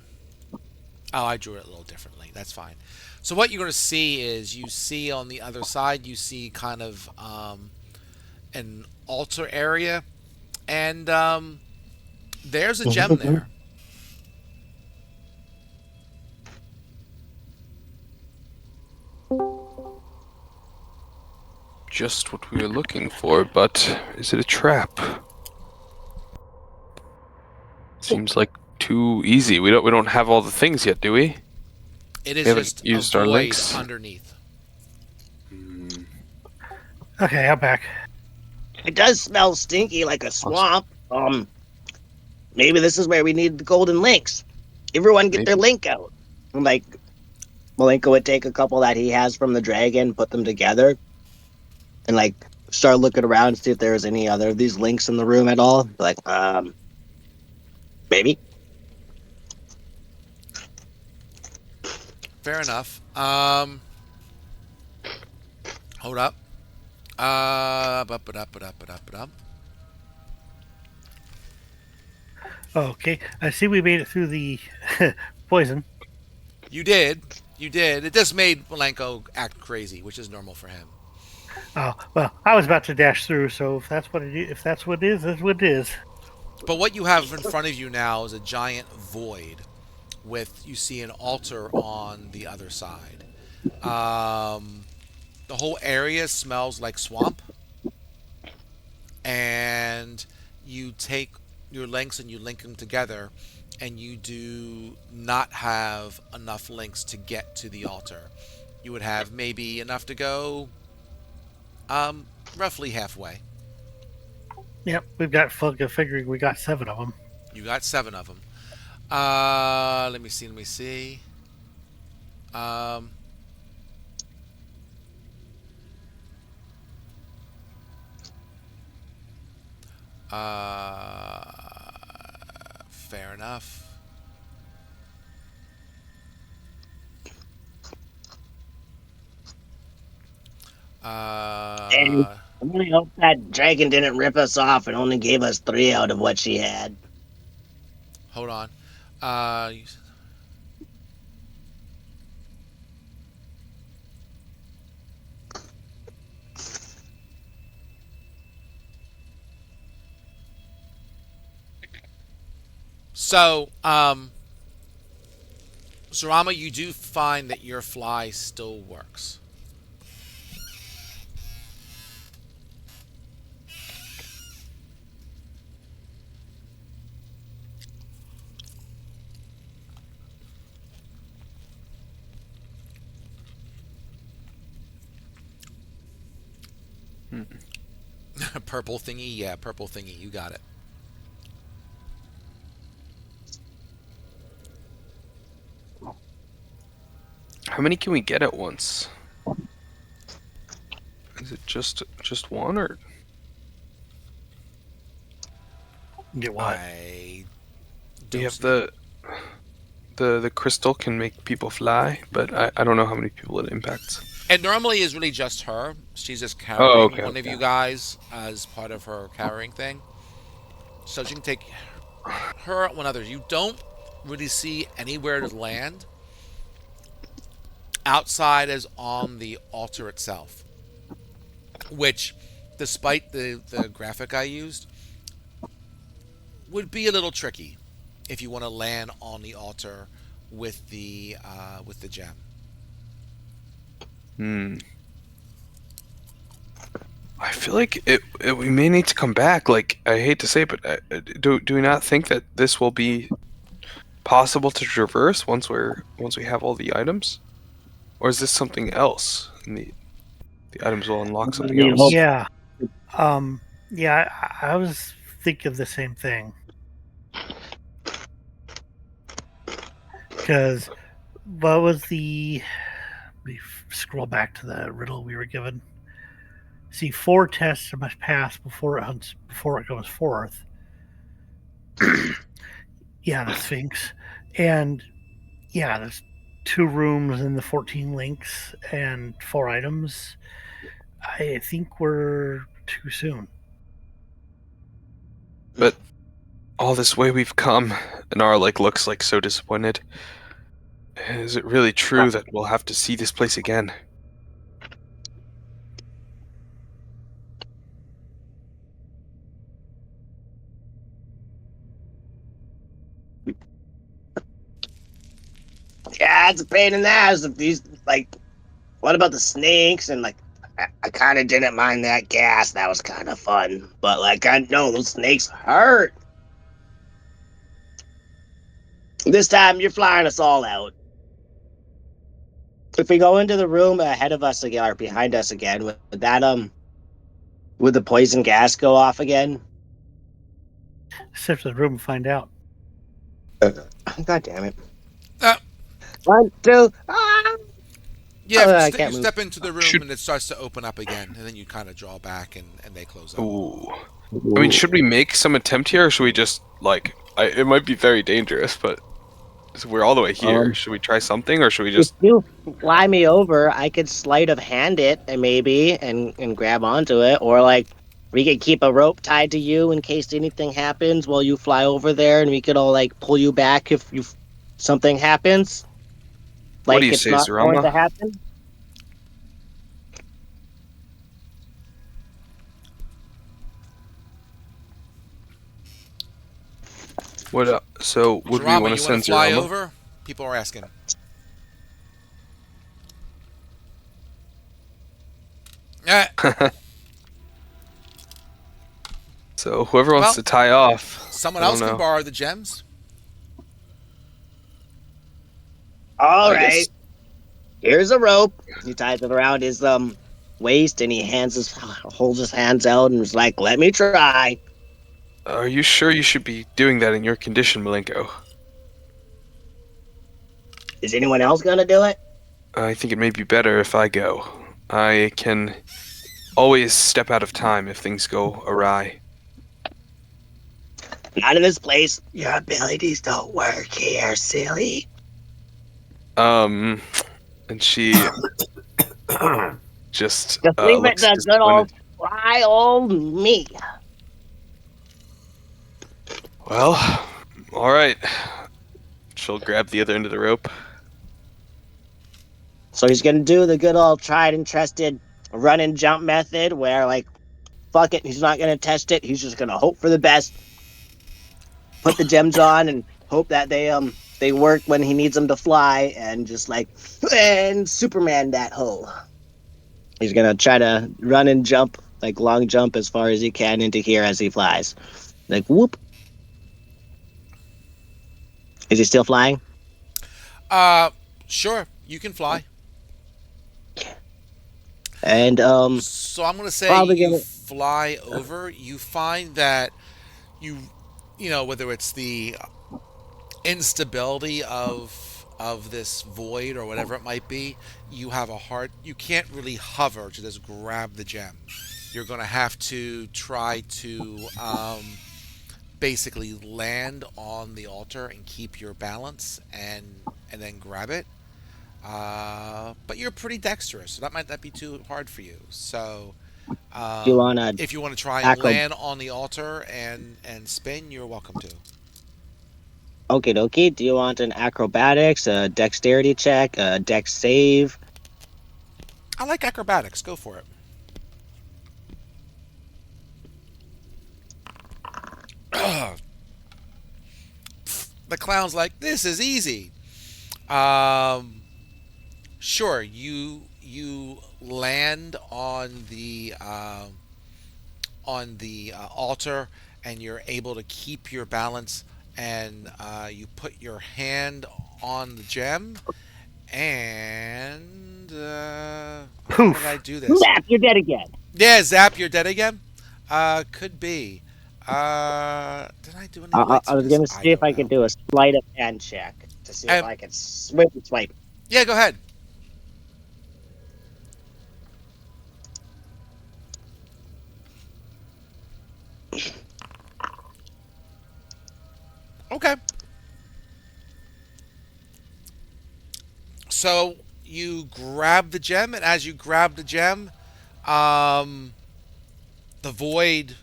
Oh, I drew it a little differently. That's fine. So, what you're going to see is you see on the other side, you see kind of an altar area, and there's a gem there. Just what we were looking for, but is it a trap? Seems like too easy. We don't have all the things yet, do we? It is We haven't just a used our void links. underneath. Okay, I'm back. It does smell stinky like a swamp. Maybe this is where we need the golden links. Everyone get their link out. And, like, Malenko would take a couple that he has from the dragon, put them together, and like start looking around to see if there's any other of these links in the room at all. Like, maybe. Fair enough. Hold up. Ba-ba-da-ba-da-ba-da-ba-da. Okay, I see we made it through the poison. You did. You did. It just made Malenko act crazy, which is normal for him. Oh well, I was about to dash through, so if that's what it is, that's what it is. But what you have in front of you now is a giant void with, you see, an altar on the other side. The whole area smells like swamp. And you take your links and you link them together, and you do not have enough links to get to the altar. You would have maybe enough to go roughly halfway. Yep, we've got figuring we got 7 of them. You got 7 of them. Let me see. Fair enough. And I really hope that dragon didn't rip us off and only gave us 3 out of what she had. Hold on. So, Zarama, you do find that your fly still works. Purple thingy? Yeah, purple thingy. You got it. How many can we get at once? Is it just one, or Get what? I do don't you have see- the crystal can make people fly, but I don't know how many people it impacts. It normally is really just her. She's just carrying one of okay. you guys as part of her carrying thing. So she can take her one other. You don't really see anywhere to land outside as on the altar itself. Which, despite the graphic I used, would be a little tricky if you want to land on the altar with the gem. I feel like we may need to come back. Like, I hate to say it, but do we not think that this will be possible to traverse once we have all the items, or is this something else? And the items will unlock something else. Yeah. Yeah, I was thinking of the same thing. Because what was the... Let me scroll back to the riddle we were given. see 4 tests must pass before it goes forth. Yeah, the Sphinx. And yeah, there's 2 rooms and the 14 links and 4 items. I think we're too soon. But all this way we've come, and our looks like so disappointed. Is it really true that we'll have to see this place again? Yeah, it's a pain in the ass. If these what about the snakes and I kind of didn't mind that gas. That was kind of fun, but I know those snakes hurt. This time you're flying us all out. If we go into the room ahead of us again or behind us again, would the poison gas go off again? Step to the room and find out. God damn it! Uh, 1, 2. Ah! Yeah, if I you can't move. step into the room Should- and it starts to open up again, and then you kind of draw back and they close up. Ooh. I mean, should we make some attempt here, or should we just, it might be very dangerous, but we're all the way here. Should we try something, or should we If just... you fly me over, I could sleight of hand it and maybe and grab onto it, or we could keep a rope tied to you in case anything happens while you fly over there, and we could all pull you back if something happens. What do you It's say, not going to Zarama? happen. So, would we Drama, want to you send fly Zarama? over? People are asking. So, whoever wants Well, to tie off. Someone I don't else can know. borrow the gems. All I right. guess- Here's a rope. He ties it around his waist, and he holds his hands out and is like, "Let me try." Are you sure you should be doing that in your condition, Malenko? Is anyone else gonna do it? I think it may be better if I go. I can always step out of time if things go awry. Not in this place. Your abilities don't work here, silly. And she just Just leave it looks to good old disappointed. fly old me. Well, all right. She'll grab the other end of the rope. So he's gonna do the good old tried and trusted run and jump method where fuck it, he's not gonna test it, he's just gonna hope for the best. Put the gems on and hope that they work when he needs them to fly, and just and Superman that hole. He's gonna try to run and jump, long jump as far as he can into here as he flies. Whoop. Is he still flying? Sure, you can fly. And So I'm gonna say probably you gonna- fly over. You find that whether it's the instability of this void or whatever it might be, you have a hard. You can't really hover to just grab the gem. You're gonna have to try to basically land on the altar and keep your balance and then grab it. But you're pretty dexterous, so that might not be too hard for you. So, Do you wanna if you want to try and acro- land on the altar and spin, you're welcome to. Okie dokie. Do you want an acrobatics, a dexterity check, a dex save? I like acrobatics. Go for it. The clown's like, this is easy. Sure, you land on the altar, and you're able to keep your balance, and you put your hand on the gem, and how did I do this? Snap, you're dead again. Yeah, zap, you're dead again. Could be. Did I do any lights I for was this? gonna see if don't I could know. do a sleight of hand check to see if Um, I could swipe. Yeah, go ahead. Okay. So you grab the gem, and as you grab the gem, um, the void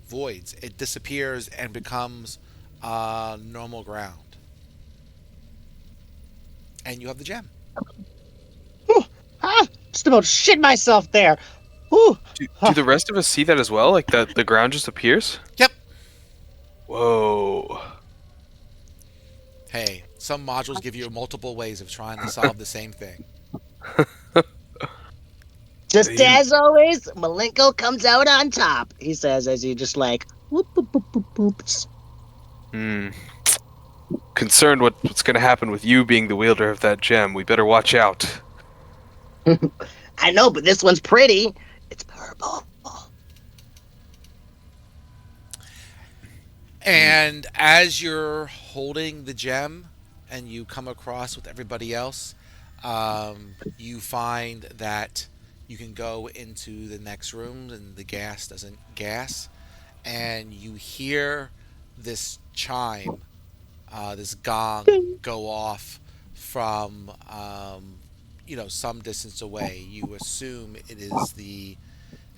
voids. It disappears and becomes normal ground, and you have the gem. Whew. Ah, just about shit myself there. Whew. Do the rest of us see that as well? Like that the ground just appears? Yep. Whoa. Hey, some modules give you multiple ways of trying to solve the same thing. Just You- as always, Malenko comes out on top, he says as he just like whoop, boop, boop, boop, boop. Hmm. Concerned what's going to happen with you being the wielder of that gem. We better watch out. I know, but this one's pretty. It's purple. And as you're holding the gem and you come across with everybody else, you find that you can go into the next room and the gas doesn't gas. And you hear this chime, this gong Ding. go off from, some distance away. You assume it is the.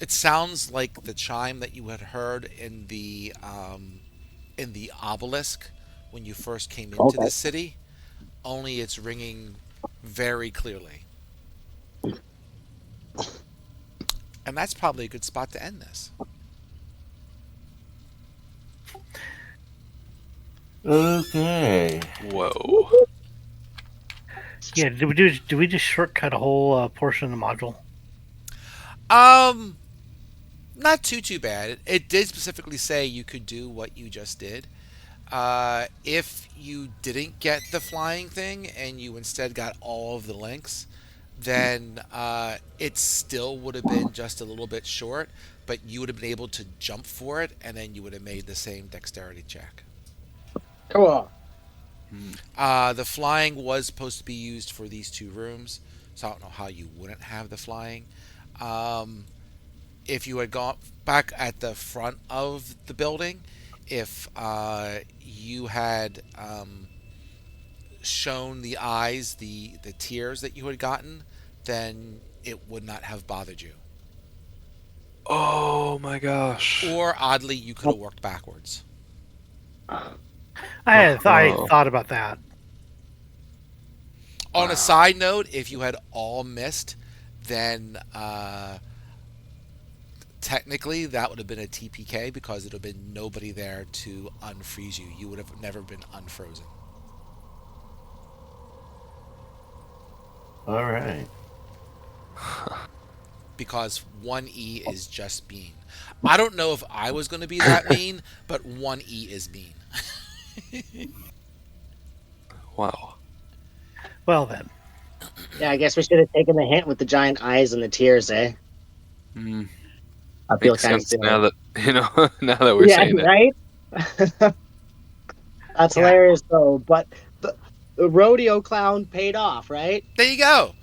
It sounds like the chime that you had heard in the obelisk when you first came into Okay. this city, only it's ringing very clearly. And that's probably a good spot to end this. Okay. Whoa. Yeah, did we just shortcut a whole portion of the module? Um, Not too bad. It did specifically say you could do what you just did. If you didn't get the flying thing and you instead got all of the links, then it still would have been just a little bit short, but you would have been able to jump for it, and then you would have made the same dexterity check. Cool. The flying was supposed to be used for these two rooms, so I don't know how you wouldn't have the flying. Um, if you had gone back at the front of the building, if you had shown the eyes, the tears that you had gotten, then it would not have bothered you. Oh my gosh. Or oddly, you could have worked backwards. I Oh. thought about that. On a side note, if you had all missed, then technically that would have been a TPK because there would have been nobody there to unfreeze you. You would have never been unfrozen. All right. Because 1E is just mean. I don't know if I was going to be that mean, but 1E is mean. Wow. Well then, Yeah, I guess we should have taken the hint with the giant eyes and the tears, eh? Mm, I feel makes kind of sense silly. now that now that we're saying it. right? That's Yeah. hilarious, though. But the rodeo clown paid off, right? There you go.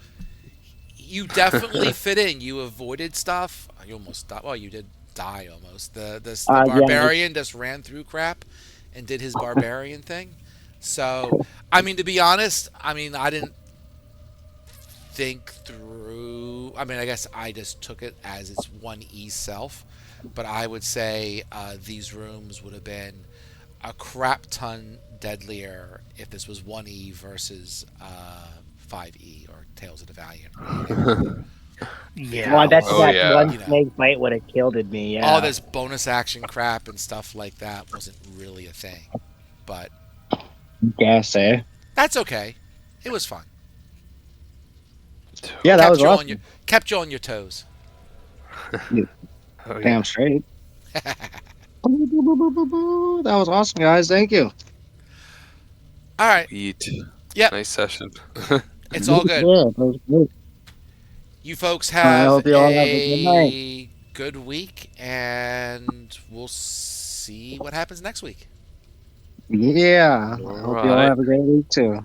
You definitely fit in. You avoided stuff. You almost died. Well, you did die almost. The Yeah. barbarian just ran through crap and did his barbarian thing. So, I mean, to be honest, I didn't think through. I guess I just took it as its 1E self. But I would say these rooms would have been a crap ton deadlier if this was 1E versus 5E or Tales of the Valiant. Or whatever. yeah. Well, I bet Oh, that yeah. one You know. snake fight would have killed me. Yeah. All this bonus action crap and stuff like that wasn't really a thing. But Guess, eh? that's okay. It was fun. Yeah, that kept was you awesome. on your kept you on your toes. Oh, Damn yeah. straight. That was awesome, guys. Thank you. All right, Eat. Yep. Nice session. it's all good. Yeah, that was good. You folks I have hope you all have a good night. a good week, and we'll see what happens next week. Yeah. I hope you all Alright. have a great week, too.